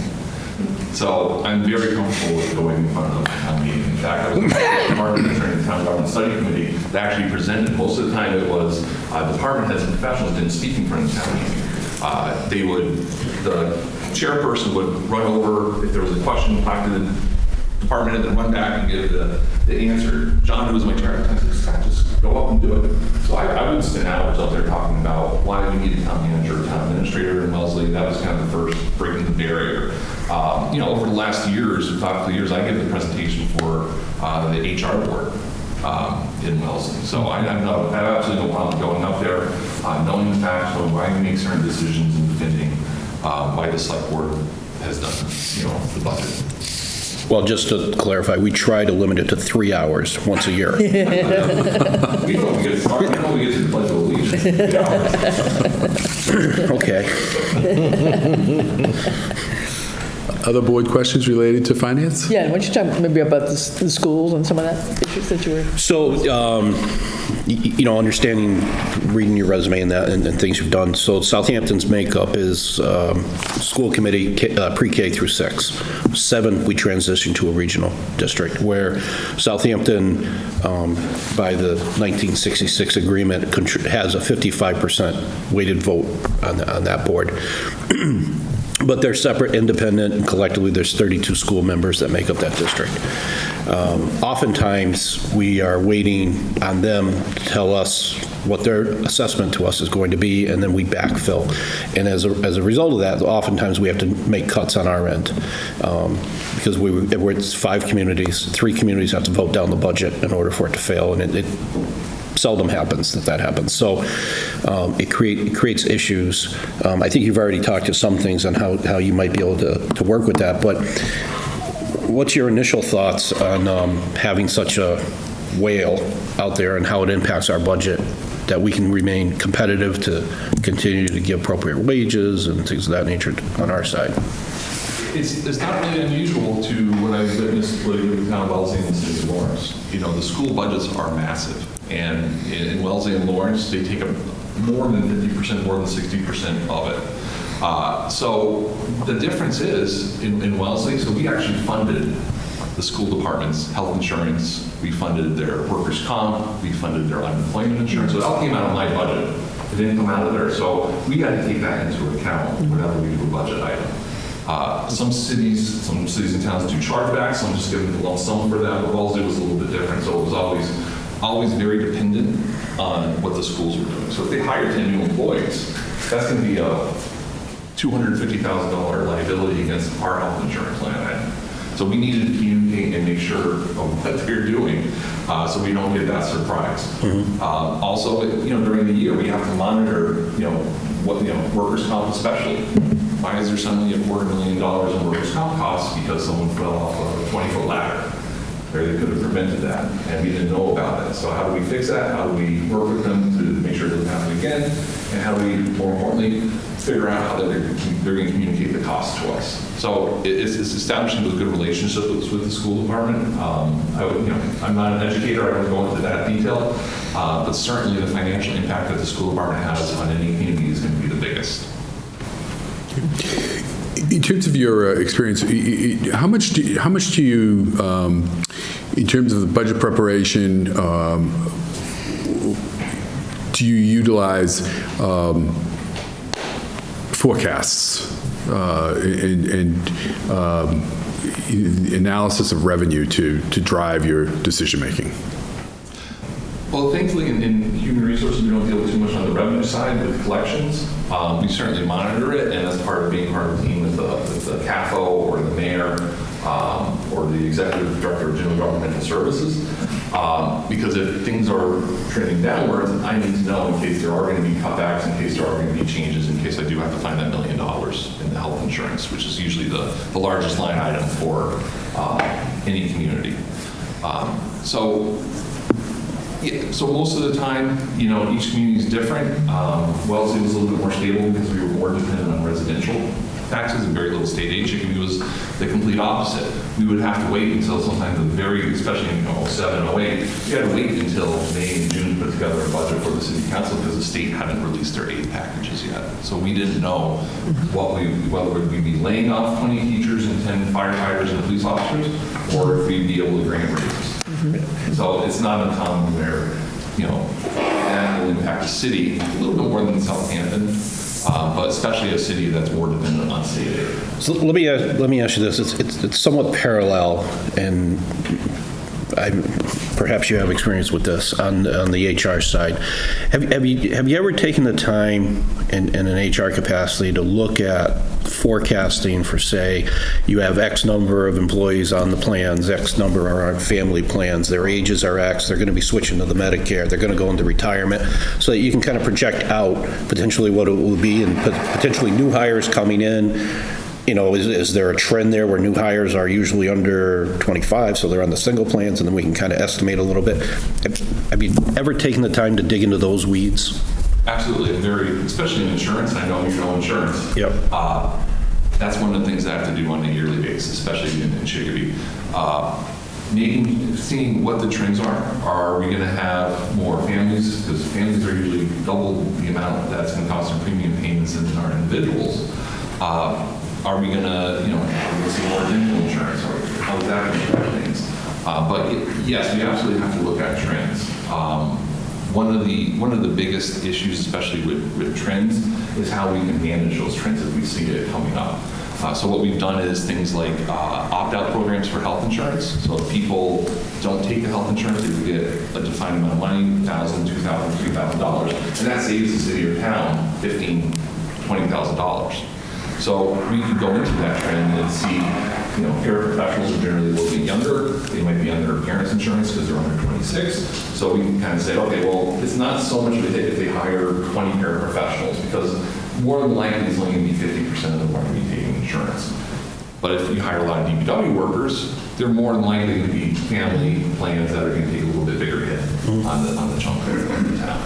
So I'm very comfortable with going in front of the town meeting. In fact, I was part of the town government study committee that actually presented. Most of the time it was department heads and professionals didn't speak in front of the town meeting. The chairperson would run over, if there was a question, talk to the department head, then run back and give the answer. John, who was my chair, just go up and do it. So I would spend hours up there talking about why we need a town manager, town administrator in Wellesley. That was kind of the first breaking the barrier. You know, over the last years, about 2 years, I give the presentation for the HR board in Wellesley. So I have absolutely no problem going up there, knowing the facts, knowing why we make certain decisions, and defending why the select board has done, you know, the budget. Well, just to clarify, we try to limit it to 3 hours once a year. We don't get far, we don't get to the Pledge of Allegiance in 3 hours. Okay. Other board questions related to finance? Yeah, why don't you talk maybe about the schools and some of that issues that you were... So, you know, understanding, reading your resume and that, and things you've done. So Southampton's makeup is school committee pre-K through 6. 7, we transitioned to a regional district, where Southampton, by the 1966 agreement, has a 55% weighted vote on that board. But they're separate, independent, and collectively there's 32 school members that make up that district. Oftentimes, we are waiting on them to tell us what their assessment to us is going to be, and then we backfill. And as a result of that, oftentimes we have to make cuts on our end, because it's 5 communities, 3 communities have to vote down the budget in order for it to fail, and it seldom happens that happens. So it creates issues. I think you've already talked to some things on how you might be able to work with that, but what's your initial thoughts on having such a whale out there and how it impacts our budget, that we can remain competitive to continue to give appropriate wages and things of that nature on our side? It's not really unusual to what I've witnessed with the town of Wellesley and the city of Lawrence. You know, the school budgets are massive. And in Wellesley and Lawrence, they take up more than 50%, more than 60% of it. So the difference is, in Wellesley, so we actually funded the school department's health insurance, we funded their workers' comp, we funded their unemployment insurance, so it all came out of my budget. It didn't come out of there. So we got to take that into account whenever we do a budget item. Some cities and towns do chargebacks, some just give them a lump sum for that, but Wellesley was a little bit different, so it was always always very dependent on what the schools are doing. So if they hire 10 new employees, that's going to be a $250,000 liability against our health insurance line item. So we needed to communicate and make sure of what they're doing, so we don't get that surprise. Also, during the year, we have to monitor, workers' comp especially. Why is there suddenly a $250,000 in workers' comp costs because someone fell off a 20-foot ladder? Or they could have prevented that, and we didn't know about it. So how do we fix that? How do we work with them to make sure it doesn't happen again? And how do we, more importantly, figure out how they're going to communicate the cost to us? So it's establishing those good relationships with the school department. I'm not an educator, I don't go into that detail, but certainly the financial impact that the school department has on any community is going to be the biggest. In terms of your experience, how much do you, in terms of the budget preparation, do you utilize forecasts and analysis of revenue to drive your decision making? Well, thankfully, in human resources, we don't deal too much on the revenue side with collections. We certainly monitor it, and that's part of being part of the team with the CAFO or the mayor or the executive director of general governmental services. Because if things are trending downwards, I need to know in case there are going to be cutbacks, in case there are going to be changes, in case I do have to find that $1 million in the health insurance, which is usually the largest line item for any community. So most of the time, each community is different. Wellesley was a little bit more stable because we were more dependent on residential taxes and very little state aid. Chickadee was the complete opposite. We would have to wait until sometimes especially in 07, 08, we had to wait until May and June to put together a budget for the city council because the state hadn't released their aid packages yet. So we didn't know whether we'd be laying off 20 teachers and 10 firefighters and police officers, or if we'd be able to grant raises. So it's not uncommon where, that will impact a city a little bit more than Southampton, but especially a city that's more dependent on state aid. So let me ask you this. It's somewhat parallel, and perhaps you have experience with this on the HR side. Have you ever taken the time in an HR capacity to look at forecasting for, say, you have X number of employees on the plans, X number are on family plans, their ages are X, they're going to be switching to the Medicare, they're going to go into retirement, so that you can kind of project out potentially what it will be, and potentially new hires coming in. Is there a trend there where new hires are usually under 25, so they're on the single plans, and then we can kind of estimate a little bit? Have you ever taken the time to dig into those weeds? Absolutely, especially in insurance. I know you know insurance. Yep. That's one of the things I have to do on a yearly basis, especially in Chickadee. Seeing what the trends are. Are we going to have more families? Because families are usually double the amount that's going to cost in premium payments than our individuals. Are we going to, see more dental insurance? Or how is that going to affect things? But yes, we absolutely have to look at trends. One of the biggest issues, especially with trends, is how we can manage those trends if we see it coming up. So what we've done is things like opt-out programs for health insurance. So if people don't take the health insurance, they would get a defined amount of money, $1,000, $2,000, $3,000, and that saves the city or town $15,000, $20,000. So we can go into that trend and see, paraprofessionals are generally a little bit younger. They might be on their parents' insurance because they're under 26. So we can kind of say, okay, well, it's not so much of a hit if they hire 20 paraprofessionals, because more than likely it's only going to be 50% of them are going to be taking insurance. But if you hire a lot of DPW workers, they're more than likely going to be family plans that are going to take a little bit bigger hit on the chunk of the town.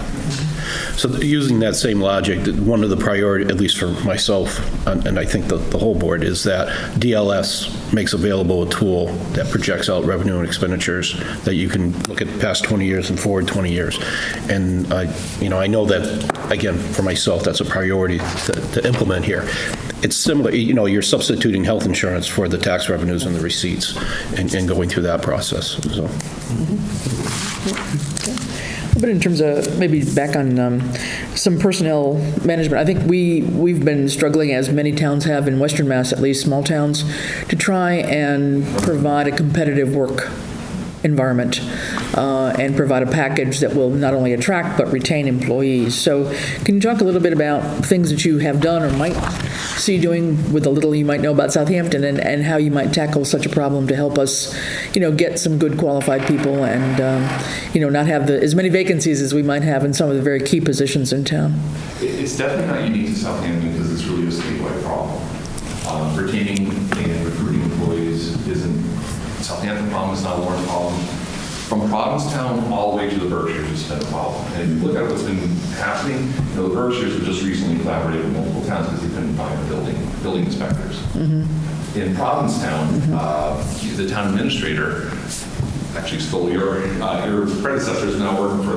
So using that same logic, one of the priority, at least for myself, and I think the whole board, is that DLS makes available a tool that projects out revenue and expenditures that you can look at the past 20 years and forward 20 years. And I know that, again, for myself, that's a priority to implement here. It's similar, you're substituting health insurance for the tax revenues and the receipts and going through that process, so. But in terms of, maybe back on some personnel management, I think we've been struggling, as many towns have in Western Mass, at least small towns, to try and provide a competitive work environment and provide a package that will not only attract but retain employees. So can you talk a little bit about things that you have done or might see doing with the little you might know about Southampton, and how you might tackle such a problem to help us, get some good qualified people and, not have as many vacancies as we might have in some of the very key positions in town? It's definitely not unique to Southampton because it's really a statewide problem. Retaining and recruiting employees isn't Southampton problem, it's not a Lawrence problem. From Provincetown all the way to the Berkshires, it's been a problem. And if you look at what's been happening, the Berkshires have just recently collaborated with multiple towns because they couldn't find building inspectors. In Provincetown, the town administrator, actually stole your predecessor, is now working for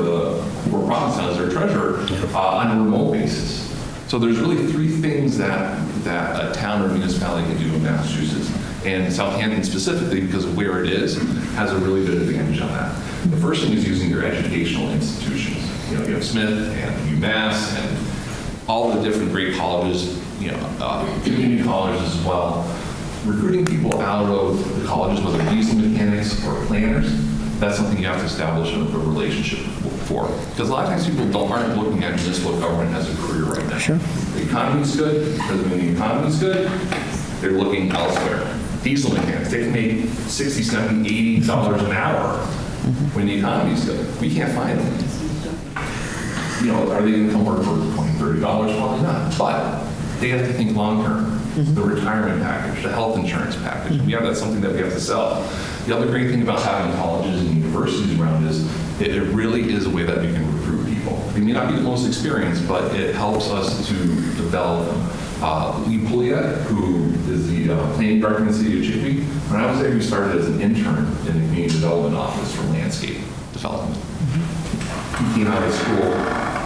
Provincetown as their treasurer on a remote basis. So there's really three things that a town or municipality can do in Massachusetts. And Southampton specifically, because of where it is, has a really good advantage on that. The first thing is using their educational institutions. You have Smith and UMass and all the different great colleges, community colleges as well. Recruiting people out of the colleges, whether diesel mechanics or planners, that's something you have to establish a relationship for. Because a lot of times people aren't looking at municipal government as a career right now. Sure. The economy's good, doesn't mean the economy's good, they're looking elsewhere. Diesel mechanics, they can make $60, $70, $80 an hour when the economy's good. We can't find them. Are they going to come work for $20, $30? Probably not. But they have to think long term. The retirement package, the health insurance package. That's something that we have to sell. The other great thing about having colleges and universities around is it really is a way that we can recruit people. They may not be the most experienced, but it helps us to develop them. Lee Pouliot, who is the planning director in the city of Chicopee, when I was there, he started as an intern in the community development office for landscape development. He came out of school,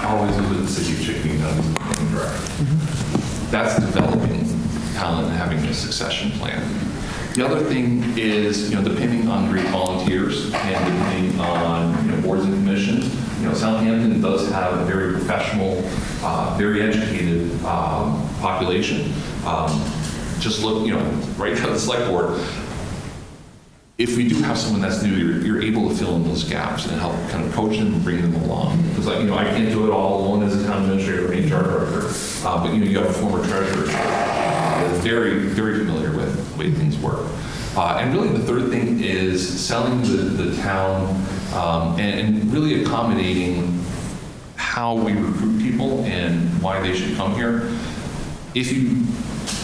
always was with the city of Chicopee, now he's the planning director. That's developing talent and having a succession plan. The other thing is, depending on great volunteers and depending on boards and commissions, Southampton does have a very professional, very educated population. Just look, right now the select board, if we do have someone that's new, you're able to fill in those gaps and help kind of coach them and bring them along. Because I can't do it all alone as a town administrator or HR director, but you have a former treasurer that's very, very familiar with the way things work. And really the third thing is selling the town and really accommodating how we recruit people and why they should come here. If you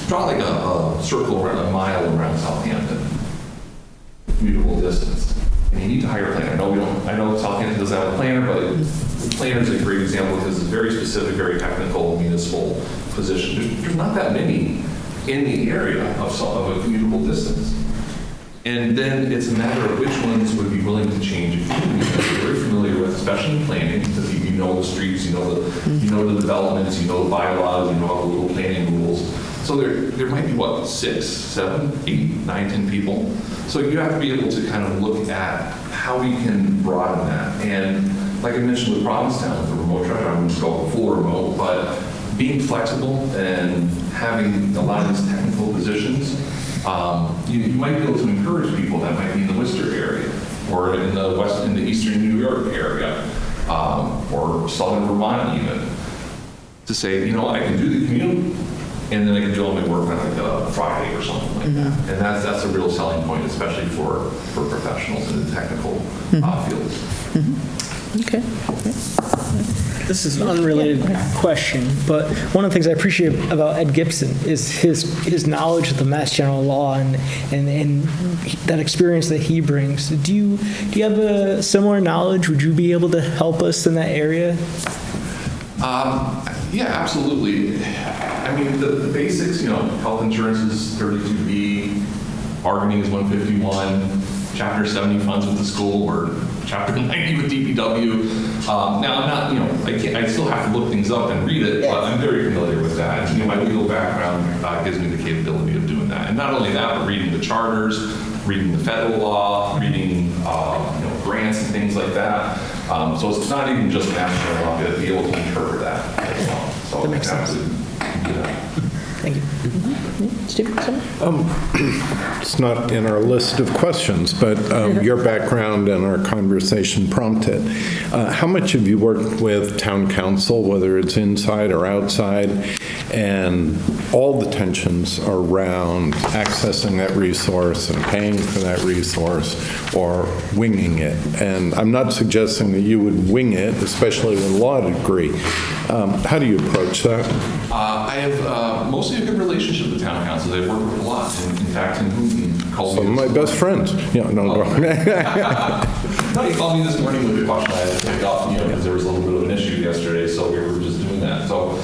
draw like a circle around a mile around Southampton, commutable distance, and you need to hire a planner. I know Southampton doesn't have a planner, but the planner is a great example because it's a very specific, very technical municipal position. There's not that many in the area of a commutable distance. And then it's a matter of which ones would be willing to change if you're very familiar with, especially in planning, because you know the streets, you know the developments, you know the bylaws, you know all the little planning rules. So there might be, 6, 7, 8, 9, 10 people. So you have to be able to kind of look at how we can broaden that. And like I mentioned with Provincetown, with the remote treasure, I'm going to go full remote, but being flexible and having a lot of these technical positions, you might be able to encourage people that might be in the Worcester area or in the eastern New York area or southern Vermont even, to say, I can do the commute and then I can do all my work on like a Friday or something like that. And that's a real selling point, especially for professionals in the technical fields. Okay. This is an unrelated question, but one of the things I appreciate about Ed Gibson is his knowledge of the Mass General Law and that experience that he brings. Do you have a similar knowledge? Would you be able to help us in that area? Yeah, absolutely. I mean, the basics, health insurance is 32B, bargaining is 151, Chapter 70 funds with the school, or Chapter 90 with DPW. Now, I'm not, I still have to look things up and read it, but I'm very familiar with that. And, my legal background gives me the capability of doing that. And not only that, but reading the charters, reading the federal law, reading, grants and things like that. So it's not even just Mass General Law, to be able to interpret that as well. So That makes sense. do that. Thank you. Steve, someone? It's not in our list of questions, but your background and our conversation prompted. How much have you worked with town council, whether it's inside or outside, and all the tensions around accessing that resource and paying for that resource or winging it? And I'm not suggesting that you would wing it, especially with a law degree. How do you approach that? I have mostly a good relationship with town council. They've worked with a lot. In fact, in Houghton called me. Some of my best friends. Yeah, no. No, he called me this morning with a question I had to pick up, because there was a little bit of an issue yesterday, so we were just doing that. So,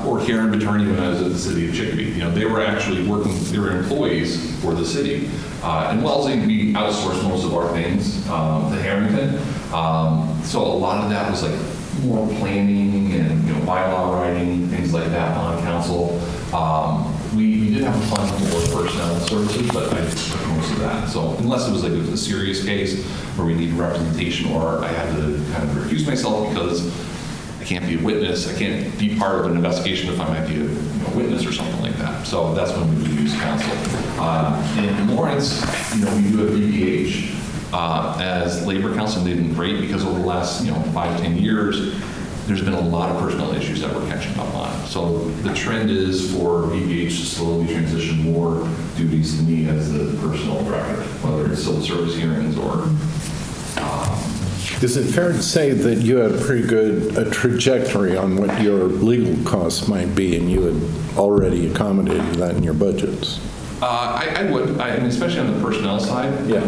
or Karen Attorney when I was at the city of Chicopee, they were actually working, they were employees for the city. In Wellesley, we outsourced most of our things to Harrington. So a lot of that was like more planning and bylaw writing, things like that on council. We did have a fund for personnel services, but I took most of that. So unless it was like a serious case where we need representation or I had to kind of recuse myself because I can't be a witness, I can't be part of an investigation if I might be a witness or something like that. So that's when we would use council. In Lawrence, we do have BPH. As labor council, they've been great because over the last 5-10 years, there's been a lot of personnel issues that we're catching up on. So the trend is for BPH to slowly transition more duties to me as the personnel director, whether it's civil service hearings or. Is it fair to say that you had a pretty good trajectory on what your legal costs might be, and you had already accommodated that in your budgets? I would, I mean, especially on the personnel side. Yeah,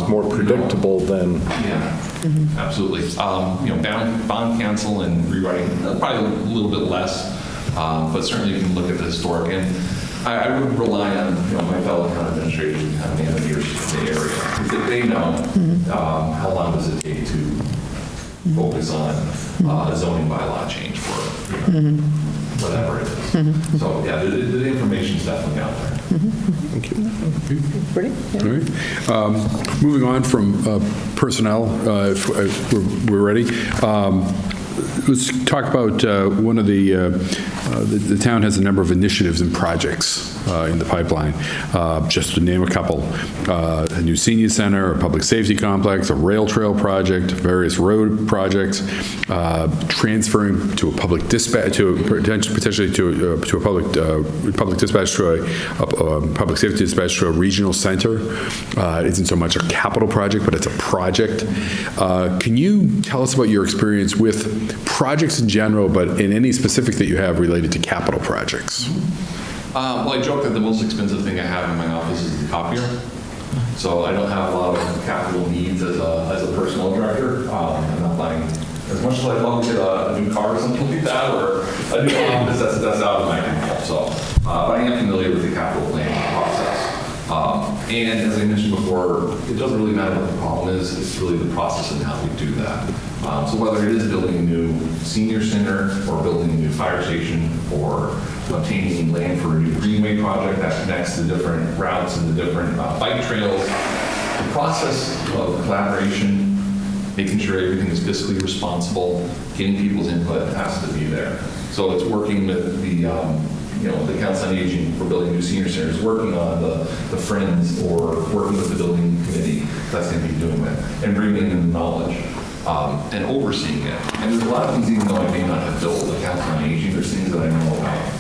it's more predictable than. Yeah, absolutely. Bond cancel and rewriting, probably a little bit less, but certainly you can look at the historic. And I would rely on my fellow town administrators and town managers in the area. Because they know how long does it take to focus on a zoning bylaw change for whatever it is. So yeah, the information's definitely out there. Thank you. Ready? Yeah. All right. Moving on from personnel, if we're ready. Let's talk about one of the town has a number of initiatives and projects in the pipeline. Just to name a couple, a new senior center, a public safety complex, a rail trail project, various road projects, transferring to a public dispatch, potentially to a public dispatch, to a public safety dispatch, to a regional center. It isn't so much a capital project, but it's a project. Can you tell us about your experience with projects in general, but in any specific that you have related to capital projects? Well, I joke that the most expensive thing I have in my office is the copier. So I don't have a lot of capital needs as a personnel director. I'm not buying, as much as I'd love to get a new car or something like that, or a new office, that's out of my control. So, but I am familiar with the capital planning process. And as I mentioned before, it doesn't really matter what the problem is, it's really the process and how we do that. So whether it is building a new senior center or building a new fire station or obtaining land for a new greenway project that connects the different routes and the different bike trails, the process of collaboration, making sure everything is fiscally responsible, getting people's input has to be there. So it's working with the Council on Aging for building new senior centers, working on the Friends, or working with the building committee that's going to be doing that, and bringing in the knowledge and overseeing it. And there's a lot of things, even though I may not have built the Council on Aging, there's things that I know about.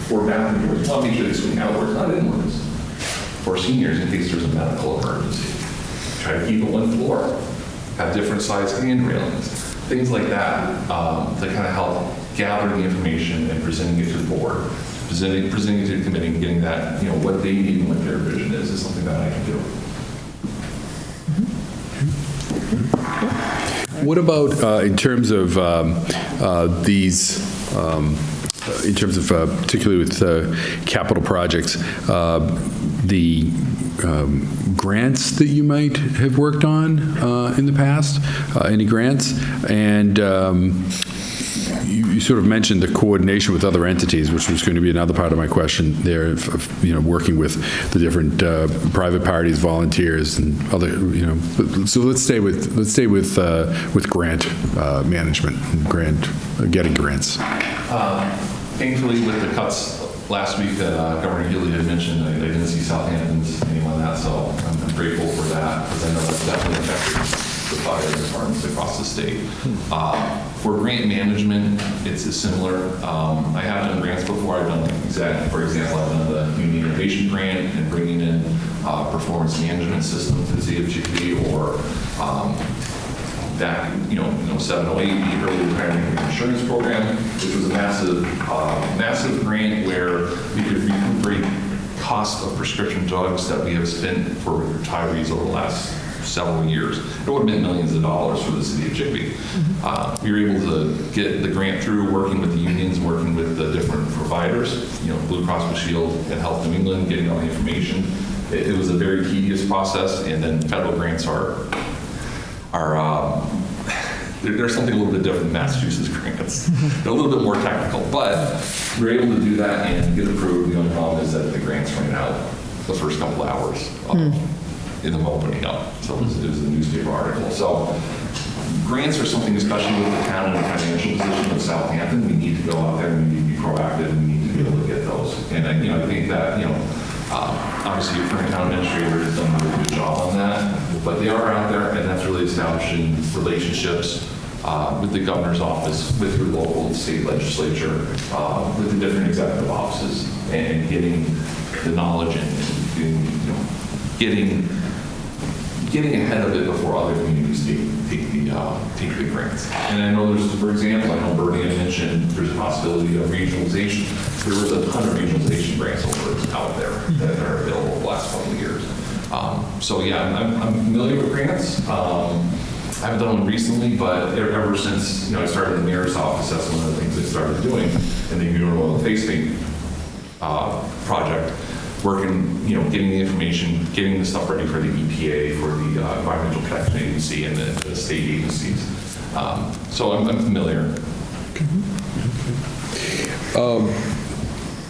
For bathroom doors, you want to make sure they swing outwards, not inwards. For seniors, in case there's a medical emergency, try to keep it one floor, have different size hand railings, things like that, to kind of help gather the information and presenting it to the board, presenting it to the committee, and getting that, what they need and what their vision is something that I can do. What about in terms of these, in terms of particularly with capital projects, the grants that you might have worked on in the past? Any grants? And You sort of mentioned the coordination with other entities, which was going to be another part of my question there, of working with the different private parties, volunteers, and other, so let's stay with grant management and getting grants. Thankfully, with the cuts last week that Governor Healy had mentioned, I didn't see Southampton's name on that, so I'm grateful for that, because I know that's definitely affected the fire departments across the state. For grant management, it's similar. I have done grants before. I've done for example, I've done the Community Innovation Grant and bringing in performance management system to the city of Chicopee, or back, 708, the early retirement insurance program, which was a massive grant where we could recuperate cost of prescription drugs that we have spent for retirees over the last several years. It would have been millions of dollars for the city of Chicopee. We were able to get the grant through, working with the unions, working with the different providers, Blue Cross Blue Shield and Health New England, getting all the information. It was a very tedious process, and then federal grants are there's something a little bit different than Massachusetts grants. They're a little bit more technical, but we were able to do that and get approved. The only problem is that the grants ran out the first couple hours in them opening up. So it was a newspaper article. So grants are something, especially with the town in the financial position of Southampton, we need to go out there and we need to be proactive and we need to be able to get those. And I think that, obviously your current town administrator has done a really good job on that, but they are out there, and that's really establishing relationships with the governor's office, with your local and state legislature, with the different executive offices, and getting the knowledge and getting ahead of it before other communities take the grants. And I know there's, for example, I know Bernie had mentioned there's a possibility of regionalization. There was a ton of regionalization grants out there that are available the last couple of years. So yeah, I'm familiar with grants. I haven't done one recently, but ever since I started in the mayor's office, that's one of the things I started doing in the mural face paint project. Working, getting the information, getting the stuff ready for the EPA, for the Environmental Protection Agency, and the state agencies. So I'm familiar.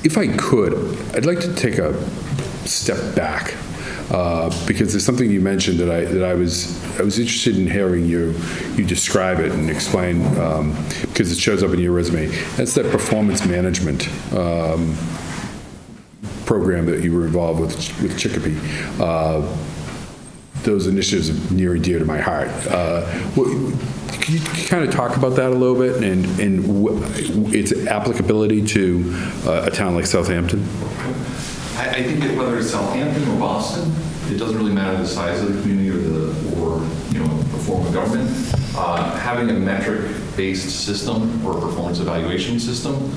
If I could, I'd like to take a step back because there's something you mentioned that I was interested in hearing you describe it and explain because it shows up in your resume. That's that performance management program that you were involved with Chicopee. Those initiatives are near and dear to my heart. Can you kind of talk about that a little bit and its applicability to a town like Southampton? I think that whether it's Southampton or Boston, it doesn't really matter the size of the community or the form of government. Having a metric-based system or performance evaluation system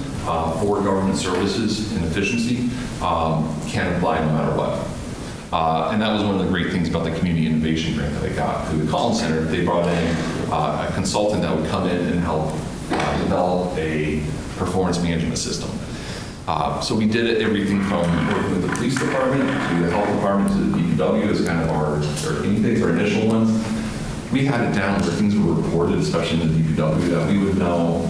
for government services and efficiency can apply no matter what. And that was one of the great things about the Community Innovation Grant that I got through the Collins Center. They brought in a consultant that would come in and help develop a performance management system. So we did it, everything from working with the police department to the health department to the DPW as kind of our guinea our initial ones. We had it down where things were reported, especially in the DPW, that we would know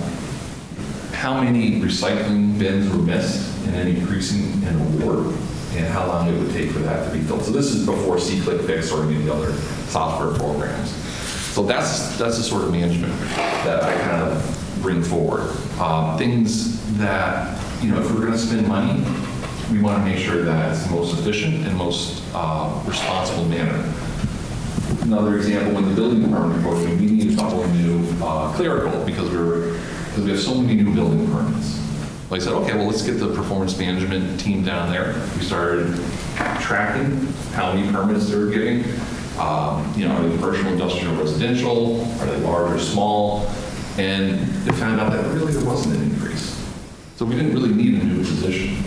how many recycling bins were missed in any precinct in a ward and how long it would take for that to be filled. So this is before C-Click Fix or any of the other software programs. So that's the sort of management that I kind of bring forward. Things that, if we're going to spend money, we want to make sure that it's the most efficient and most responsible manner. Another example, when the building department approached me, we need a couple of new clerical because we have so many new building permits. I said, okay, well, let's get the performance management team down there. We started tracking how many permits they were getting. Are they commercial, industrial, residential? Are they large or small? And they found out that really there wasn't an increase. So we didn't really need a new position.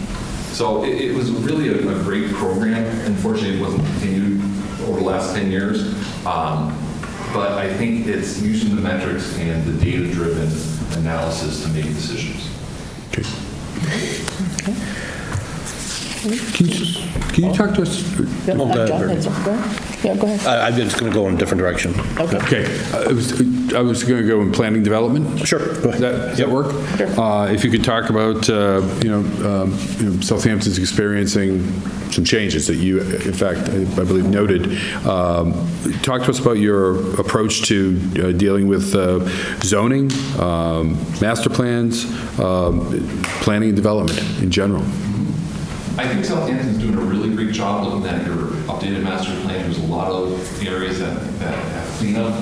So it was really a great program. Unfortunately, it wasn't continued over the last 10 years. But I think it's using the metrics and the data-driven analysis to make decisions. Okay. Can you talk to us? John, go ahead. Yeah, go ahead. I'm just going to go in a different direction. Okay, I was going to go in planning development. Sure, go ahead. Does that work? If you could talk about, Southampton's experiencing some changes that you, in fact, I believe noted. Talk to us about your approach to dealing with zoning, master plans, planning and development in general. I think Southampton's doing a really great job looking at your updated master plan. There's a lot of areas that have cleanup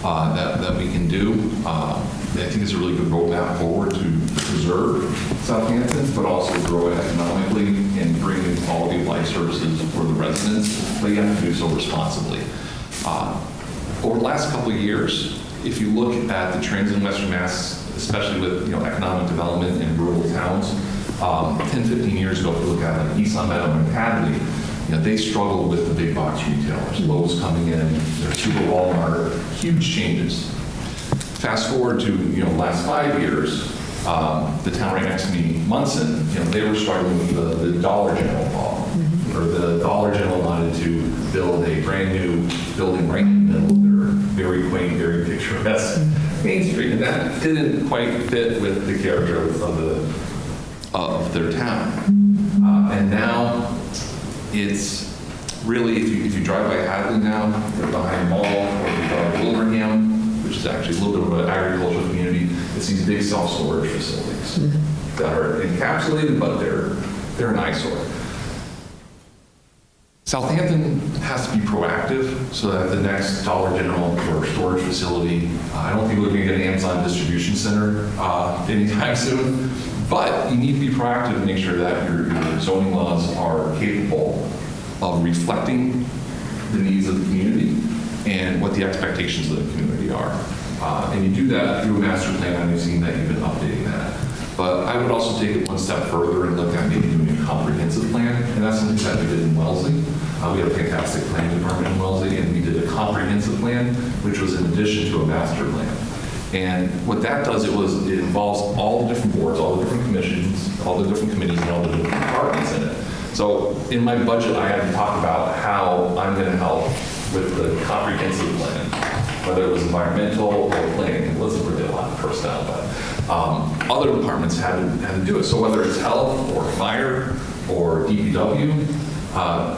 that we can do. I think it's a really good roadmap forward to preserve Southampton, but also grow it economically and bring in quality of life services for the residents, but you have to do so responsibly. Over the last couple of years, if you look at the trends in Western Mass, especially with economic development in rural towns, 10, 15 years ago, if you look at like Easthampton and Hadley, they struggled with the big box retailers, Lowe's coming in, their super Walmart, huge changes. Fast forward to the last 5 years, the town right next to me, Munson, they were struggling with the Dollar General problem, or the Dollar General wanted to build a brand new building right in the middle of their very quaint, very picturesque Main Street, and that didn't quite fit with the character of their town. And now it's really, if you drive by Hadley now, or behind Mall, or if you drive by Wilbraham, which is actually a little bit of an agricultural community, it's these big self-storage facilities that are encapsulated, but they're an eyesore. Southampton has to be proactive so that the next Dollar General or storage facility, I don't think we're going to get an Amazon distribution center anytime soon, but you need to be proactive and make sure that your zoning laws are capable of reflecting the needs of the community and what the expectations of the community are. And you do that through a master plan, and I've seen that you've been updating that. But I would also take it one step further and look at maybe doing a comprehensive plan, and that's something that we did in Wellesley. We have a fantastic planning department in Wellesley, and we did a comprehensive plan, which was in addition to a master plan. And what that does, it involves all the different boards, all the different commissions, all the different committees, and all the different departments in it. So in my budget, I had to talk about how I'm going to help with the comprehensive plan, whether it was environmental or planning. It wasn't really a lot of personnel, but other departments had to do it. So whether it's health or fire or DPW,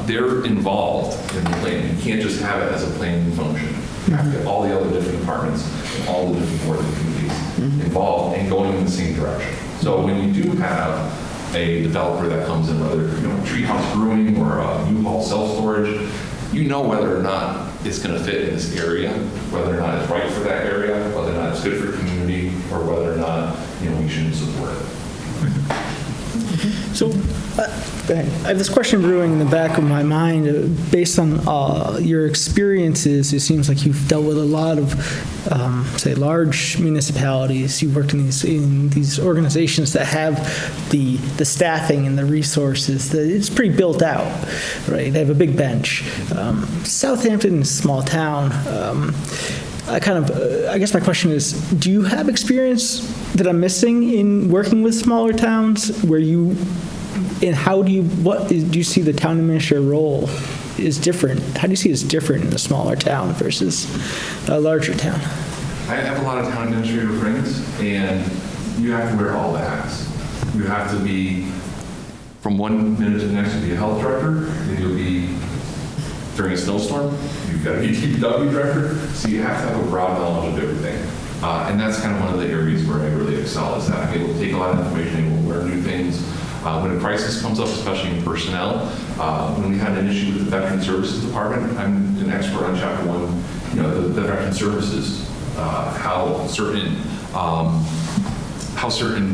they're involved in the planning. You can't just have it as a planning function. You have to get all the other different departments and all the different boards and committees involved and going in the same direction. So when you do have a developer that comes in, whether Treehouse Brewing or U-Haul self-storage, you know whether or not it's going to fit in this area, whether or not it's right for that area, whether or not it's good for the community, or whether or not we shouldn't support it. So, go ahead. I have this question brewing in the back of my mind. Based on your experiences, it seems like you've dealt with a lot of, say, large municipalities. You've worked in these organizations that have the staffing and the resources. It's pretty built out, right? They have a big bench. Southampton is a small town. I guess my question is, do you have experience that I'm missing in working with smaller towns what do you see the town administrator role is different? How do you see it's different in a smaller town versus a larger town? I have a lot of town administrator friends, and you have to wear all the hats. You have to be, from one minute to the next, you'll be a health director, then you'll be, during a snowstorm, you've got to be a DPW director, so you have to have a broad knowledge of everything. And that's kind of one of the areas where I really excel, is that I'm able to take a lot of information, able to learn new things. When a crisis comes up, especially in personnel, when we had an issue with the Veteran Services Department, I'm an expert on Chapter 1, the Veteran Services, how certain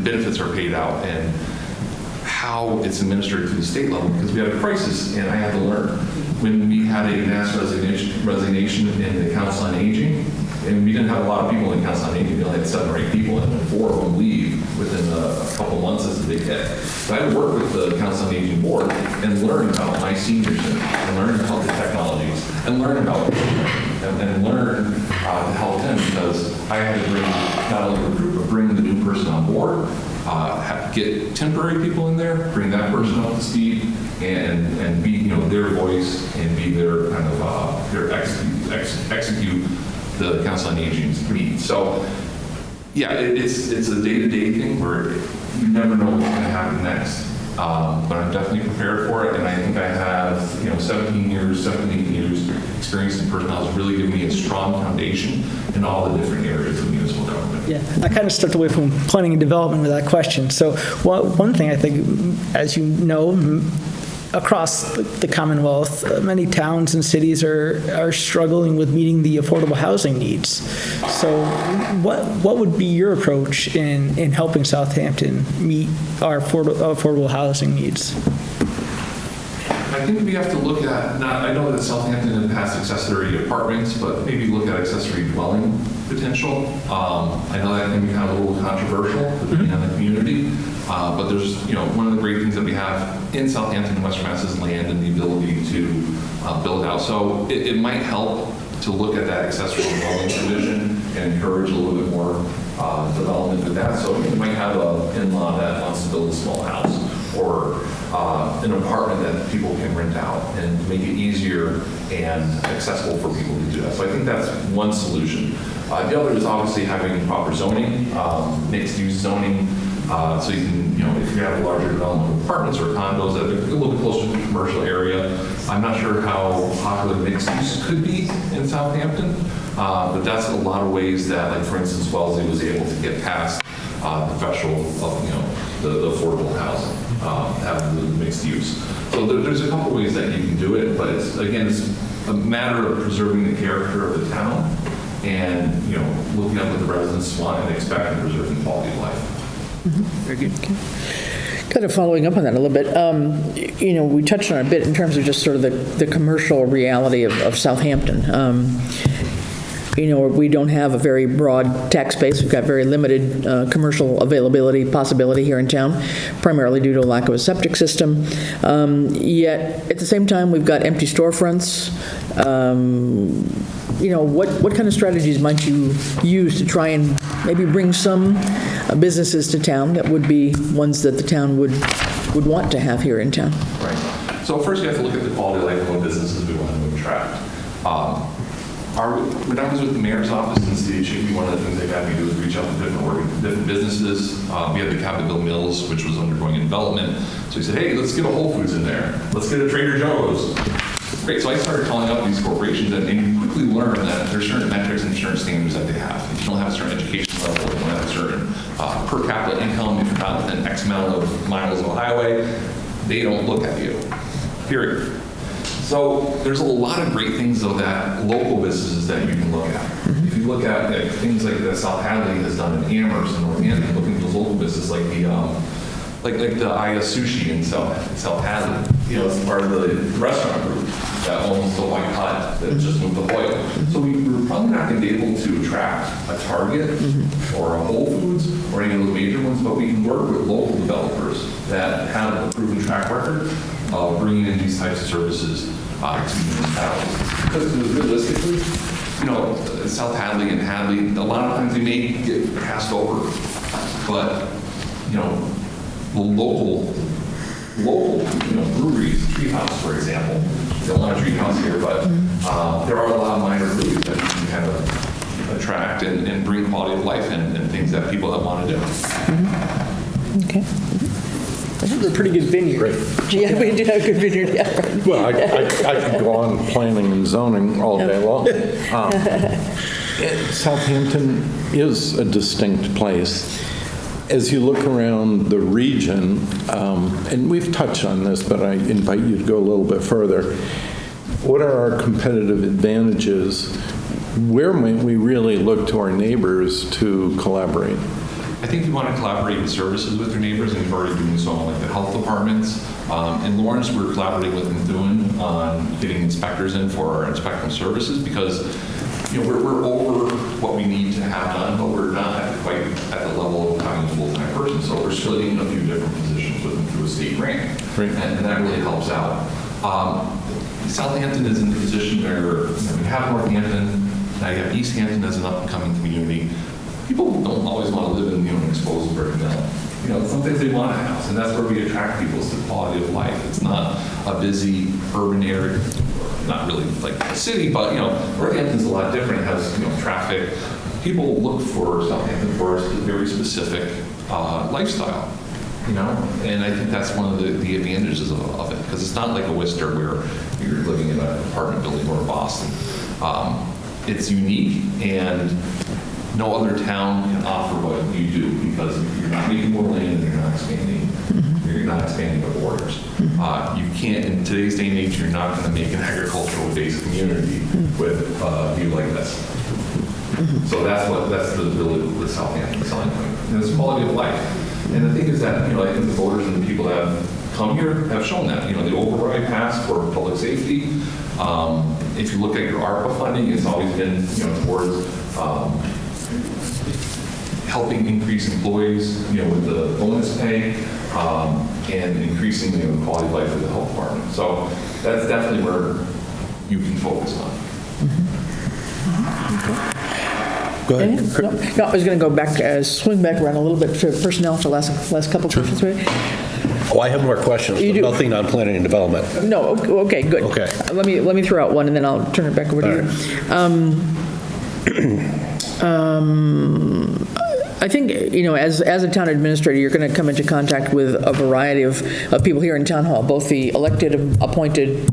benefits are paid out, and how it's administered to the state level, because we had a crisis, and I had to learn. When we had a mass resignation in the Council on Aging, and we didn't have a lot of people in the Council on Aging, we only had 7 or 8 people, and 4 of them leave within a couple months. That's a big hit. So I worked with the Council on Aging board and learned about my senior center, and learned about the technologies, and learned about and learn to help them, because I had to bring, not only recruit, but bring the new person on board, get temporary people in there, bring that person up to speed, and be, you know, their voice and be their kind of, their execute the Council on Aging's needs. So, yeah, it's a day-to-day thing where you never know what's going to happen next. But I'm definitely prepared for it, and I think I have, you know, 17 years experience in personnel has really given me a strong foundation in all the different areas of municipal government. Yeah, I kind of stepped away from planning and development with that question. So one thing I think, as you know, across the Commonwealth, many towns and cities are struggling with meeting the affordable housing needs. So what would be your approach in helping Southampton meet our affordable housing needs? I think we have to look at, I know that Southampton has accessory apartments, but maybe look at accessory dwelling potential. I know that can be kind of a little controversial depending on the community, but there's, you know, one of the great things that we have in Southampton and Western Mass is land and the ability to build out. So it might help to look at that accessory dwelling provision and encourage a little bit more development with that. So you might have an in-law that wants to build a small house, or an apartment that people can rent out and make it easier and accessible for people to do that. So I think that's one solution. The other is obviously having proper zoning, mixed-use zoning, so you can, you know, if you have a larger development of apartments or condos that are a little bit closer to the commercial area. I'm not sure how popular mixed use could be in Southampton, but that's a lot of ways that, like for instance, Wellesley was able to get past the threshold of, you know, the affordable housing, have the mixed use. So there's a couple ways that you can do it, but it's a matter of preserving the character of the town and, you know, looking at what the residents want and expect and preserving quality of life. Very good. Okay. Kind of following up on that a little bit, you know, we touched on it a bit in terms of just sort of the commercial reality of Southampton. You know, we don't have a very broad tax base. We've got very limited commercial availability possibility here in town, primarily due to a lack of a septic system. Yet, at the same time, we've got empty storefronts. You know, what kind of strategies might you use to try and maybe bring some businesses to town that would be ones that the town would want to have here in town? Right. So first you have to look at the quality of life of what businesses we want to attract. When I was with the mayor's office in the city of Chicopee, one of the things they've had me do is reach out to different businesses. We had the Capitol Mills, which was undergoing development. So he said, hey, let's get a Whole Foods in there. Let's get a Trader Joe's. Great, so I started calling up these corporations and you quickly learn that there's certain metrics and certain standards that they have. If you don't have a certain education level, if you don't have a certain per capita income, if you're not within X amount of miles of a highway, they don't look at you, period. So there's a lot of great things, though, that local businesses that you can look at. If you look at things like that South Hadley has done in Amherst and Northampton, looking at those local businesses like the like the Aya Sushi in South Hadley, you know, it's part of the restaurant group that owns the White Hut that just moved to Hoyle. So we're probably not going to be able to attract a Target or a Whole Foods or any of those major ones, but we can work with local developers that have a proven track record of bringing in these types of services to municipalities. Because realistically, you know, South Hadley and Hadley, a lot of times they may get passed over, but, you know, the local, you know, breweries, Treehouse, for example. We don't have a Treehouse here, but there are a lot of minor breweries that you can kind of attract and bring quality of life and things that people that want to do. Okay. We're a pretty good vineyard. Yeah, we do have a good vineyard. Yeah, right. Well, I could go on planning and zoning all day long. Southampton is a distinct place. As you look around the region, and we've touched on this, but I invite you to go a little bit further. What are our competitive advantages? Where might we really look to our neighbors to collaborate? I think you want to collaborate with services with your neighbors, and you've already doing so on like the health departments. In Lawrence, we're collaborating with Methuen on getting inspectors in for our inspection services because, you know, we're over what we need to have done, but we're not quite at the level of having a full-time person. So we're splitting a few different positions with them through a state grant, and that really helps out. Southampton is in the position where, you know, we have Northampton, now you have Easthampton as an up-and-coming community. People don't always want to live in, you know, an exposed brick mill. You know, some the things they want in a house, and that's where we attract people, is the quality of life. It's not a busy urban area, not really like a city, but, Northampton's a lot different. It has, traffic. People look for Southampton for a very specific lifestyle, and I think that's one of the advantages of it, because it's not like a Worcester where you're living in an apartment building, or Boston. It's unique, and no other town can offer what you do, because you're not making more land and you're not expanding. You're not expanding the borders. You can't, in today's day and age, you're not going to make an agricultural-based community with a view like this. So that's the ability of the Southampton selling point. And it's quality of life. And the thing is that, I think the voters and the people that have come here have shown that. The override passed for public safety. If you look at your ARPA funding, it's always been, towards helping increase employees, with the bonus pay, and increasing, the quality of life of the health department. So that's definitely where you can focus on. Go ahead. No, I was going to go back, swing back around a little bit to personnel for last couple of questions. Right? Oh, I have more questions, but nothing on planning and development. No, okay, good. Okay. Let me throw out one, and then I'll turn it back over to you. I think, as a town administrator, you're going to come into contact with a variety of people here in Town Hall, both the elected and appointed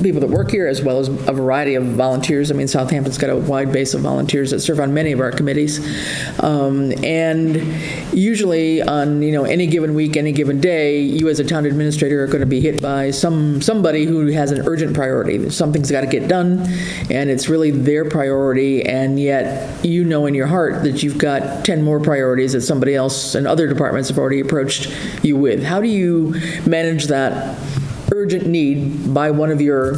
people that work here, as well as a variety of volunteers. I mean, Southampton's got a wide base of volunteers that serve on many of our committees. And usually on, any given week, any given day, you as a town administrator are going to be hit by somebody who has an urgent priority. Something's got to get done, and it's really their priority, and yet in your heart that you've got 10 more priorities that somebody else and other departments have already approached you with. How do you manage that urgent need by one of your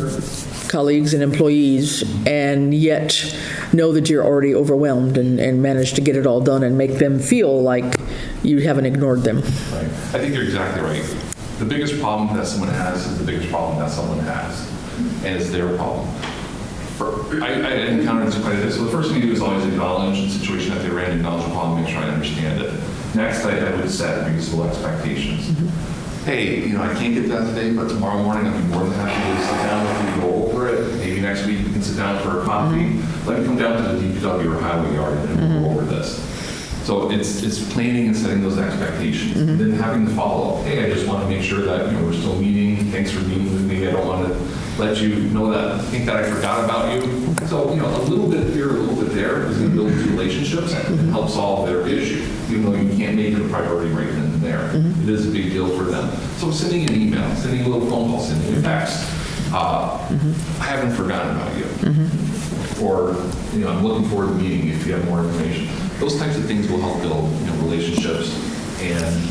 colleagues and employees, and yet know that you're already overwhelmed and manage to get it all done and make them feel like you haven't ignored them? Right. I think you're exactly right. The biggest problem that someone has is the biggest problem that someone has, and it's their problem. I encountered this quite a bit. So the first thing you do is always acknowledge the situation that they're in, acknowledge the problem, make sure I understand it. Next, I would set reasonable expectations. Hey, I can't get that today, but tomorrow morning I'd be more than happy to sit down with you, go over it. Maybe next week we can sit down for a coffee. Let me come down to the DPW or highway yard and we'll go over this. So it's planning and setting those expectations. And then having the follow-up. Hey, I just want to make sure that we're still meeting. Thanks for meeting with me. I don't want to let you know that, think that I forgot about you. So, a little bit here, a little bit there is going to build relationships and help solve their issue, even though you can't make it a priority right then and there. It is a big deal for them. So sending an email, sending a little phone call, sending a text, I haven't forgotten about you. Or, I'm looking forward to meeting if you have more information. Those types of things will help build, relationships. And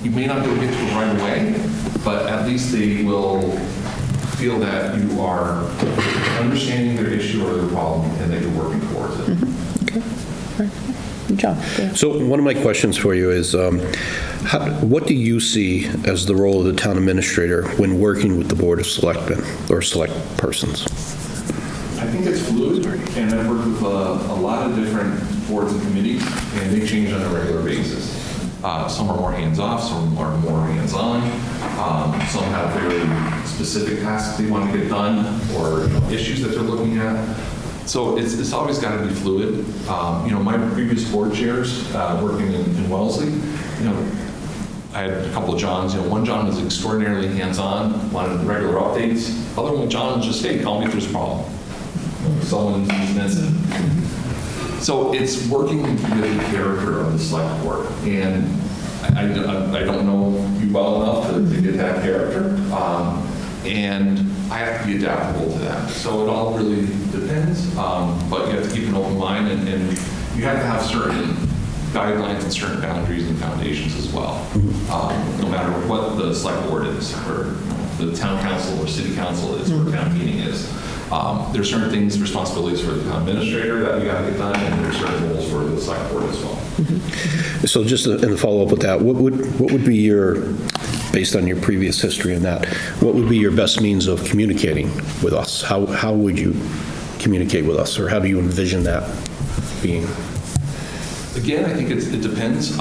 you may not be able to get to it right away, but at least they will feel that you are understanding their issue or their problem and that you're working towards it. Okay. All right. John. So one of my questions for you is, what do you see as the role of the town administrator when working with the Board of Selectmen or select persons? I think it's fluid, and I've worked with a lot of different boards and committees, and they change on a regular basis. Some are more hands-off, some are more hands-on. Some have very specific tasks they want to get done or issues that they're looking at. So it's always got to be fluid. My previous board chairs working in Wellesley, I had a couple of Johns. One John was extraordinarily hands-on, wanted regular updates. Other one, John was just, hey, call me if there's a problem. Someone's incident. So it's working with the character of the select board. And I don't know you well enough to get that character. And I have to be adaptable to that. So it all really depends. But you have to keep an open mind, and you have to have certain guidelines and certain boundaries and foundations as well. No matter what the select board is, or the town council or city council is, or town meeting is. There's certain things, responsibilities for the town administrator that we got to get done, and there's certain roles for the select board as well. So just in the follow-up with that, what would be your, based on your previous history in that, what would be your best means of communicating with us? How would you communicate with us, or how do you envision that being? Again, I think it depends.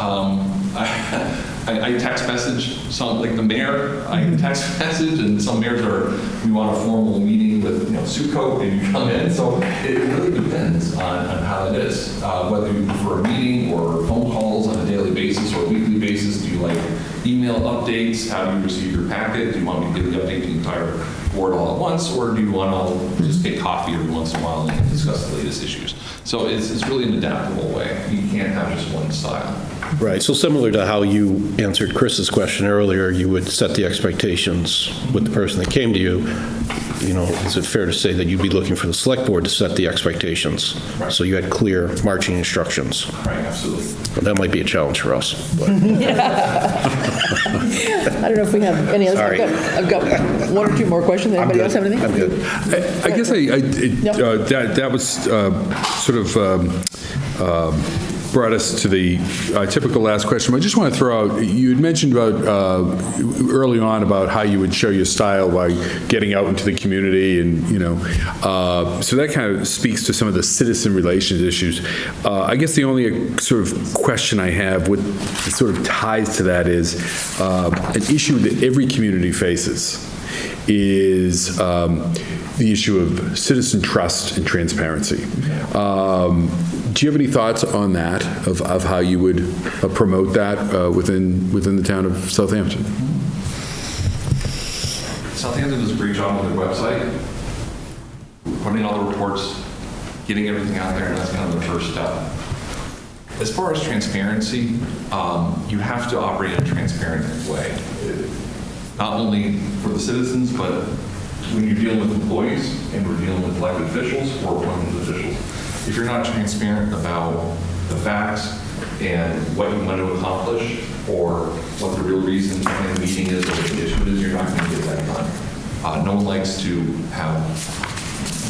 I text message some, like the mayor, I text message, and some mayors we want a formal meeting with, suit coat, and you come in. So it really depends on how it is. Whether you prefer a meeting or phone calls on a daily basis or a weekly basis. Do you like email updates? How do you receive your packet? Do you want me to give the update to the entire board all at once, or do you want to just take coffee every once in a while and discuss the latest issues? So it's really an adaptable way. You can't have just one style. Right, so similar to how you answered Chris's question earlier, you would set the expectations with the person that came to you. Is it fair to say that you'd be looking for the select board to set the expectations? Right. So you had clear marching instructions. Right, absolutely. Well, that might be a challenge for us. But. I don't know if we have any others. Sorry. I've got one or two more questions. Anybody else have anything? I'm good. I guess that was sort of brought us to the typical last question. I just want to throw out, you had mentioned about early on about how you would show your style by getting out into the community, and so that kind of speaks to some of the citizen relations issues. I guess the only sort of question I have with sort of ties to that is an issue that every community faces is the issue of citizen trust and transparency. Do you have any thoughts on that, of how you would promote that within the town of Southampton? Southampton does a great job with their website, putting all the reports, getting everything out there, and that's kind of the first step. As far as transparency, you have to operate in a transparent way, not only for the citizens, but when you're dealing with employees and we're dealing with elected officials or appointed officials. If you're not transparent about the facts and what you want to accomplish, or what the real reason behind the meeting is, or what the issue is, you're not going to get that done. No one likes to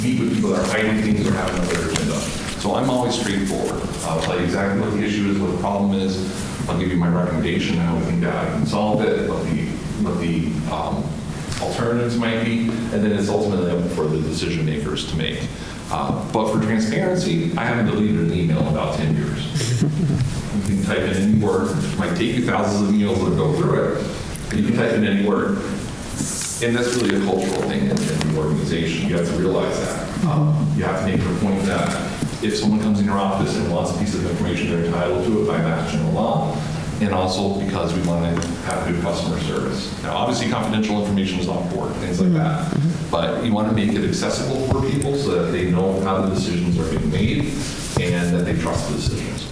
meet with people that are hiding things or have another agenda. So I'm always straightforward. I'll tell you exactly what the issue is, what the problem is. I'll give you my recommendation, how we think that I can solve it, what the alternatives might be, and then it's ultimately up for the decision makers to make. But for transparency, I haven't deleted an email in about 10 years. You can type in any word. It might take you thousands of emails to go through it. But you can type in any word. And that's really a cultural thing in the organization. You have to realize that. You have to make it a point that if someone comes in your office and wants a piece of information, they're entitled to it by Mass General law. And also because we want to have good customer service. Now, obviously, confidential information is off board, things like that. But you want to make it accessible for people so that they know how the decisions are being made and that they trust the decisions.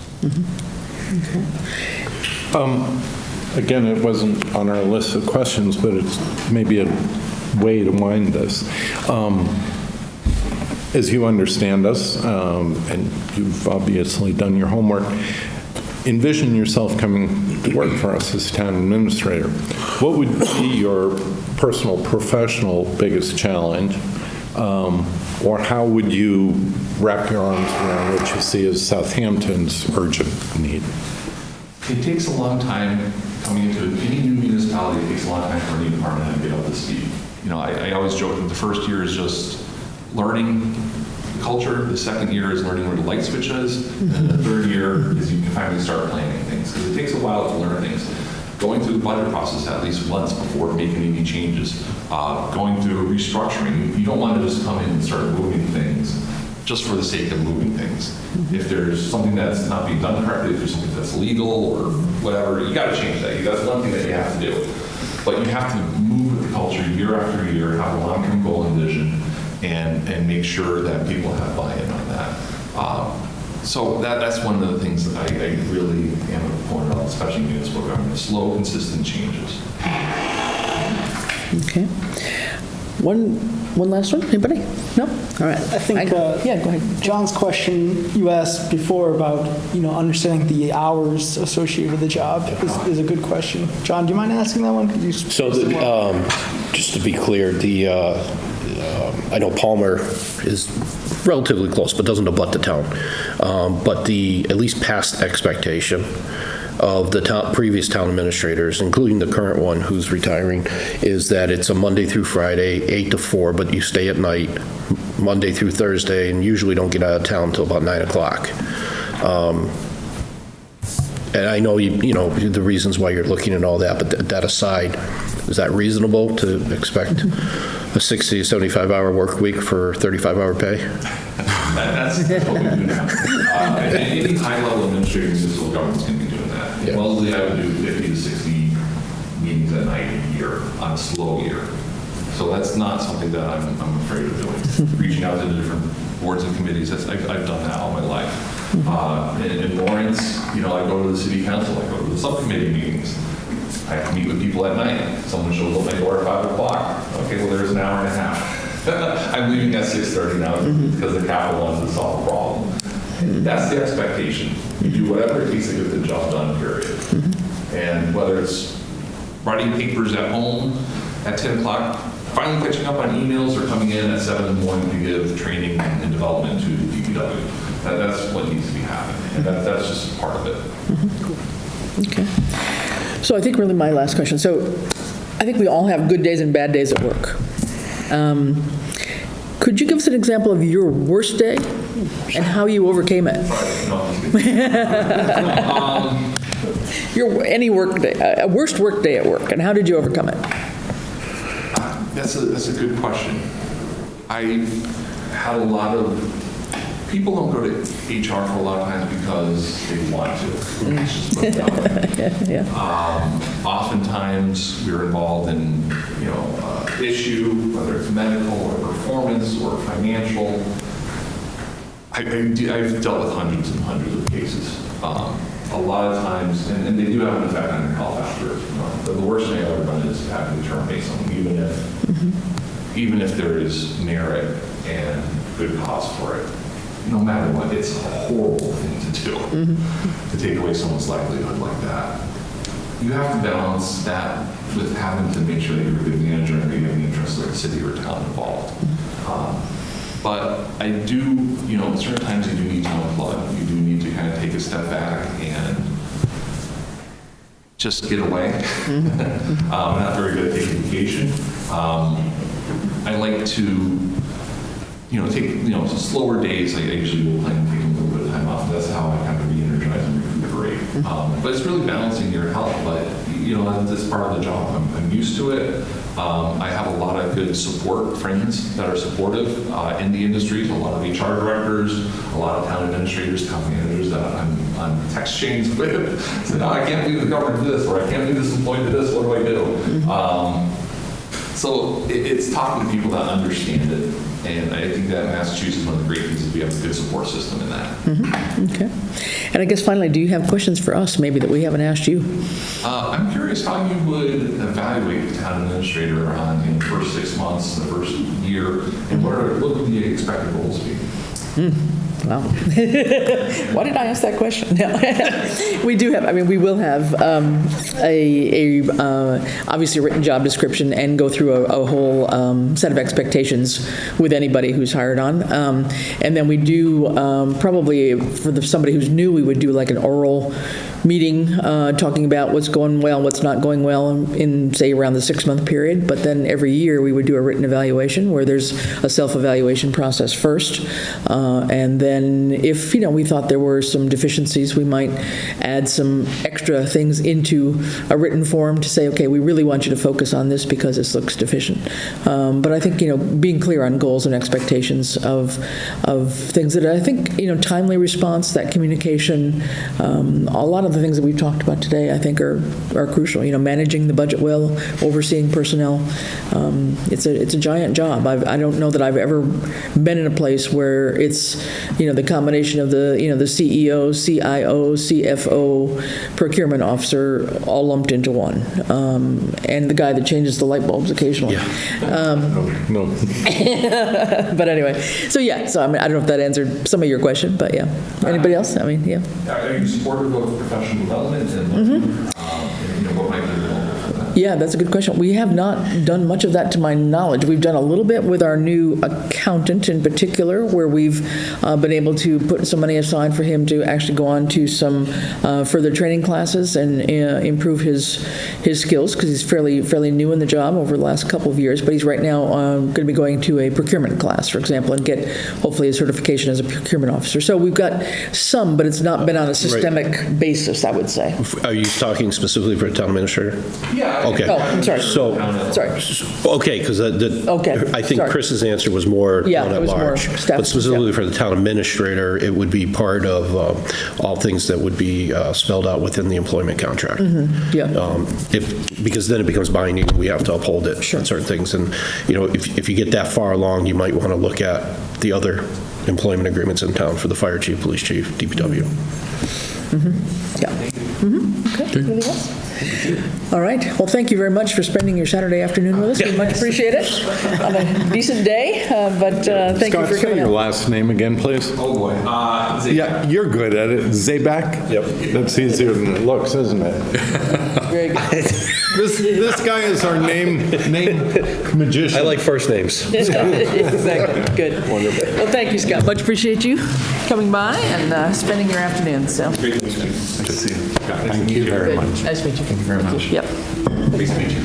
Again, it wasn't on our list of questions, but it's maybe a way to wind this. As you understand us, and you've obviously done your homework, envision yourself coming to work for us as town administrator. What would be your personal, professional biggest challenge? Or how would you wrap your arms around what you see as Southampton's urgent need? It takes a long time coming into any new municipality. It takes a long time for any department to get up to speed. I always joke that the first year is just learning the culture. The second year is learning where the light switch is. And the third year is you can finally start planning things. Because it takes a while to learn things. Going through the budget process at least once before making any changes. Going through restructuring. You don't want to just come in and start moving things just for the sake of moving things. If there's something that's not being done correctly, if there's something that's legal or whatever, you got to change that. That's one thing that you have to do. But you have to move with the culture year after year, have a long-term goal and vision, and make sure that people have buy-in on that. So that's one of the things that I really am a proponent of, especially in municipal government, slow, consistent changes. Okay. One last one? Anybody? No? All right. I think yeah, go ahead. John's question you asked before about understanding the hours associated with the job is a good question. John, do you mind asking that one? Could you So just to be clear, I know Palmer is relatively close, but doesn't abut the town. But the at least past expectation of the previous town administrators, including the current one who's retiring, is that it's a Monday through Friday, 8 to 4, but you stay at night, Monday through Thursday, and usually don't get out of town until about 9 o'clock. And I know you know the reasons why you're looking at all that, but that aside, is that reasonable to expect a 60 to 75-hour work week for 35-hour pay? That's what we do now. And any high-level administrative municipal governments can be doing that. Yeah. Mostly I would do 50 to 60 meetings a night a year on a slow year. So that's not something that I'm afraid of doing. Reaching out to the different boards and committees, I've done that all my life. In Lawrence, you know, I go to the city council, I go to the subcommittee meetings. I have to meet with people at night. Someone shows up at my door at 5 o'clock. Okay, well, there's an hour and a half. I'm leaving at 6:30 now because the capital wants to solve the problem. That's the expectation. You do whatever it takes to get the job done, period. And whether it's writing papers at home at 10 o'clock, finally catching up on emails, or coming in at 7 in the morning to give training and development to the DPW. That's what needs to be happening, and that's just part of it. Okay. So I think really my last question. So I think we all have good days and bad days at work. Could you give us an example of your worst day and how you overcame it? Any work day, a worst work day at work, and how did you overcome it? That's a good question. I had a lot of people don't go to HR for a lot of times because they want to. Let's just put it that way. Oftentimes we're involved in issue, whether it's medical or performance or financial. I've dealt with hundreds and hundreds of cases. A lot of times, and they do have an effect on your health after. The worst thing I've ever done is having to terminate someone, even if there is merit and good cause for it. No matter what, it's a horrible thing to do, to take away someone's livelihood like that. You have to balance that with having to make sure that you're a good manager and you have the interest of the city or town involved. But I do, certain times you do need to unplug. You do need to kind of take a step back and just get away. I'm not very good at taking vacation. I like to take, some slower days. I usually will plan on taking a little bit of time off. That's how I kind of re-energize and recuperate. But it's really balancing your health. But, that's part of the job. I'm used to it. I have a lot of good support friends that are supportive in the industry. A lot of HR directors, a lot of town administrators, town managers that I'm on text chains with. So, no, I can't do the government this, or I can't do this employee to this. What do I do? So it's talking to people that understand it. And I think that Massachusetts, one of the great things is we have a good support system in that. Okay. And I guess finally, do you have questions for us maybe that we haven't asked you? I'm curious how you would evaluate the town administrator on the first 6 months, the first year, and what would the expected goals be? Wow. Why did I ask that question? No. We do have, we will have obviously a written job description and go through a whole set of expectations with anybody who's hired on. And then we do probably, for somebody who's new, we would do like an oral meeting talking about what's going well, what's not going well in, say, around the 6-month period. But then every year we would do a written evaluation where there's a self-evaluation process first. And then if, we thought there were some deficiencies, we might add some extra things into a written form to say, okay, we really want you to focus on this because this looks deficient. But I think, being clear on goals and expectations of things that I think, timely response, that communication, a lot of the things that we've talked about today, I think are crucial. Managing the budget well, overseeing personnel. It's a giant job. I don't know that I've ever been in a place where it's, the combination of the CEO, CIO, CFO, procurement officer all lumped into one. And the guy that changes the light bulbs occasionally. Yeah. No. But anyway, so I don't know if that answered some of your question, but yeah. Anybody else? Are you supportive of professional development and what might be available for that? Yeah, that's a good question. We have not done much of that to my knowledge. We've done a little bit with our new accountant in particular, where we've been able to put some money aside for him to actually go on to some further training classes and improve his skills, because he's fairly new in the job over the last couple of years. But he's right now going to be going to a procurement class, for example, and get hopefully a certification as a procurement officer. So we've got some, but it's not been on a systemic basis, I would say. Are you talking specifically for a town administrator? Yeah. Okay. Oh, I'm sorry. So, Sorry. okay, because Okay, I think sorry. Chris's answer was more Yeah, one it at was more large. staff, But specifically for the town administrator, it would be part of all things that would be spelled out within the employment contract. Yeah. Because then it becomes binding, we have to uphold it on certain things. And, if you get that far along, you might want to look at the other employment agreements in town for the fire chief, police chief, DPW. Yeah. Okay, anything else? All right, well, thank you very much for spending your Saturday afternoon with us. We much appreciate it on a decent day, but thank you Scott, for say coming your out. last name again, please. Oh, boy. Yeah, you're good at it. Zabak? Yep. That's easier than it looks, isn't it? Very good. This guy is our name magician. I like first names. Exactly, good. Wonderful. Well, thank you, Scott. Much appreciate you coming by and spending your afternoon, so. Great to meet you. Nice to see you. Thank you very Good. much. Nice to meet you. Thank you very much. Yep. Nice to meet you.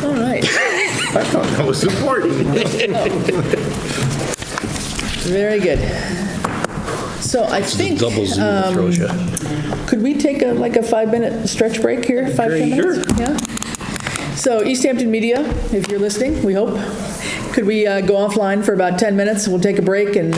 All right. I thought that was important. Very good. So I think, Double Z that throws you. could we take a 5-minute stretch break here? 5-10 minutes? Yeah? So Easthampton Media, if you're listening, we hope, could we go offline for about 10 minutes? We'll take a break and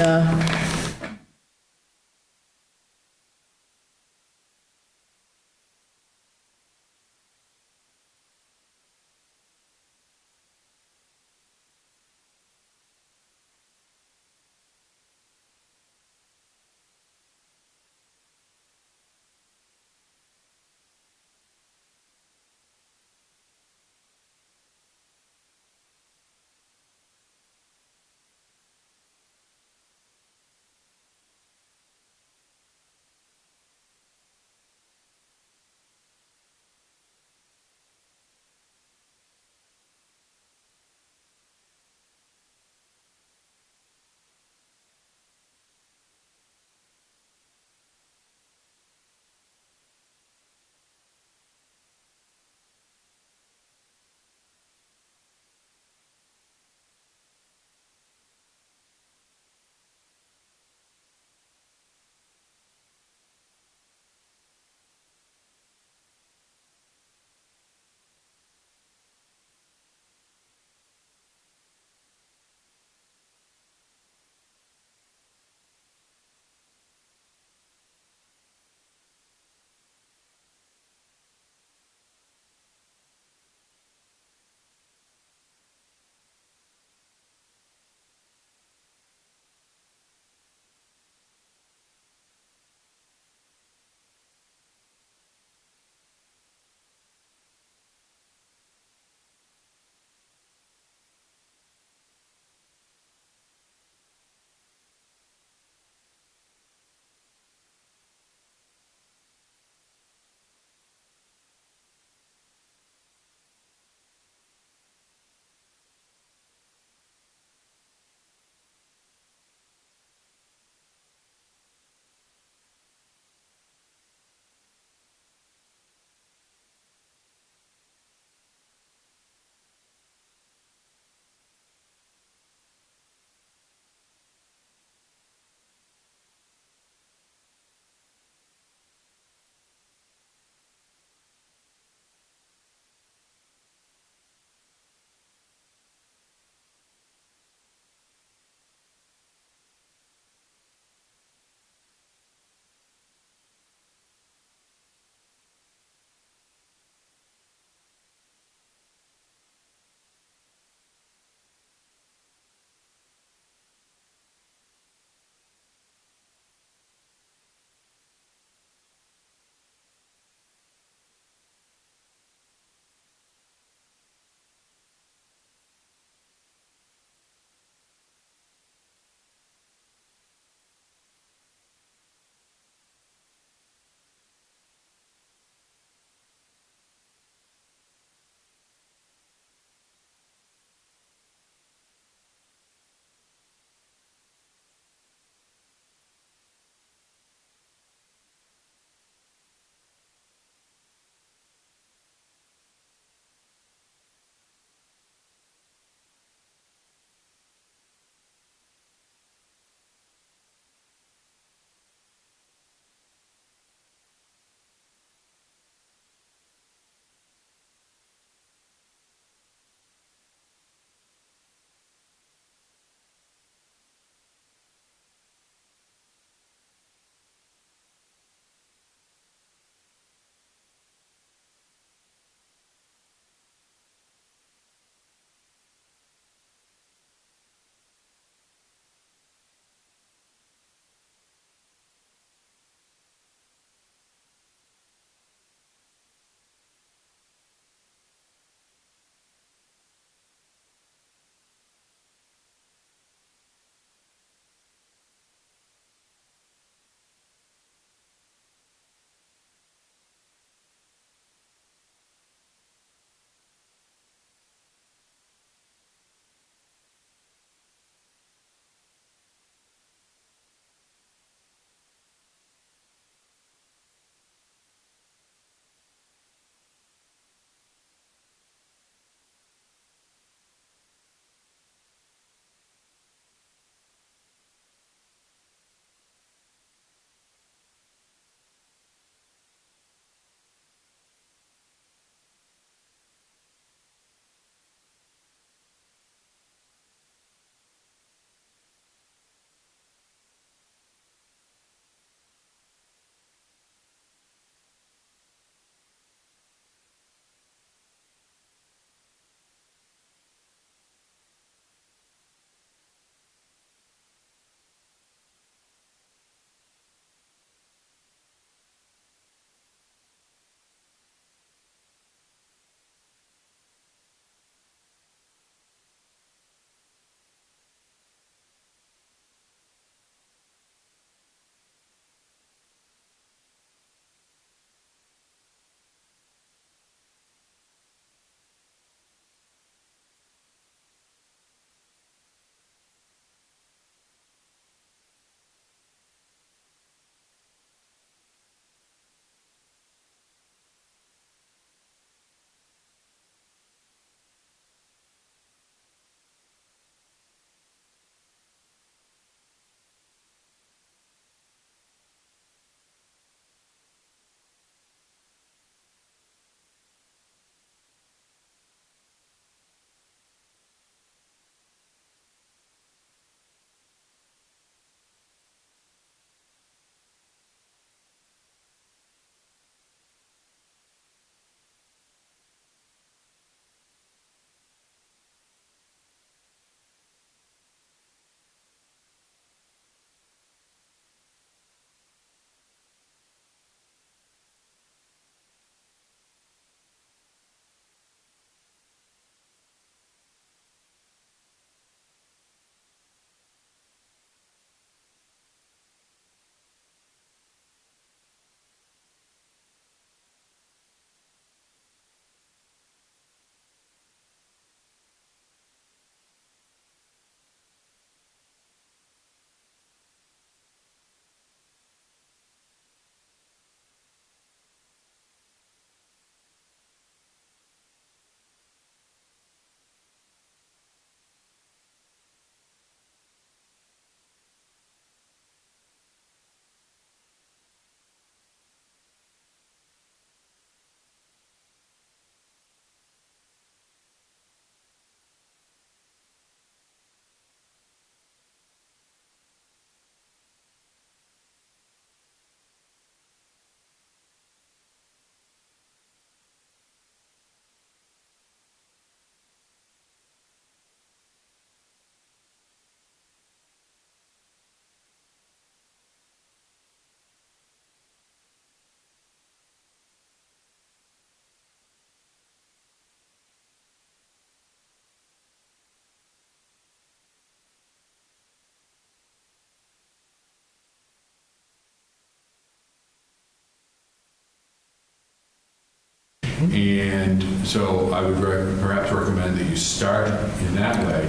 And so I would perhaps recommend that you start in that way,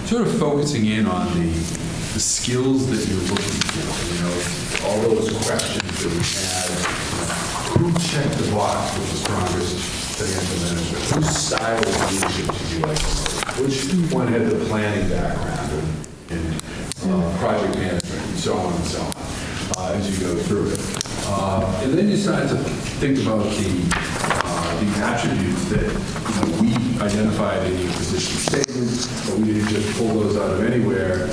sort of focusing in on the skills that you're looking for. All those questions that we had. Who checked the box with the strongest financial management? Whose style of leadership did you like the most? Which one had the planning background and project management and so on and so on as you go through it. And then you start to think about the attributes that we identified in your position statement, but we didn't just pull those out of anywhere.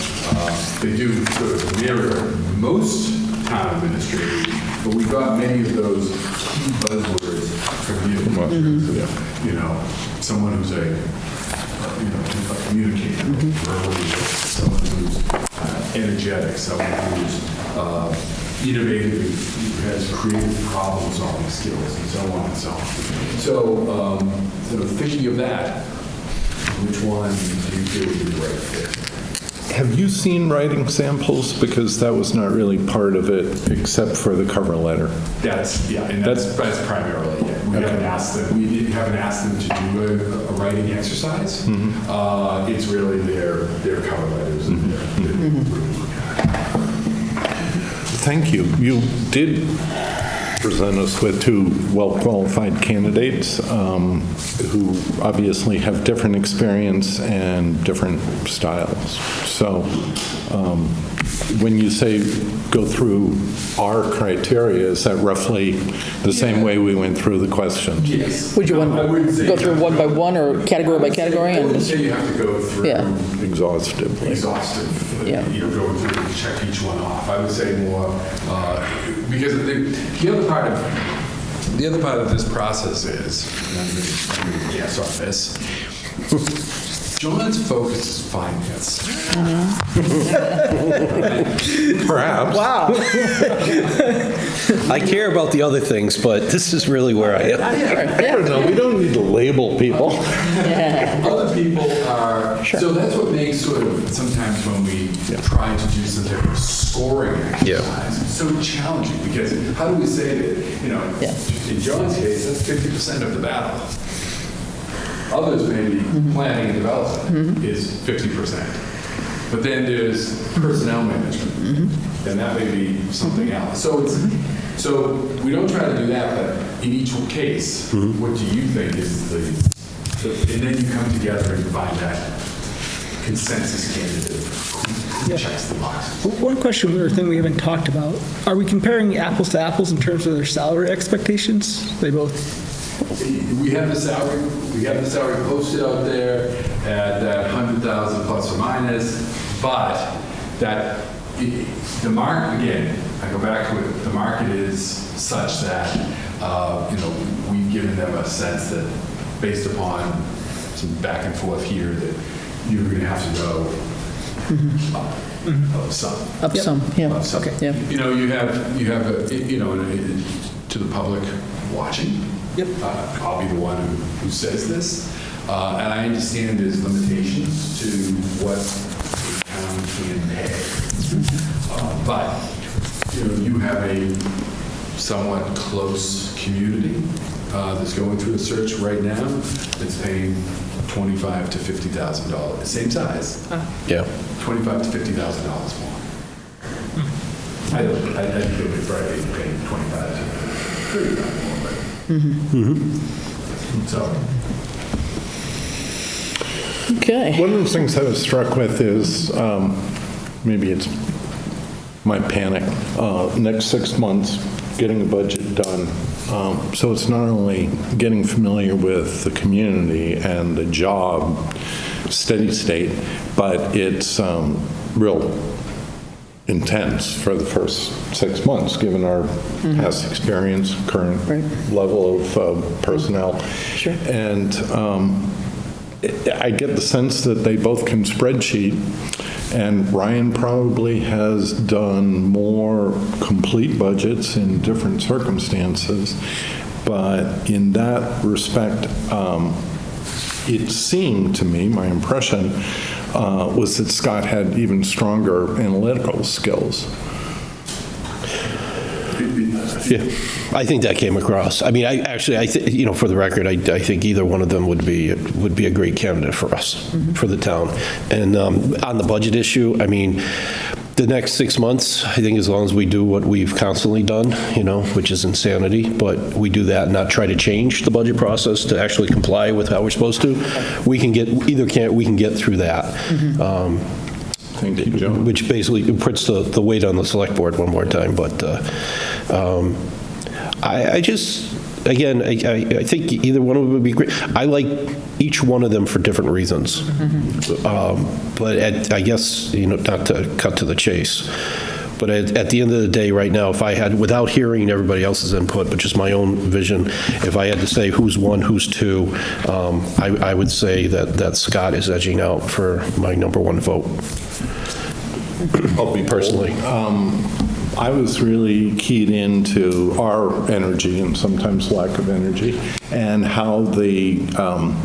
They do sort of mirror most town administrators, but we got many of those key buzzwords from you. Someone who's a communicator, someone who's energetic, someone who's innovative, who has creative problem-solving skills, and so on and so on. So, thinking of that, which one do you feel would be the right fit? Have you seen writing samples? Because that was not really part of it, except for the cover letter. That's primarily it. We haven't asked them to do a writing exercise. It's really their cover letters and their Thank you. You did present us with two well-qualified candidates who obviously have different experience and different styles. So when you say go through our criteria, is that roughly the same way we went through the questions? Yes. Would you want to go through one by one or category by category? I wouldn't say you have to go through Exhaustively. Go through and check each one off. I would say more, because the other part of this process is, and I'm going to guess on this, John's focus is finance. Perhaps. Wow. I care about the other things, but this is really where I am. I don't know. We don't need to label people. Other people are, so that's what makes sort of, sometimes when we try to do some type of scoring exercise, it's so challenging, because how do we say that, in John's case, that's 50% of the battle. Others, maybe planning and development is 50%. But then there's personnel management, and that may be something else. So we don't try to do that, but in each case, what do you think is and then you come together and find that consensus candidate who checks the box. One question or thing we haven't talked about, are we comparing apples to apples in terms of their salary expectations? They both... We have the salary posted out there at that 100,000 plus or minus, but the market, again, I go back to it, the market is such that, we've given them a sense that based upon some back and forth here, that you're going to have to go up some. Up some, yeah. Up some. Okay. Yeah. You have to the public watching. I'll be the one who says this. And I understand there's limitations to what a town can pay. But, you have a somewhat close community that's going through a search right now that's paying $25,000 to $50,000. Same size. Yeah. $25,000 to $50,000 more. I think they'll be probably paying $25,000 to $30,000 more. So. Okay. One of the things I was struck with is, maybe it's my panic, next 6 months, getting a budget done. So it's not only getting familiar with the community and the job, steady state, but it's real intense for the first 6 months, given our past experience, current level of personnel. Sure. And I get the sense that they both can spreadsheet, and Ryan probably has done more complete budgets in different circumstances, but in that respect, it seemed to me, my impression, was that Scott had even stronger analytical skills. repeat that? Yeah, I think that came across. I mean, for the record, I think either one of them would be a great candidate for us, for the town. And on the budget issue, I mean, the next 6 months, I think as long as we do what we've constantly done, which is insanity, but we do that and not try to change the budget process to actually comply with how we're supposed to, we can get through that. Thank you, Joe. Which basically puts the weight on the select board one more time. But I think either one of them would be great. I like each one of them for different reasons. But I guess, not to cut to the chase, but at the end of the day, right now, if I had, without hearing everybody else's input, but just my own vision, if I had to say who's one, who's two, I would say that Scott is edging out for my number one vote. I'll be personally. I was really keyed into our energy and sometimes lack of energy and how the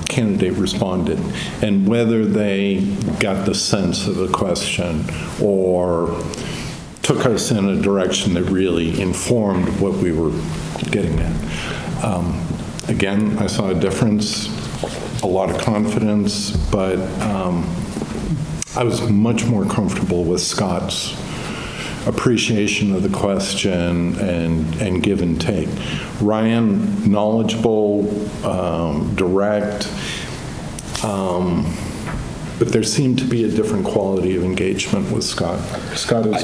candidate responded and whether they got the sense of the question or took us in a direction that really informed what we were getting at. Again, I saw a difference, a lot of confidence, but I was much more comfortable with Scott's appreciation of the question and give and take. Ryan, knowledgeable, direct, but there seemed to be a different quality of engagement with Scott. Scott is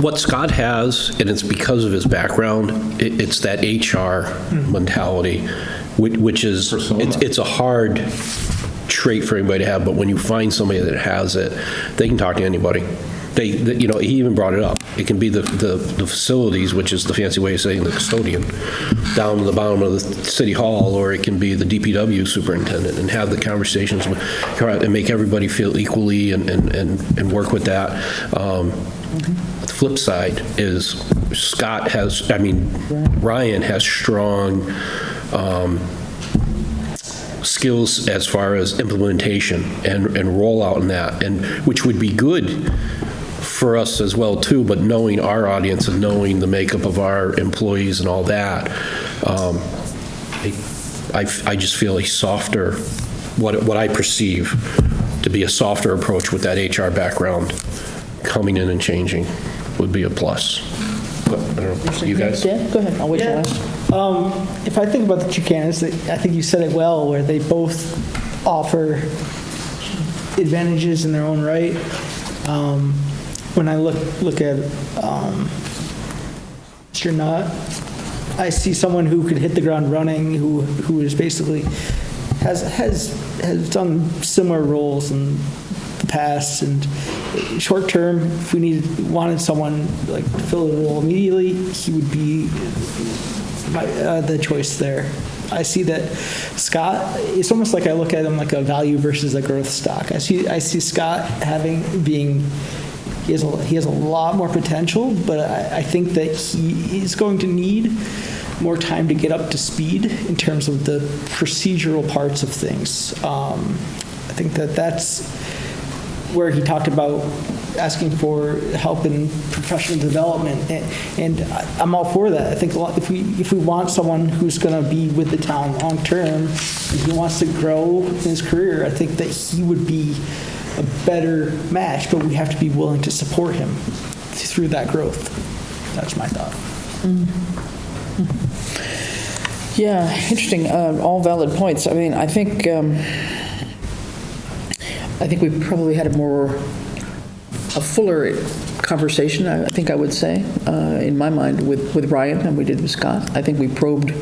what Scott has, and it's because of his background, it's that HR mentality, which is, it's a hard trait for anybody to have, but when you find somebody that has it, they can talk to anybody. He even brought it up. It can be the facilities, which is the fancy way of saying the custodian, down to the bottom of the city hall, or it can be the DPW superintendent, and have the conversations and make everybody feel equally and work with that. The flip side is Ryan has strong skills as far as implementation and rollout in that, and which would be good for us as well too, but knowing our audience and knowing the makeup of our employees and all that, I just feel a softer, what I perceive to be a softer approach with that HR background coming in and changing would be a plus. But I don't know, you guys? Yeah, go ahead, I'll wait till last. If I think about the two candidates, I think you said it well, where they both offer advantages in their own right. When I look at Mr. Nutt, I see someone who could hit the ground running, who is basically has done similar roles in the past, and short term, if we wanted someone like to fill the role immediately, he would be the choice there. I see that Scott, it's almost like I look at him like a value versus a growth stock. I see Scott he has a lot more potential, but I think that he is going to need more time to get up to speed in terms of the procedural parts of things. I think that's where he talked about asking for help in professional development, and I'm all for that. I think if we want someone who's going to be with the town long term, and he wants to grow in his career, I think that he would be a better match, but we have to be willing to support him through that growth. That's my thought. Yeah, interesting. All valid points. I mean, I think we probably had a fuller conversation, I think I would say, in my mind, with Ryan than we did with Scott. I think we probed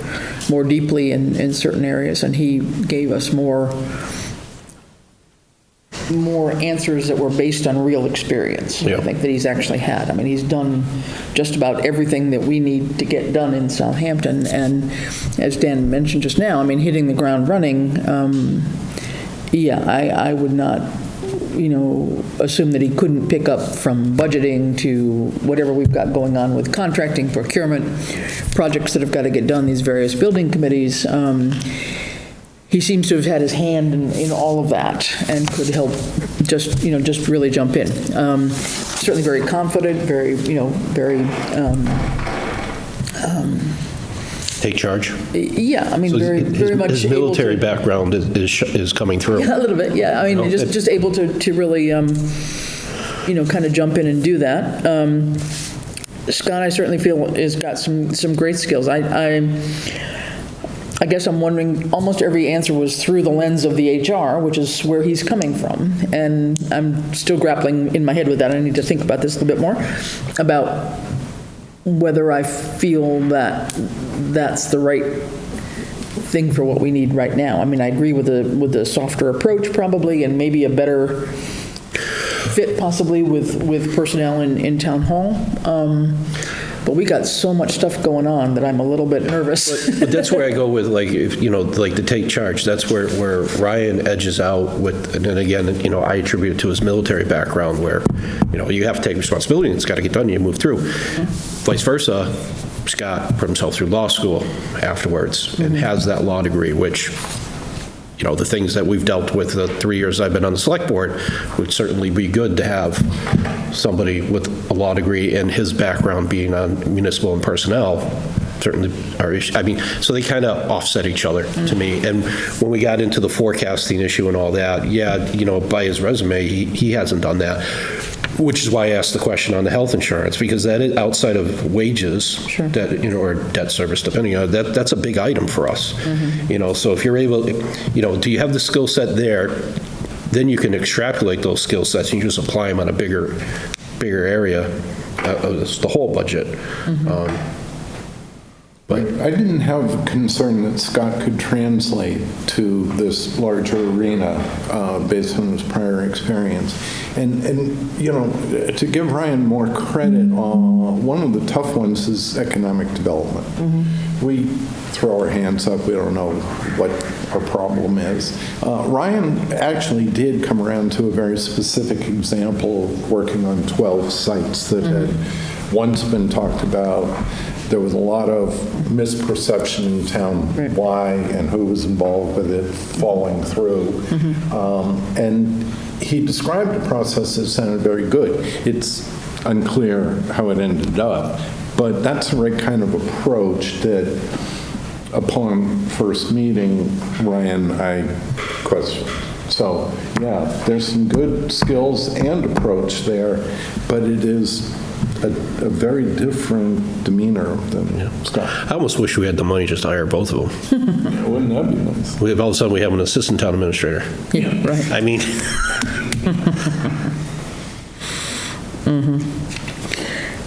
more deeply in certain areas, and he gave us more answers that were based on real experience. Yeah. I think that he's actually had. I mean, he's done just about everything that we need to get done in Southampton, and as Dan mentioned just now, I mean, hitting the ground running, I would not, assume that he couldn't pick up from budgeting to whatever we've got going on with contracting, procurement, projects that have got to get done, these various building committees. He seems to have had his hand in all of that and could help just really jump in. certainly very confident, very, very, Take charge. yeah, I mean, So very, very much his able to. military background is coming through. Yeah, a little bit, yeah. I mean, just able to really, kind of jump in and do that. Scott, I certainly feel, has got some great skills. I guess I'm wondering, almost every answer was through the lens of the HR, which is where he's coming from. And I'm still grappling in my head with that. I need to think about this a little bit more, about whether I feel that that's the right thing for what we need right now. I mean, I agree with the softer approach probably, and maybe a better fit possibly with personnel in town hall. But we got so much stuff going on that I'm a little bit nervous. But that's where I go with, like, if, like the take charge. That's where Ryan edges out with, and then again, I attribute it to his military background where, you have to take responsibility and it's got to get done, you move through. Vice versa, Scott put himself through law school afterwards and has that law degree, which, the things that we've dealt with the 3 years I've been on the select board would certainly be good to have somebody with a law degree and his background being on municipal and personnel certainly are, so they kind of offset each other to me. And when we got into the forecasting issue and all that, by his resume, he hasn't done that. Which is why I asked the question on the health insurance, because that is outside of wages, that, or debt service, depending on that's a big item for us. So if you're able, do you have the skill set there? Then you can extrapolate those skill sets and you just apply them on a bigger area of the whole budget. But I didn't have a concern that Scott could translate to this larger arena based on his prior experience. And to give Ryan more credit, one of the tough ones is economic development. We throw our hands up, we don't know what our problem is. Ryan actually did come around to a very specific example of working on 12 sites that had once been talked about. There was a lot of misperception in town why and who was involved with it falling through. And he described a process that sounded very good. It's unclear how it ended up, but that's the right kind of approach that upon first meeting Ryan, I questioned. So yeah, there's some good skills and approach there, but it is a very different demeanor than Scott. I almost wish we had the money just to hire both of them. Wouldn't that be nice? All of a sudden we have an assistant town administrator. Yeah, right. I mean.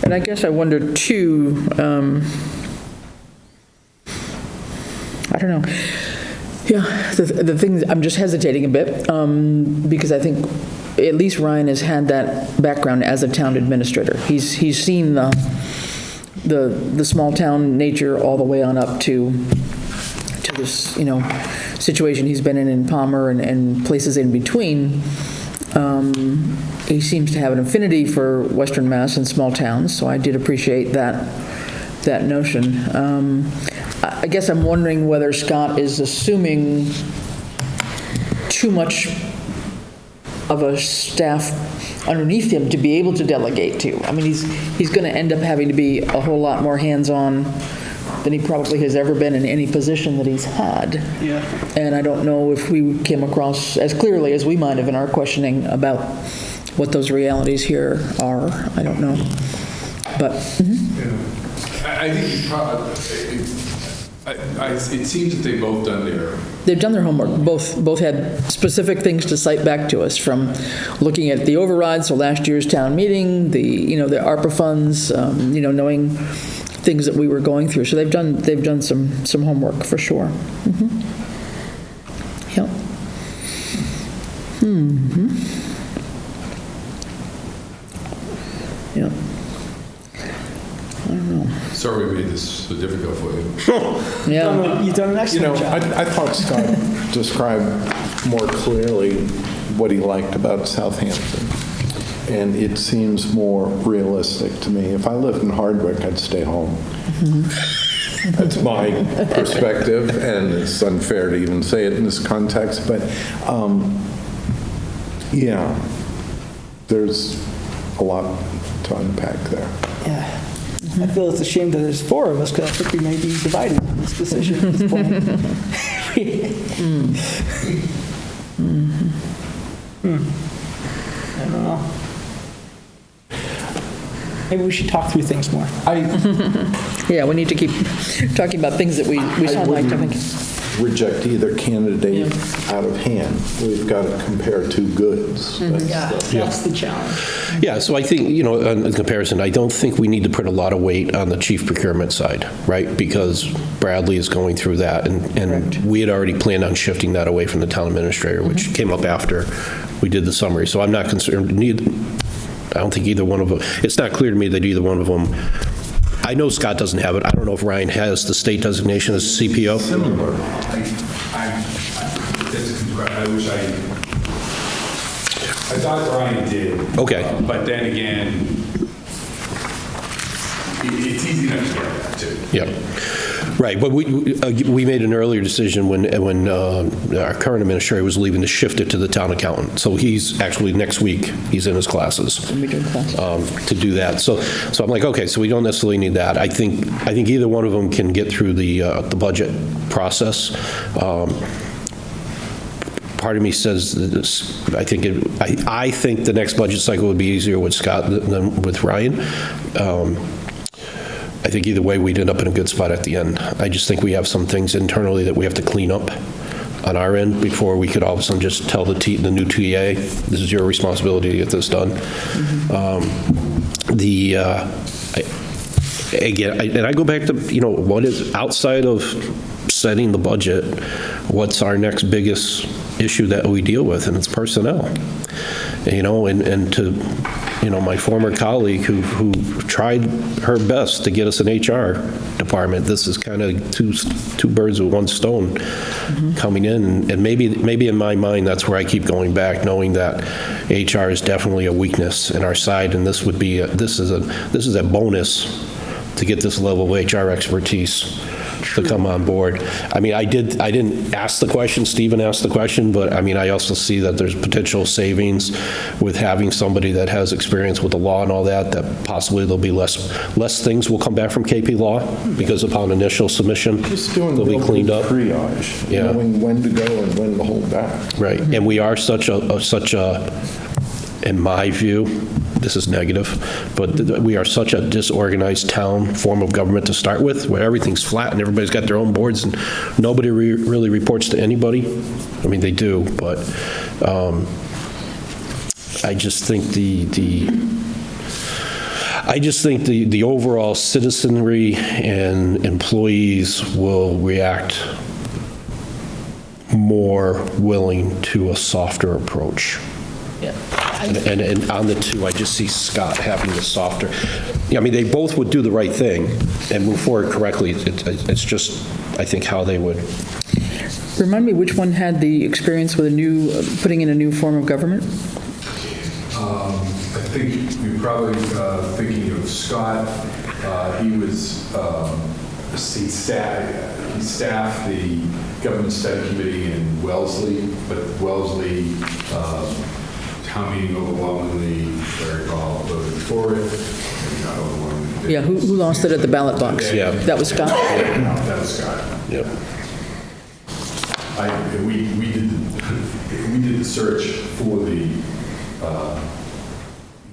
And I guess I wonder too, I don't know. Yeah, the things, I'm just hesitating a bit because I think at least Ryan has had that background as a town administrator. He's seen the small town nature all the way on up to this, situation he's been in Palmer and places in between. He seems to have an affinity for Western Mass and small towns, so I did appreciate that notion. I guess I'm wondering whether Scott is assuming too much of a staff underneath him to be able to delegate to. I mean, he's going to end up having to be a whole lot more hands-on than he probably has ever been in any position that he's had. Yeah. And I don't know if we came across as clearly as we might have in our questioning about what those realities here are. I don't know. But I think you probably, it seems that they've both done they've done their homework. Both had specific things to cite back to us, from looking at the overrides, so last year's town meeting, the ARPA funds, knowing things that we were going through. So they've done some homework for sure. Yep. Yep. I don't know. Sorry we made this so difficult for you. Yeah. You've done an excellent job. I thought Scott described more clearly what he liked about Southampton. And it seems more realistic to me. If I lived in Hardwick, I'd stay home. That's my perspective, and it's unfair to even say it in this context, but yeah, there's a lot to unpack there. Yeah. I feel it's a shame that there's four of us, because I think we may be divided on this decision at this point. I don't know. Maybe we should talk through things more. Yeah, we need to keep talking about things that we sound like, I think. Reject either candidate out of hand. We've got to compare two goods. That's the challenge. Yeah, so I think, you know, in comparison, I don't think we need to put a lot of weight on the chief procurement side, right? Because Bradley is going through that, and we had already planned on shifting that away from the town administrator, which came up after we did the summary. So I'm not concerned. I don't think either one of them, it's not clear to me that either one of them, I know Scott doesn't have it. I don't know if Ryan has the state designation as CPO. Similar. I wish I thought Ryan did. Okay. But then again, it's easy enough to get that too. Yeah, right. But we made an earlier decision when our current administrator was leaving to shift it to the town accountant. So he's actually, next week, he's in his classes to do that. So I'm like, okay, so we don't necessarily need that. I think either one of them can get through the budget process. Part of me says this, I think the next budget cycle would be easier with Scott than with Ryan. I think either way, we'd end up in a good spot at the end. I just think we have some things internally that we have to clean up on our end before we could all of a sudden just tell the new TA, this is your responsibility to get this done. Again, I go back to, you know, what is outside of setting the budget, what's our next biggest issue that we deal with, and it's personnel. You know, and to, you know, my former colleague who tried her best to get us an HR department, this is kind of two birds with one stone coming in, and maybe in my mind that's where I keep going back, knowing that HR is definitely a weakness in our side, and this is a bonus to get this level of HR expertise to come on board. I mean, I didn't ask the question, Stephen asked the question, but I mean, I also see that there's potential savings with having somebody that has experience with the law and all that possibly there'll be less things will come back from KP Law because upon initial submission, they'll be cleaned up. Triage, knowing when to go and when to hold back. Right, and we are such a, in my view, this is negative, but we are such a disorganized town form of government to start with, where everything's flat and everybody's got their own boards and nobody really reports to anybody. I mean, they do, but I just think the overall citizenry and employees will react more willing to a softer approach. Yeah. And on the two, I just see Scott having the softer. I mean, they both would do the right thing and move forward correctly. It's just, I think, how they would. Remind me which one had the experience with putting in a new form of government? I think you're probably thinking of Scott. He was he staffed the government study committee in Wellesley, but Wellesley town meeting overwhelmingly, if I recall, voted for it. Not overwhelmingly. Yeah, who lost it at the ballot box? Yeah. That was Scott? No, that was Scott. Yep. We did the search for the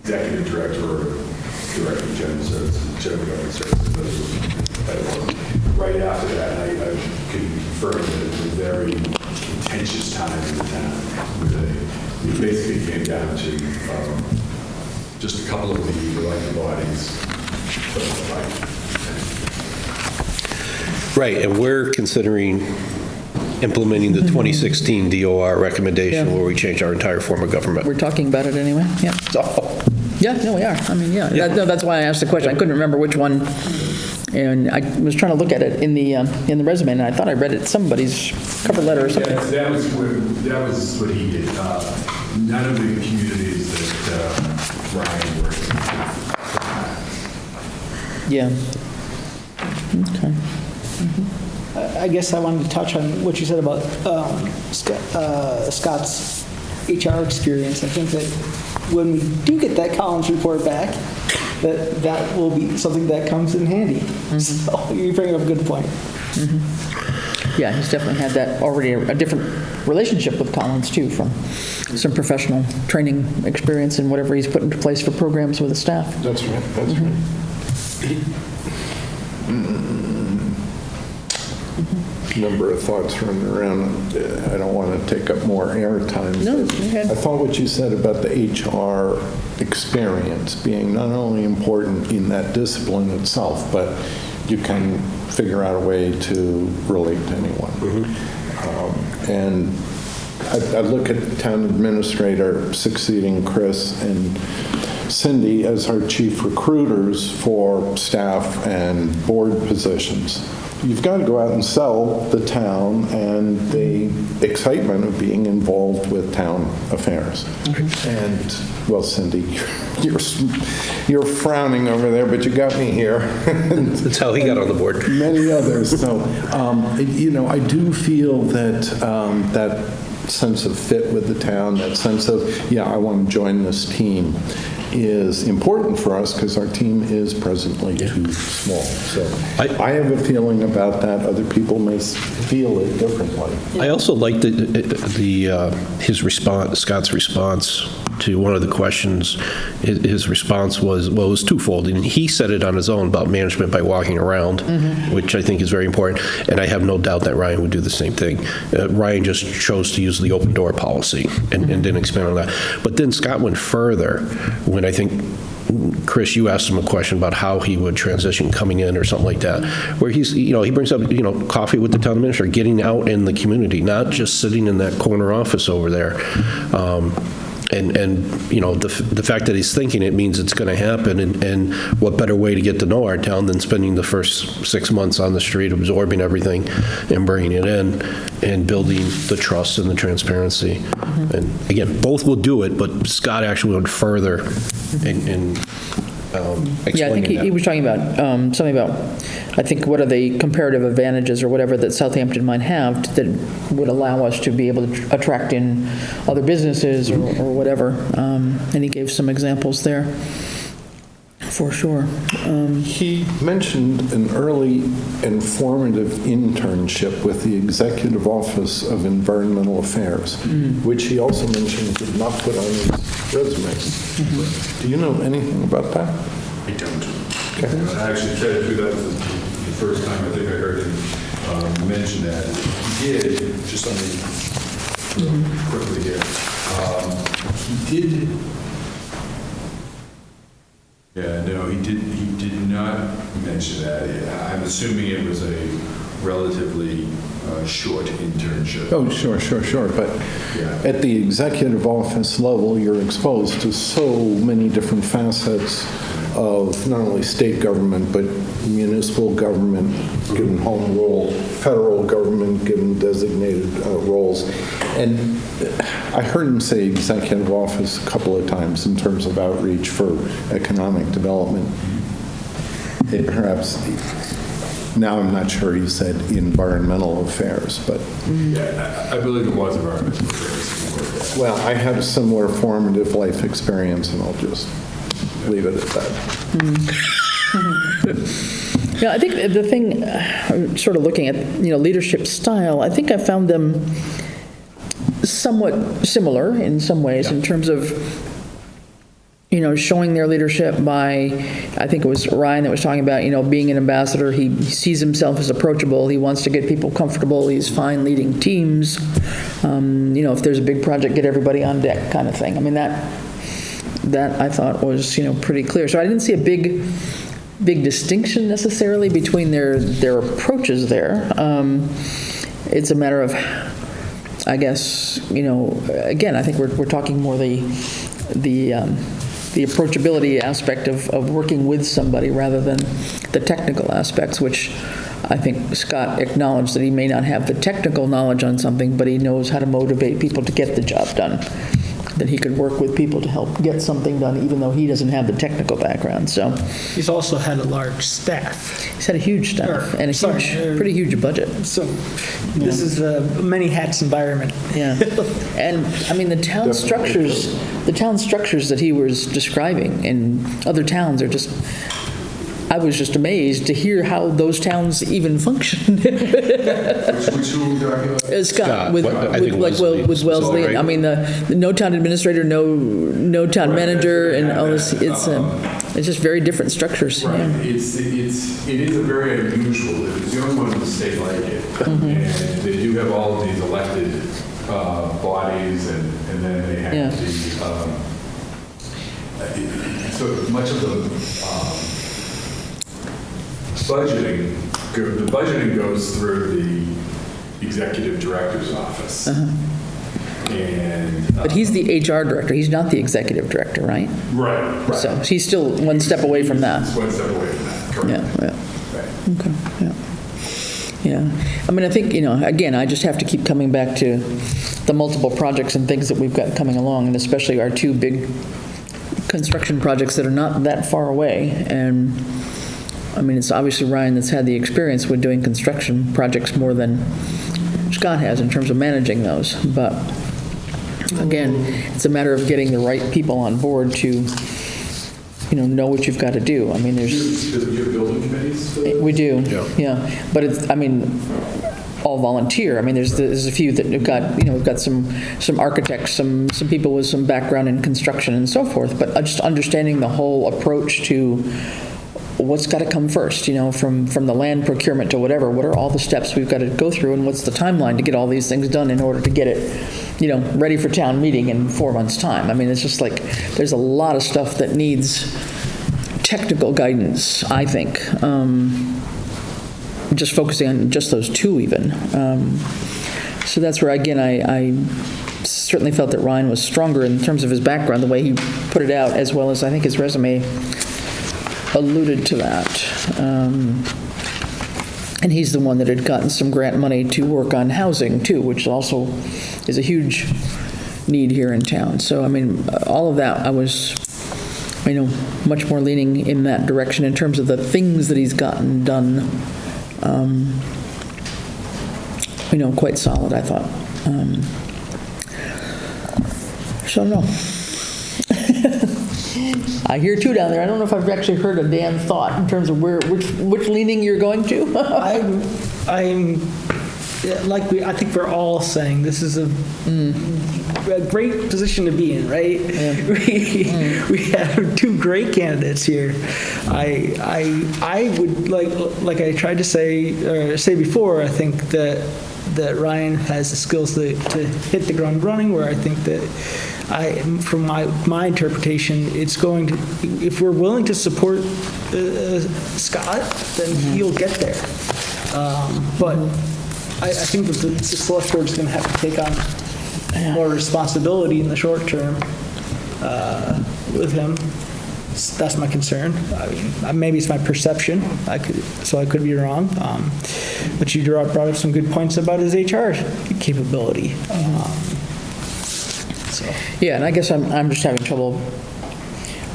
executive director or director of general services, general government services. Right after that, I can confirm that it was a very contentious time in the town. It basically came down to just a couple of the elected bodies. Right, and we're considering implementing the 2016 DOR recommendation where we change our entire form of government. We're talking about it anyway, yeah. Yeah, no, we are. I mean, yeah. That's why I asked the question. I couldn't remember which one. And I was trying to look at it in the resume, and I thought I read it somebody's cover letter or something. Yeah, that was what he did. None of the communities that Ryan worked with. Yeah. Okay. I guess I wanted to touch on what you said about Scott's HR experience. I think that when we do get that Collins report back, that will be something that comes in handy. So you bring up a good point. Yeah, he's definitely had that already, a different relationship with Collins too, from some professional training experience and whatever he's put into place for programs with the staff. That's right, that's right. Number of thoughts running around. I don't want to take up more airtime. No, but go ahead. I thought what you said about the HR experience being not only important in that discipline itself, but you can figure out a way to relate to anyone. And I look at the town administrator succeeding Chris and Cindy as our chief recruiters for staff and board positions. You've got to go out and sell the town and the excitement of being involved with town affairs. And, well, Cindy, you're frowning over there, but you got me here. That's how he got on the board. Many others. So, I do feel that that sense of fit with the town, that sense of, yeah, I want to join this team, is important for us because our team is presently too small. So I have a feeling about that. Other people may feel it differently. I also liked his response, Scott's response to one of the questions. His response was, well, it was twofold. And he said it on his own about management by walking around, which I think is very important. And I have no doubt that Ryan would do the same thing. Ryan just chose to use the open door policy and didn't expand on that. But then Scott went further when I think, Chris, you asked him a question about how he would transition coming in or something like that, where he brings up, coffee with the town administrator, getting out in the community, not just sitting in that corner office over there. The fact that he's thinking it means it's going to happen, and what better way to get to know our town than spending the first 6 months on the street, absorbing everything and bringing it in and building the trust and the transparency. And again, both will do it, but Scott actually went further in explaining Yeah, I think he was talking about something about, I think, what are the comparative advantages or whatever that Southampton might have that would allow us to be able to attract in other businesses or whatever. And he gave some examples there, for sure. He mentioned an early informative internship with the Executive Office of Environmental Affairs, which he also mentioned did not put on his resume. Do you know anything about that? I don't. Okay. I actually tried to do that was the first time I think I heard him mention that. He did, just on the, quickly here, he did, he did not mention that. I'm assuming it was a relatively short internship. Oh, sure. But at the executive office level, you're exposed to so many different facets of not only state government, but municipal government, given home rule, federal government, given designated roles. And I heard him say executive office a couple of times in terms of outreach for economic development. Perhaps, now I'm not sure he said environmental affairs, but. Yeah, I believe it was environmental affairs. Well, I had a similar formative life experience, and I'll just leave it at that. Yeah, I think the thing, sort of looking at, leadership style, I think I found them somewhat similar in some ways in terms of, showing their leadership by, I think it was Ryan that was talking about, being an ambassador. He sees himself as approachable. He wants to get people comfortable. He's fine leading teams. If there's a big project, get everybody on deck kind of thing. I mean, that I thought was, pretty clear. So I didn't see a big distinction necessarily between their approaches there. It's a matter of, I guess, again, I think we're talking more the approachability aspect of working with somebody rather than the technical aspects, which I think Scott acknowledged that he may not have the technical knowledge on something, but he knows how to motivate people to get the job done. that he could work with people to help get something done, even though he doesn't have the technical background, so. He's also had a large staff. He's had a huge staff and a pretty huge budget. So this is a many hats environment. Yeah, and I mean, the town structures that he was describing in other towns are just, I was just amazed to hear how those towns even function. Which two are we talking about? Scott, with I think Wellesley, right? I mean, the no town administrator, no town manager, and all this, it's just very different structures. Right, Yeah. it is a very unusual, it's the only one in the state like it. And they do have all of these elected bodies, and then they have Yeah. so much of the the budgeting goes through the executive director's office. And, But he's the HR director, he's not the executive director, right? right. So he's still one step away from that. It's one step away from that, correct. Yeah, Right. okay, yeah. Yeah, I mean, I think, again, I just have to keep coming back to the multiple projects and things that we've got coming along, and especially our two big construction projects that are not that far away. And, I mean, it's obviously Ryan that's had the experience with doing construction projects more than Scott has in terms of managing those. But, again, it's a matter of getting the right people on board to, know what you've got to do. I mean, Do you have building committees for this? we do, yeah. But it's, I mean, all volunteer. I mean, there's a few that have got, we've got some architects, some people with some background in construction and so forth, but just understanding the whole approach to what's got to come first, from the land procurement to whatever. What are all the steps we've got to go through, and what's the timeline to get all these things done in order to get it, ready for town meeting in 4 months' time? I mean, it's just like, there's a lot of stuff that needs technical guidance, I think. Just focusing on just those two even. So that's where, again, I certainly felt that Ryan was stronger in terms of his background, the way he put it out, as well as I think his resume alluded to that. And he's the one that had gotten some grant money to work on housing too, which also is a huge need here in town. So, I mean, all of that, I was, much more leaning in that direction in terms of the things that he's gotten done. Quite solid, I thought. So, no. I hear two down there. I don't know if I've actually heard a damn thought in terms of which leaning you're going to. I'm I think we're all saying this is a great position to be in, right? Yeah. We have two great candidates here. I would like I tried to say before. I think that Ryan has the skills to hit the ground running. Where I think that from my interpretation, it's going to, if we're willing to support Scott, then he'll get there. But I think that the select board is going to have to take on more responsibility in the short term with him. That's my concern. I mean, maybe it's my perception. I could be wrong. But you brought up some good points about his HR capability. Yeah, and I guess I'm just having trouble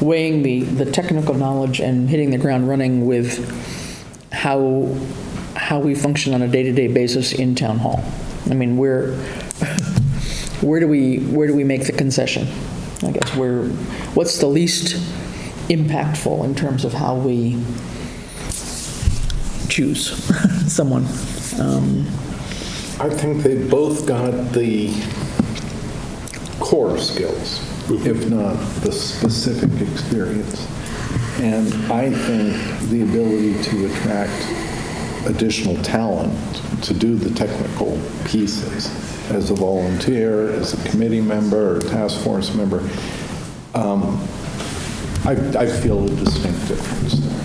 weighing the technical knowledge and hitting the ground running with how we function on a day-to-day basis in town hall. I mean, where do we make the concession? I guess what's the least impactful in terms of how we choose someone? I think they both got the core skills, if not the specific experience. And I think the ability to attract additional talent to do the technical pieces as a volunteer, as a committee member, or task force member, I feel a distinct difference there.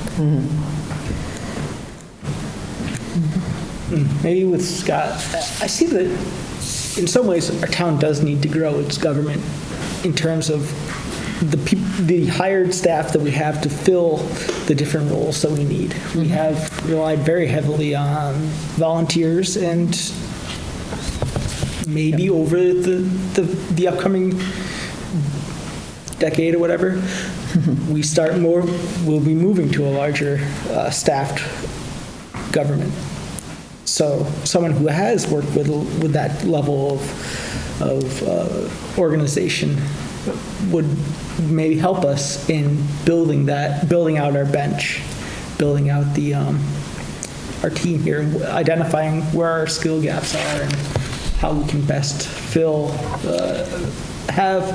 Maybe with Scott, I see that in some ways our town does need to grow its government in terms of the hired staff that we have to fill the different roles that we need. We have relied very heavily on volunteers, and maybe over the upcoming decade or whatever, we'll be moving to a larger staffed government. So someone who has worked with that level of organization would maybe help us in building out our bench, building out our team here, identifying where our skill gaps are and how we can best have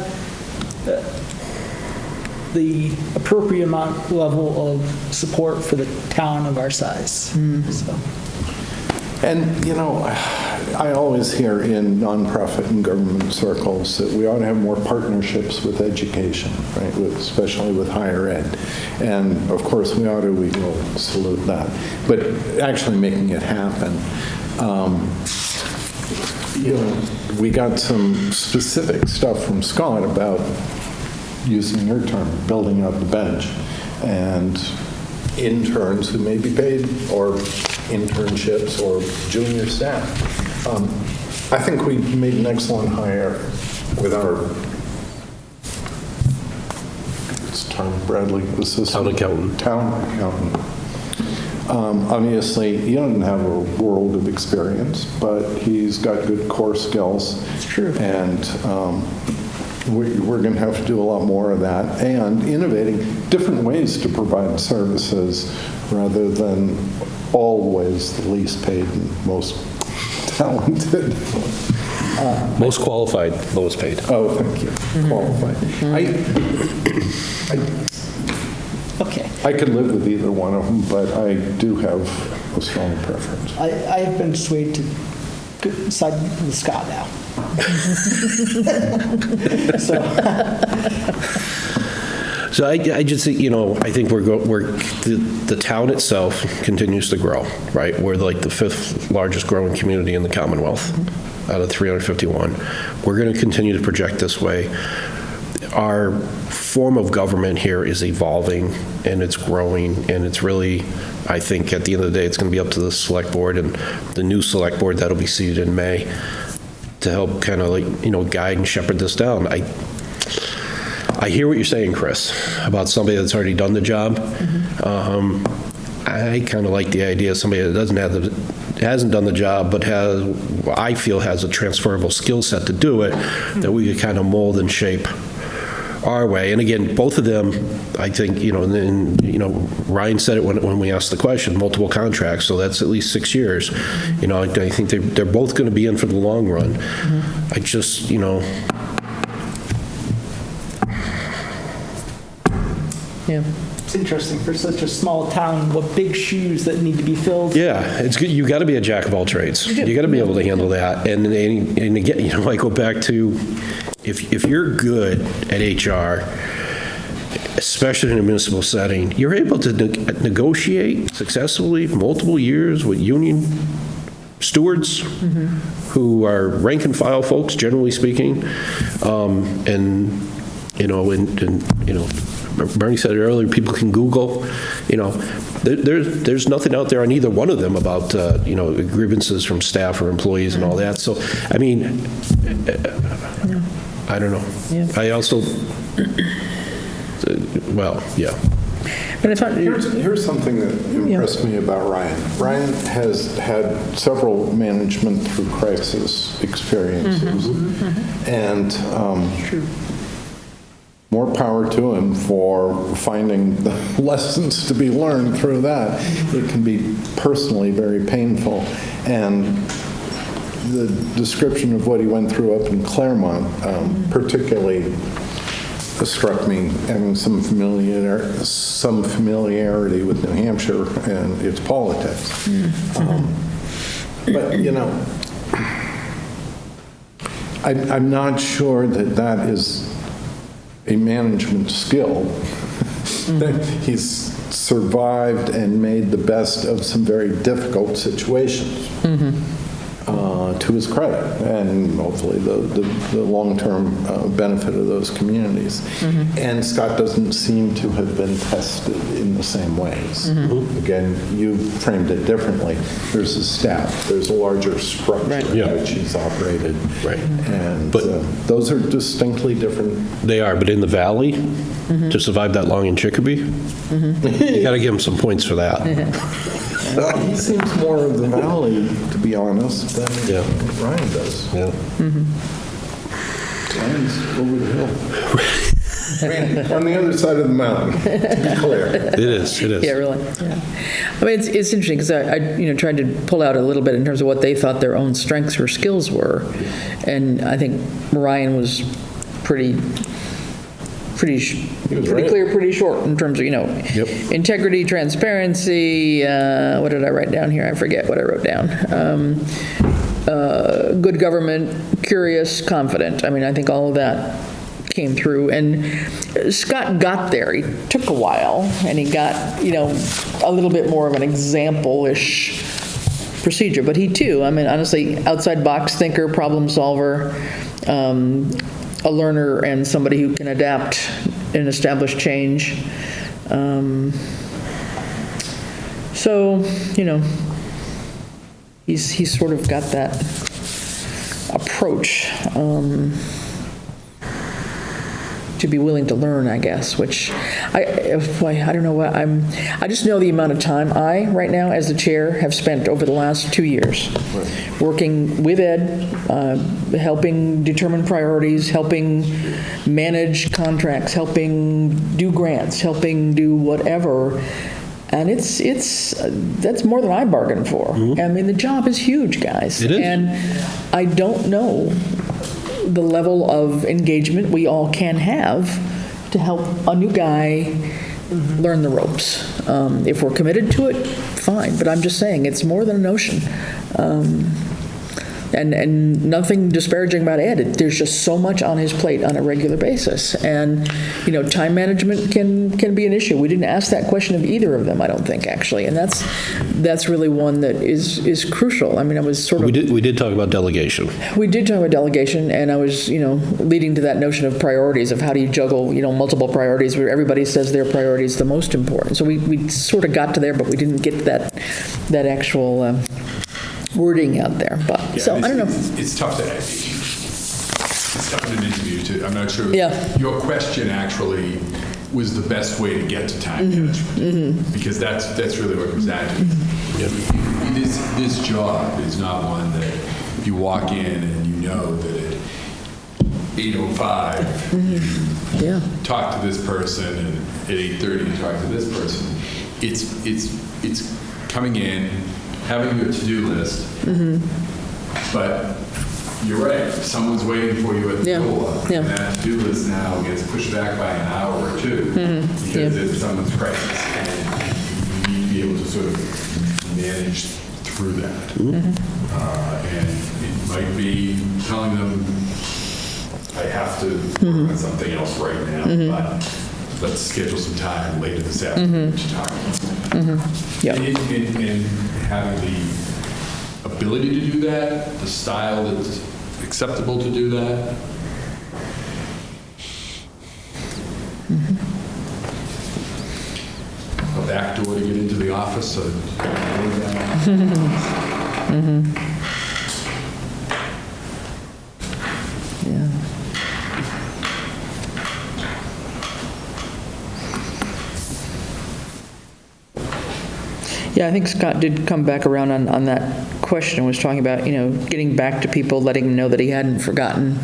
the appropriate level of support for the town of our size. So. And, I always hear in nonprofit and government circles that we ought to have more partnerships with education, right, especially with higher ed. And of course, we will salute that. But actually making it happen, we got some specific stuff from Scott about, using your term, building up the bench, and interns who may be paid, or internships, or junior staff. I think we made an excellent hire with our, it's Tom Bradley, assistant town accountant. Obviously, he doesn't have a world of experience, but he's got good core skills. It's true. And we're going to have to do a lot more of that, and innovating different ways to provide services rather than always the least paid and most talented. Most qualified, lowest paid. Oh, thank you. Qualified. Okay. I could live with either one of them, but I do have a strong preference. I have been swayed to side with Scott now. So I just think, I think the town itself continues to grow, right? We're like the 5th largest growing community in the Commonwealth out of 351. We're going to continue to project this way. Our form of government here is evolving, and it's growing, and it's really, I think at the end of the day, it's going to be up to the select board and the new select board that'll be seated in May to help kind of guide and shepherd this down. I hear what you're saying, Chris, about somebody that's already done the job. I kind of like the idea of somebody that hasn't done the job, but I feel has a transferable skill set to do it, that we could kind of mold and shape our way. And again, both of them, I think, Ryan said it when we asked the question, multiple contracts, so that's at least 6 years. I think they're both going to be in for the long run. I just, Yeah. It's interesting for such a small town, what big shoes that need to be filled. Yeah, it's good. You got to be a jack of all trades. You got to be able to handle that. And again, I go back to, if you're good at HR, especially in a municipal setting, you're able to negotiate successfully multiple years with union stewards who are rank and file folks, generally speaking, and Bernie said it earlier, people can Google, there's nothing out there on either one of them about, grievances from staff or employees and all that. So, I mean, I don't know. Yeah. I also, yeah. But Here's something that impressed me about Ryan. Ryan has had several management through crisis experiences, and more power to him for finding the lessons to be learned through that. It can be personally very painful, and the description of what he went through up in Claremont particularly struck me, having some familiarity with New Hampshire and its politics. But, I'm not sure that is a management skill. He's survived and made the best of some very difficult situations. to his credit, and hopefully the long-term benefit of those communities. And Scott doesn't seem to have been tested in the same ways. Again, you framed it differently. There's a staff, there's a larger structure in which he's operated. Right. And But- those are distinctly different. They are, but in the valley, to survive that long in Chicopee, you got to give him some points for that. Well, he seems more of the valley, to be honest, than Yeah. Ryan does. Yeah. Ryan's over the hill. Randy, on the other side of the mountain, to be clear. It is, it is. Yeah, really, yeah. I mean, it's interesting, because I tried to pull out a little bit in terms of what they thought their own strengths or skills were, and I think Ryan was pretty clear, pretty short in terms of, integrity, transparency, what did I write down here? I forget what I wrote down. Good government, curious, confident. I mean, I think all of that came through. And Scott got there. He took a while, and he got, a little bit more of an example-ish procedure. But he, too, I mean, honestly, outside box thinker, problem solver, a learner, and somebody who can adapt and establish change. So, he's sort of got that approach to be willing to learn, I guess, which I don't know what I just know the amount of time right now as the chair have spent over the last 2 years working with Ed, helping determine priorities, helping manage contracts, helping do grants, helping do whatever. And that's more than I bargained for. I mean, the job is huge, guys. It is. And I don't know the level of engagement we all can have to help a new guy learn the ropes. If we're committed to it, fine. But I'm just saying, it's more than a notion. And nothing disparaging about Ed. There's just so much on his plate on a regular basis. And, time management can be an issue. We didn't ask that question of either of them, I don't think, actually. And that's really one that is crucial. I mean, I was sort of... We did talk about delegation. We did talk about delegation, and I was, leading to that notion of priorities, of how do you juggle, multiple priorities where everybody says their priority is the most important. So we sort of got to there, but we didn't get that actual... wording out there, but so I don't know. It's tough to in an interview too. I'm not sure. Yeah. Your question actually was the best way to get to time management, because that's really what it comes down to. This job is not one that you walk in and that at 8:05 you talk to this person, and at 8:30 you talk to this person. It's coming in, having your to-do list, but you're right, someone's waiting for you at the door, and that to-do list now gets pushed back by an hour or two, because it's someone's crisis, and you need to be able to sort of manage through that. And it might be telling them, I have to work on something else right now, but let's schedule some time later this afternoon to talk about that. And having the ability to do that, the style that's acceptable to do that. A back door to get into the office. Yeah, I think Scott did come back around on that question and was talking about, getting back to people, letting them know that he hadn't forgotten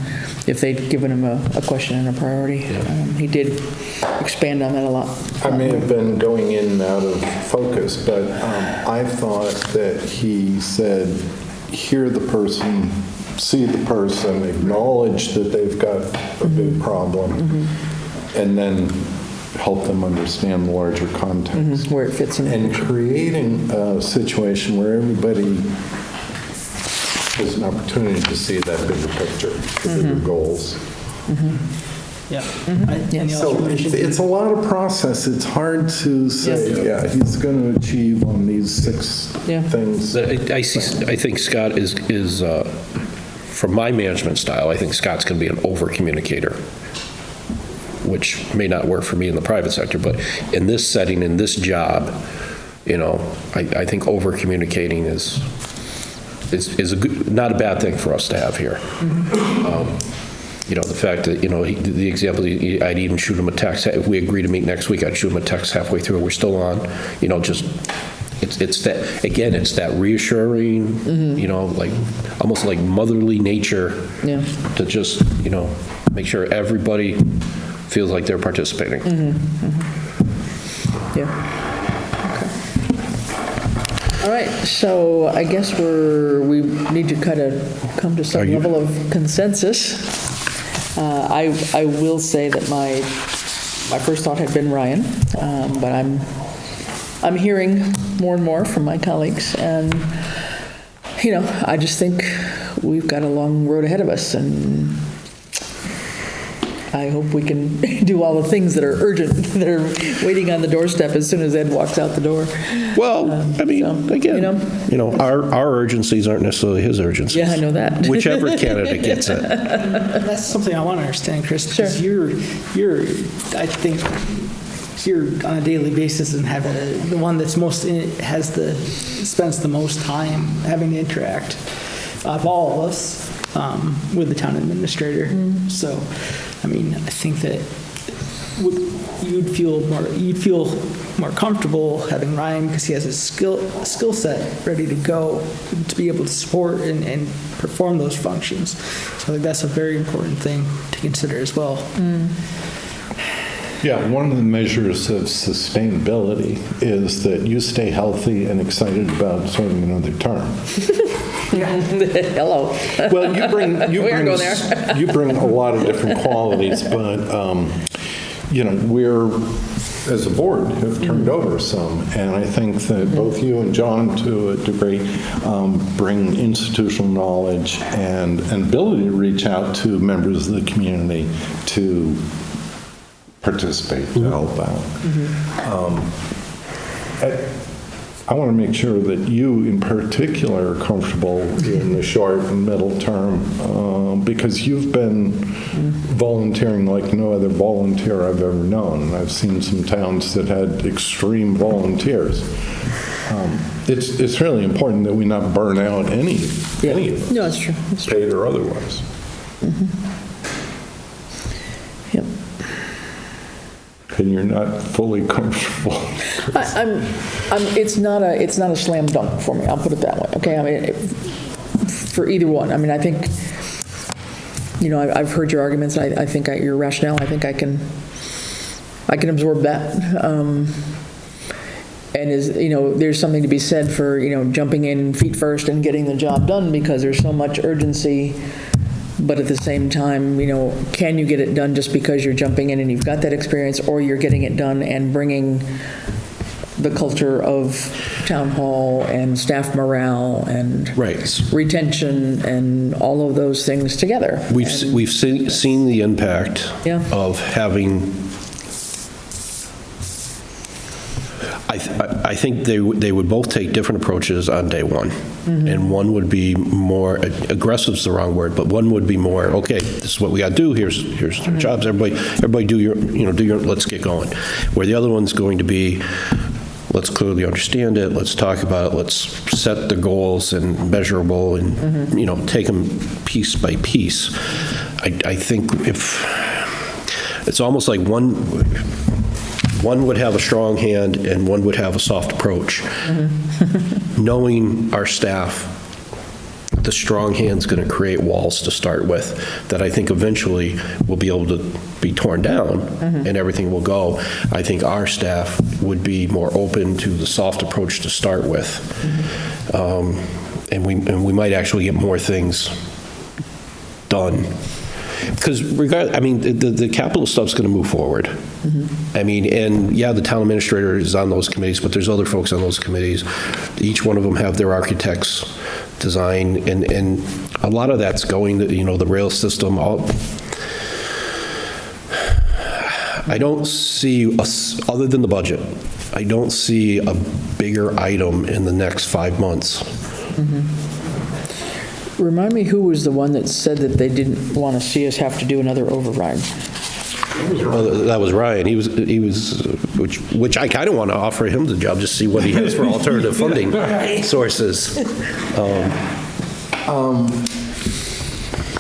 if they'd given him a question and a priority. He did expand on that a lot. I may have been going in and out of focus, but I thought that he said, hear the person, see the person, acknowledge that they've got a big problem, and then help them understand the larger context. Where it fits in. And creating a situation where everybody has an opportunity to see that bigger picture, the bigger goals. Yeah. So it's a lot of process. It's hard to say, he's going to achieve on these 6 things. I think Scott is from my management style, I think Scott's going to be an over-communicator, which may not work for me in the private sector, but in this setting, in this job, I think over-communicating is not a bad thing for us to have here. The fact that, the example, I'd even shoot him a text. If we agree to meet next week, I'd shoot him a text halfway through. We're still on, it's that, again, it's that reassuring, like, almost like motherly nature to just, make sure everybody feels like they're participating. Yeah. All right, so I guess we need to kind of come to some level of consensus. I will say that my first thought had been Ryan, but I'm hearing more and more from my colleagues, and I just think we've got a long road ahead of us, and I hope we can do all the things that are urgent, that are waiting on the doorstep as soon as Ed walks out the door. Well, our urgencies aren't necessarily his urgencies. Yeah, I know that. Whichever candidate gets it. That's something I want to understand, Chris, because you're, I think, you're on a daily basis and having the one that's spends the most time having to interact of all of us with the town administrator. So, I think that you'd feel more comfortable having Ryan because he has a skill set ready to go to be able to support and perform those functions. So I think that's a very important thing to consider as well. Yeah, one of the measures of sustainability is that you stay healthy and excited about serving another term. Hello. Well, you bring a lot of different qualities, but we're, as a board, have turned over some, and I think that both you and John, to a degree, bring institutional knowledge and ability to reach out to members of the community to participate, to help out. I want to make sure that you, in particular, are comfortable in the short and middle term, because you've been volunteering like no other volunteer I've ever known. And I've seen some towns that had extreme volunteers. It's really important that we not burn out any of us. No, that's true. Paid or otherwise. Yep. And you're not fully comfortable. It's not a slam dunk for me. I'll put it that way. Okay. For either one. I think, I've heard your arguments. I think your rationale. I think I can absorb that. And there's something to be said for jumping in feet first and getting the job done because there's so much urgency. But at the same time, can you get it done just because you're jumping in and you've got that experience, or you're getting it done and bringing the culture of town hall and staff morale and retention and all of those things together? We've seen the impact of having. I think they would both take different approaches on day one. And one would be more, aggressive is the wrong word, but one would be more, okay, this is what we got to do, here's our jobs, everybody do your, let's get going. Where the other one's going to be, let's clearly understand it, let's talk about it, let's set the goals and measurable and, take them piece by piece. I think if, it's almost like one would have a strong hand and one would have a soft approach. Knowing our staff, the strong hand's going to create walls to start with that I think eventually will be able to be torn down and everything will go. I think our staff would be more open to the soft approach to start with. And we might actually get more things done. Because the capital stuff's going to move forward. The town administrator is on those committees, but there's other folks on those committees. Each one of them have their architects design, and a lot of that's going to, the rail system. I don't see, other than the budget, I don't see a bigger item in the next 5 months. Remind me who was the one that said that they didn't want to see us have to do another override? That was Ryan. He was, which I kind of want to offer him the job, just see what he has for alternative funding sources.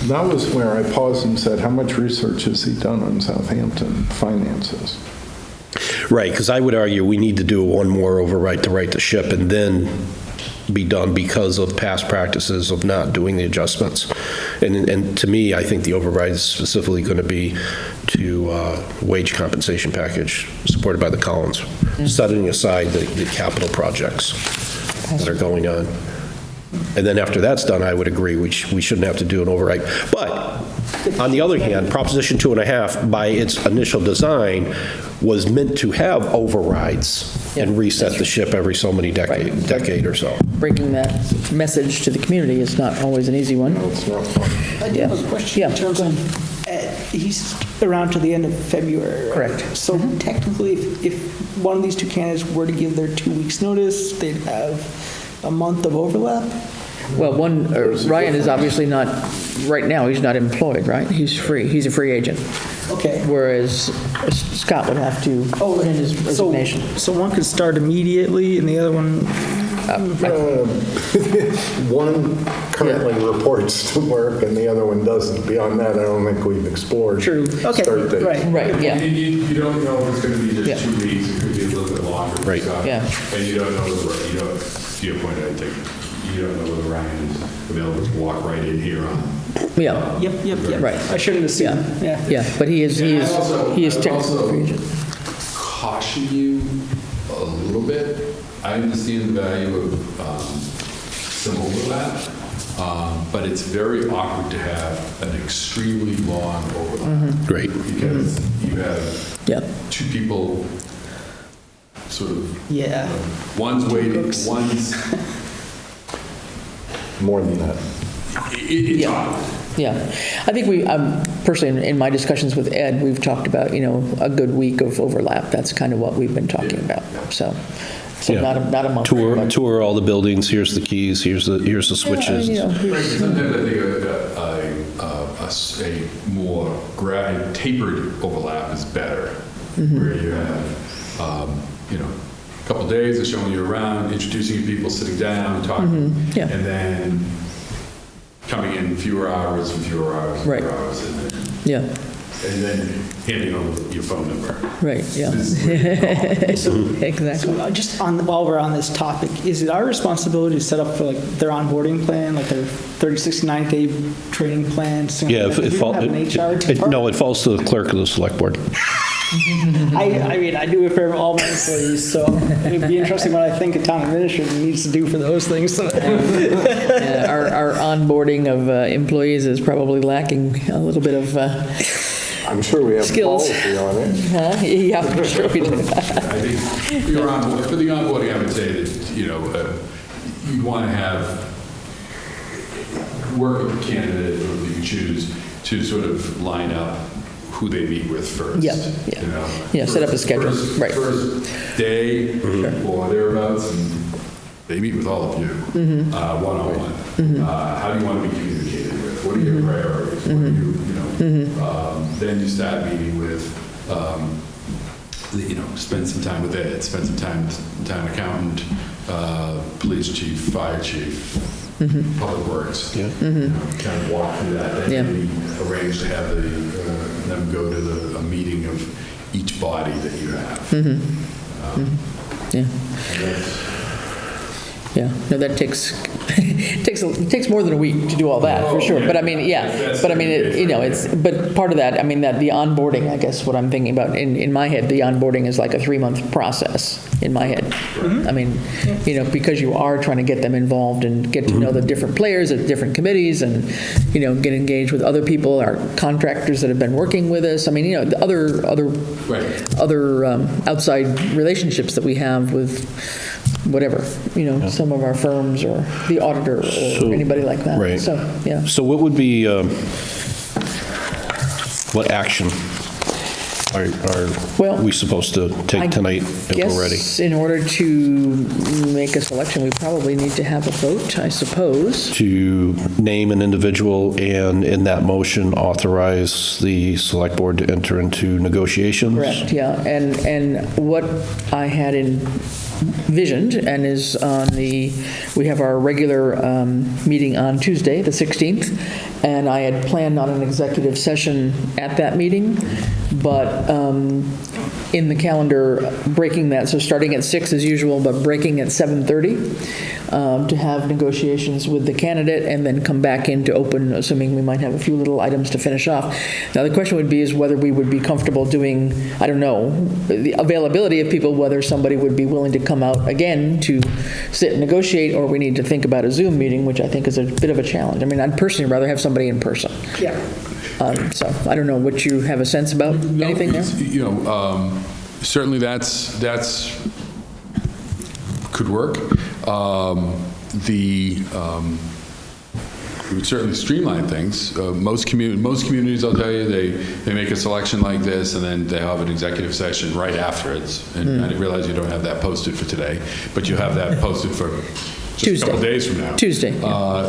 That was where I paused and said, how much research has he done on Southampton finances? Right, because I would argue we need to do one more override to right the ship and then be done because of past practices of not doing the adjustments. And to me, I think the override is specifically going to be to wage compensation package supported by the Collins, setting aside the capital projects that are going on. And then after that's done, I would agree we shouldn't have to do an override. But on the other hand, Proposition 2.5, by its initial design, was meant to have overrides and reset the ship every so many decade or so. Breaking that message to the community is not always an easy one. I do have a question in terms of, he's around to the end of February, right? Correct. So technically, if one of these two candidates were to give their 2 weeks' notice, they'd have a month of overlap? Well, Ryan is obviously not, right now, he's not employed, right? He's free, he's a free agent. Okay. Whereas Scott would have to put in his resignation. So one could start immediately and the other one? One currently reports to work and the other one doesn't. Beyond that, I don't think we've explored True. Okay. start dates. Right, yeah. You don't know if it's going to be just Yeah. 2 weeks, it could be a little bit longer. Right. Yeah. And you don't know, to your point, I think, you don't know whether Ryan is available to walk right in here on. Yeah, Yep. right. I shouldn't have seen, Yeah, but he is I'd technically also free agent. caution you a little bit. I understand the value of some overlap, but it's very awkward to have an extremely long overlap. Great. Because you have Yeah, two people sort of, yeah. one's waiting, one's, More than that. it's awkward. yeah. I think personally, in my discussions with Ed, we've talked about, a good week of overlap. That's kind of what we've been talking about, so Yeah. not a month. Tour all the buildings, here's the keys, here's the switches. Right, sometimes I think a more tapered overlap is better, where you have, a couple days of showing you around, introducing you people, sitting down, talking, Yeah. and then coming in fewer hours and fewer hours and Right. fewer hours, Yeah, and then handing over your phone number. right, yeah. Exactly. So just while we're on this topic, is it our responsibility to set up for like their onboarding plan, like their 30, 60, 90-day training plan? Yeah, We don't have an HR department? no, it falls to the clerk of the select board. I mean, I do it for all my employees, so it'd be interesting what I think a town administrator needs to do for those things. Yeah, our onboarding of employees is probably lacking a little bit of, I'm sure we have Skills. policy on it. yeah, I'm sure we do. I think for the onboarding, I would say that, you'd want to work with the candidate that you choose to sort of line up who they meet with first. Yeah, you know? Yeah, set up a schedule, right. First day or thereabouts, and they meet with all of you, one-on-one. How do you want to be communicated with? What are your priorities? What do then you start meeting with, spend some time with Ed, spend some time with town accountant, police chief, fire chief, public works. Yeah. Kind of walk through that. Then Yeah. we arrange to have them go to a meeting of each body that you have. Yeah. Yeah, no, that takes more than a week to do all that, for sure. But I mean, but part of that, I mean, that the onboarding, I guess, what I'm thinking about in my head, the onboarding is like a 3-month process in my head. I mean, because you are trying to get them involved and get to know the different players at different committees and, get engaged with other people, our contractors that have been working with us. I mean, the other outside relationships that we have with whatever, some of our firms or the auditor or anybody like that. Right. So, yeah. So what would be, what action Well, are we supposed to take tonight if we're ready? Yes, in order to make a selection, we probably need to have a vote, I suppose. To name an individual and in that motion authorize the select board to enter into negotiations? Correct, yeah. And what I had envisioned and is on we have our regular meeting on Tuesday, the 16th, and I had planned on an executive session at that meeting, but in the calendar, breaking that, so starting at 6 as usual, but breaking at 7:30 to have negotiations with the candidate and then come back into open, assuming we might have a few little items to finish off. Now, the question would be is whether we would be comfortable doing, I don't know, the availability of people, whether somebody would be willing to come out again to sit and negotiate, or we need to think about a Zoom meeting, which I think is a bit of a challenge. I mean, I'd personally rather have somebody in person. Yeah. So I don't know what you have a sense about, anything there? You know, certainly that's could work. We would certainly streamline things. Most communities, I'll tell you, they make a selection like this, and then they have an executive session right after it. And I didn't realize you don't have that posted for today, but you have that posted for just a couple days from now. Tuesday.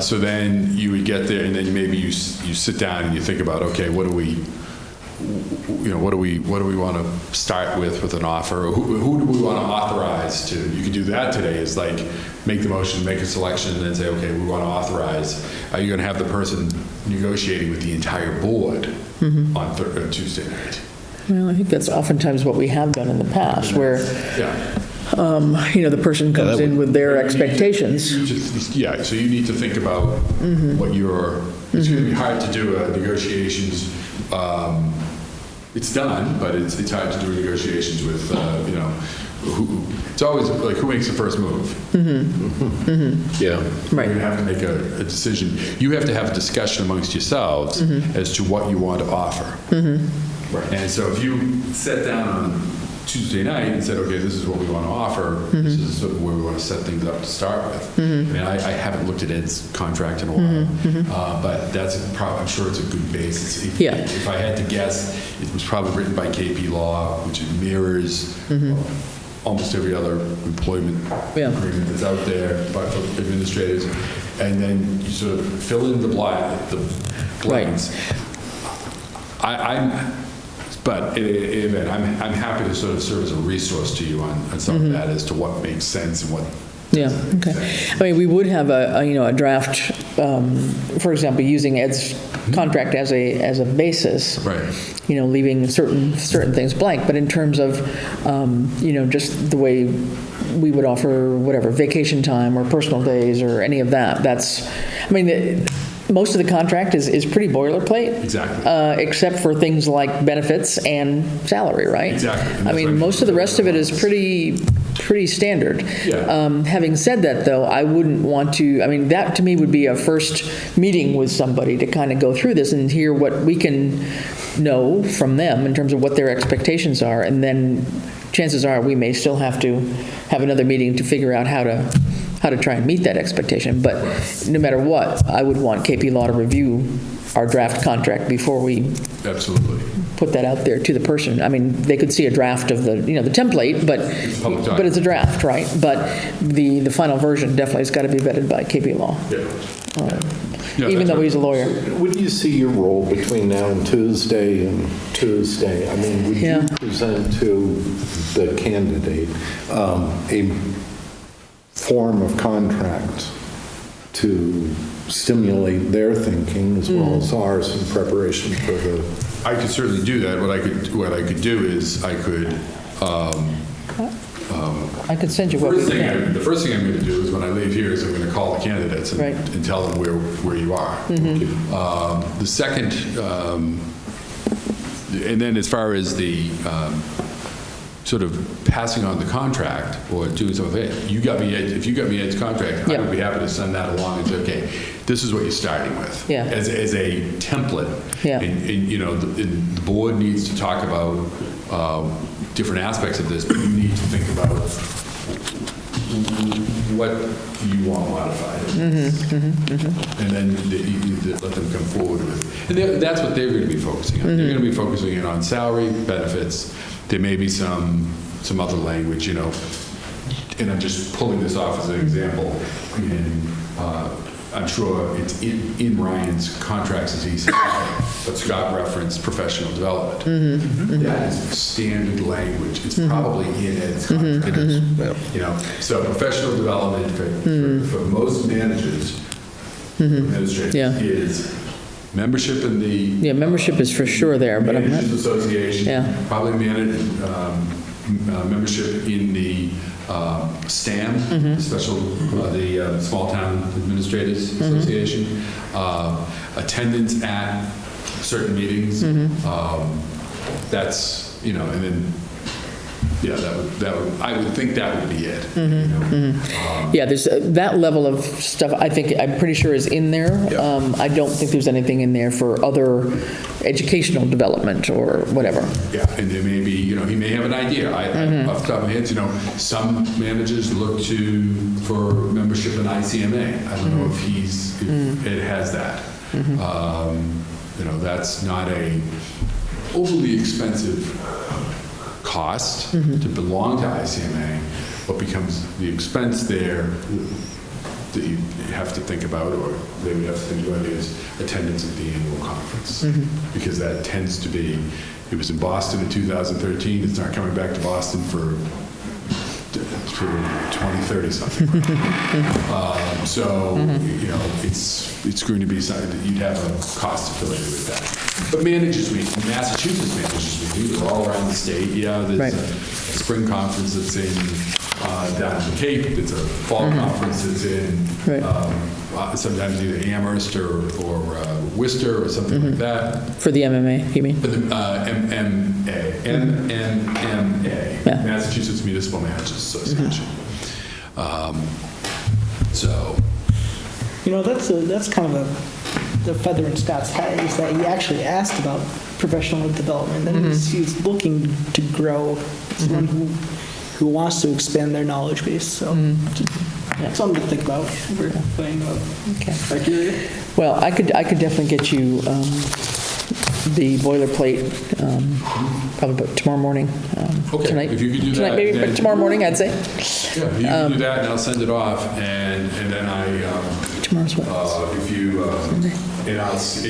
So then you would get there, and then maybe you sit down and you think about, okay, what do we want to start with an offer? Or who do we want to authorize to? You could do that today. Is like make the motion, make a selection, and then say, okay, we want to authorize. Are you going to have the person negotiating with the entire board on Tuesday night? Well, I think that's oftentimes what we have done in the past, where the person comes in with their expectations. So you need to think about what your. It's going to be hard to do negotiations. It's done, but it's hard to do negotiations with it's always like who makes the first move. Yeah, right. You're going to have to make a decision. You have to have a discussion amongst yourselves as to what you want to offer. Right. And so if you sat down on Tuesday night and said, okay, this is what we want to offer, this is sort of where we want to set things up to start with. I mean, I haven't looked at Ed's contract in a while, but I'm sure it's a good basis. If I had to guess, it was probably written by KP Law, which mirrors almost every other employment agreement that's out there by administrators, and then you sort of fill in the blanks. But I'm happy to sort of serve as a resource to you on some of that as to what makes sense and what. Yeah. Okay. I mean, we would have a draft, for example, using Ed's contract as a basis. Right. Leaving certain things blank. But in terms of, just the way we would offer whatever vacation time or personal days or any of that. Most of the contract is pretty boilerplate. Exactly. Except for things like benefits and salary, right? Exactly. Most of the rest of it is pretty standard. Yeah. Having said that, though, I wouldn't want to, that to me would be a first meeting with somebody to kind of go through this and hear what we can know from them in terms of what their expectations are, and then chances are we may still have to have another meeting to figure out how to try and meet that expectation. But no matter what, I would want KP Law to review our draft contract before we put that out there to the person. They could see a draft of the template, but it's a draft, right? But the final version definitely has got to be vetted by KP Law. Yeah. Even though he's a lawyer. Would you see your role between now and Tuesday? Would you present to the candidate a form of contract to stimulate their thinking as well as ours in preparation for the... I could certainly do that. What I could do is I could send you what we can. The first thing I'm going to do is when I leave here is I'm going to call the candidates and tell them where you are. The second, and then as far as the sort of passing on the contract or doing something, if you got me Ed's contract, I would be happy to send that along and say, okay, this is what you're starting with as a template. And the board needs to talk about different aspects of this, but you need to think about what do you want modified? And then you let them come forward with, and that's what they're going to be focusing on. They're going to be focusing in on salary, benefits. There may be some other language, you know, and I'm just pulling this off as an example. And I'm sure it's in Ryan's contracts as he said, but Scott referenced professional development. That is standard language. It's probably in Ed's contract. It is, yeah. You know, so professional development for most managers, administrators, Yeah. is membership in the Yeah, membership is for sure there, but I'm not, Managers Association, Yeah. probably membership in the STAM, the Small Town Administrators Association, attendance at certain meetings. That's, you know, and then, yeah, I would think that would be it. You know? yeah, there's that level of stuff, I'm pretty sure is in there. Yeah. I don't think there's anything in there for other educational development or whatever. Yeah, and there may be, you know, he may have an idea. Off the top of my head, you know, some managers look for membership in ICMA. I don't know if it has that. You know, that's not a overly expensive cost to belong to ICMA. What becomes the expense there that you have to think about, or they would have to think about, is attendance at the annual conference. Because that tends to be, it was in Boston in 2013, it's not coming back to Boston for 2030 something. So, you know, it's going to be something that you'd have a cost affiliated with that. But managers meet, Massachusetts managers meet, these are all around the state. Yeah, there's a spring conference that's in down in the Cape, there's a fall conference that's in sometimes either Amherst or Worcester or something like that. For the MMA, you mean? For the MMA, Massachusetts Municipal Managers Association. So, You know, that's kind of the feather in Scott's hat, is that he actually asked about professional development, and he's looking to grow. Someone who wants to expand their knowledge base, so something to think about. We're playing Okay. criteria. Well, I could definitely get you the boilerplate probably tomorrow morning. okay, Tonight. if you could do Tonight, that. maybe, but then- tomorrow morning, I'd say. Yeah, you can do that, and I'll send it off, and then Tomorrow's what? if you, and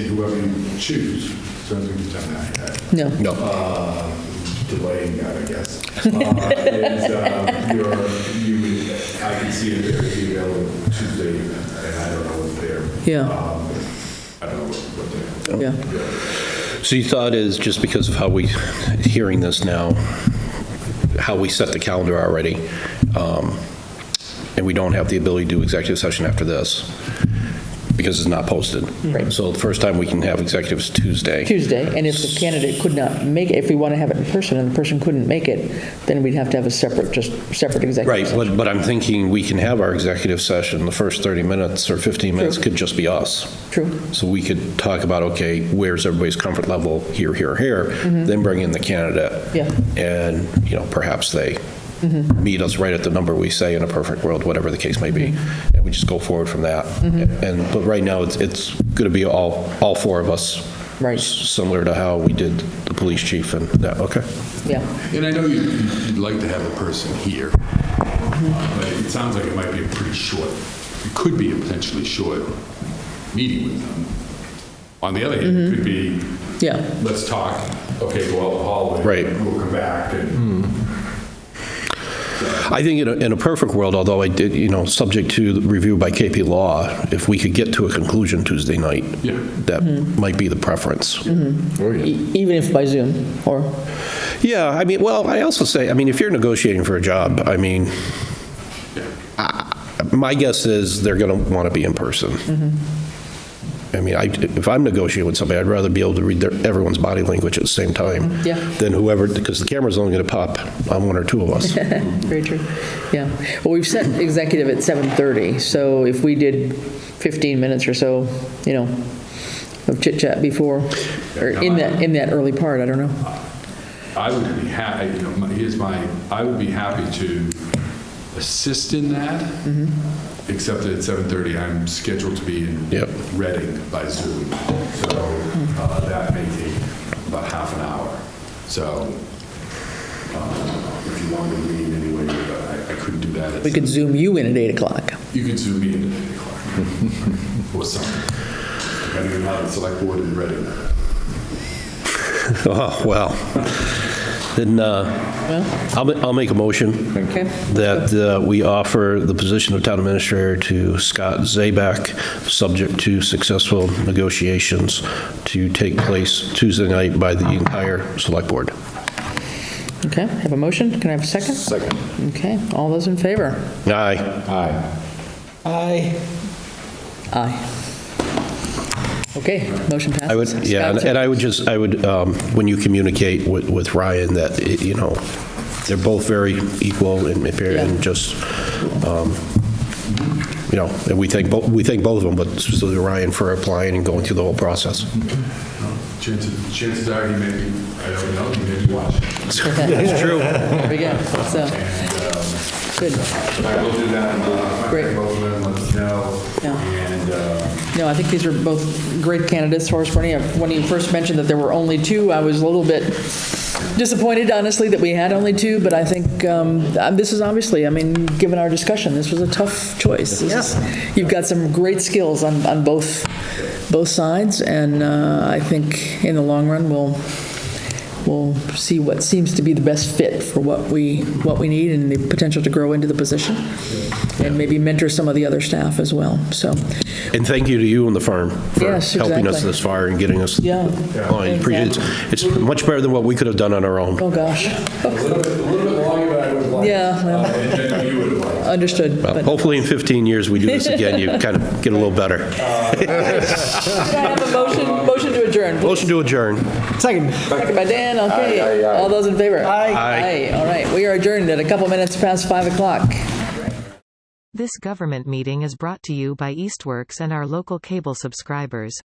whoever you choose, so we've done that yet. No. Delaying that, I guess. I can see it there, be available Tuesday, and I don't know what they're, Yeah, I don't know what they're. yeah. So your thought is, just because of how hearing this now, how we set the calendar already, and we don't have the ability to do executive session after this, because it's not posted. Right. So the first time we can have executives Tuesday. And if the candidate could not make it, if we want to have it in person and the person couldn't make it, then we'd have to have a separate executive Right, session. but I'm thinking we can have our executive session, the first 30 minutes or 15 minutes could just be us. True. So we could talk about, okay, where's everybody's comfort level, here, then bring in the candidate. Yeah. And, you know, perhaps they meet us right at the number we say in a perfect world, whatever the case may be. And we just go forward from that. But right now, it's going to be all four of us. Right. Similar to how we did the police chief and that, okay. Yeah. And I know you'd like to have a person here, but it sounds like it might be a pretty short, it could be a potentially short meeting with them. On the other hand, it could be, Yeah. let's talk, okay, go out the hallway. Right. We'll come back and. I think in a perfect world, although I did, you know, subject to review by KP Law, if we could get to a conclusion Tuesday night, that might be the preference. Even if by Zoom, or? Yeah, I mean, well, I also say, I mean, if you're negotiating for a job, I mean, my guess is they're going to want to be in person. I mean, if I'm negotiating with somebody, I'd rather be able to read everyone's body language at the same time than whoever, because the camera's only going to pop on one or two of us. Very true. Yeah. Well, we've set executive at 7:30, so if we did 15 minutes or so, you know, of chit chat before, or in that early part, I don't know. I would be happy, you know, I would be happy to assist in that, except that at 7:30, I'm scheduled to be in Yep. Reading by Zoom. So that may take about half an hour. So if you want me to meet anyway, I couldn't do that. We could Zoom you in at 8 o'clock. You could Zoom me in at 8 o'clock or something, depending on how the select board is ready. Oh, well, then I'll make a motion Okay. that we offer the position of town administrator to Scott Zabak, subject to successful negotiations to take place Tuesday night by the entire select board. Okay, have a motion? Can I have a second? Second. Okay, all those in favor? Aye. Aye. Aye. Aye. Okay, motion passes. I would, yeah, Scott, and I would, when you communicate with Ryan, that, they're both very equal and just, and we thank both of them, but specifically Ryan for applying and going through the whole process. Chances are he may be, I don't know, he may be watching. It's true. There we go, so, good. I will do that. Great. Both of them, let us know. Yeah. And No, I think these are both great candidates for us, Bernie. When you first mentioned that there were only two, I was a little bit disappointed, honestly, that we had only two, but I think this is obviously, given our discussion, this was a tough choice. You've got some great skills on both sides, and I think in the long run, we'll see what seems to be the best fit for what we need and the potential to grow into the position, and maybe mentor some of the other staff as well, so. And thank you to you and the firm for Yes, helping us exactly. this far and getting us. Yeah. Oh, I appreciate it. It's much better than what we could have done on our own. Oh, gosh. a little bit longer than I would have liked. Yeah, well, And you would have liked. understood. Well, But hopefully in 15 years, we do this again, you kind of get a little better. Could I have a motion to adjourn, please? Motion to adjourn. Second. Second by Dan, okay. All those in favor? Aye. Aye, all right. We are adjourned at a couple minutes past 5 o'clock. This government meeting is brought to you by Eastworks and our local cable subscribers.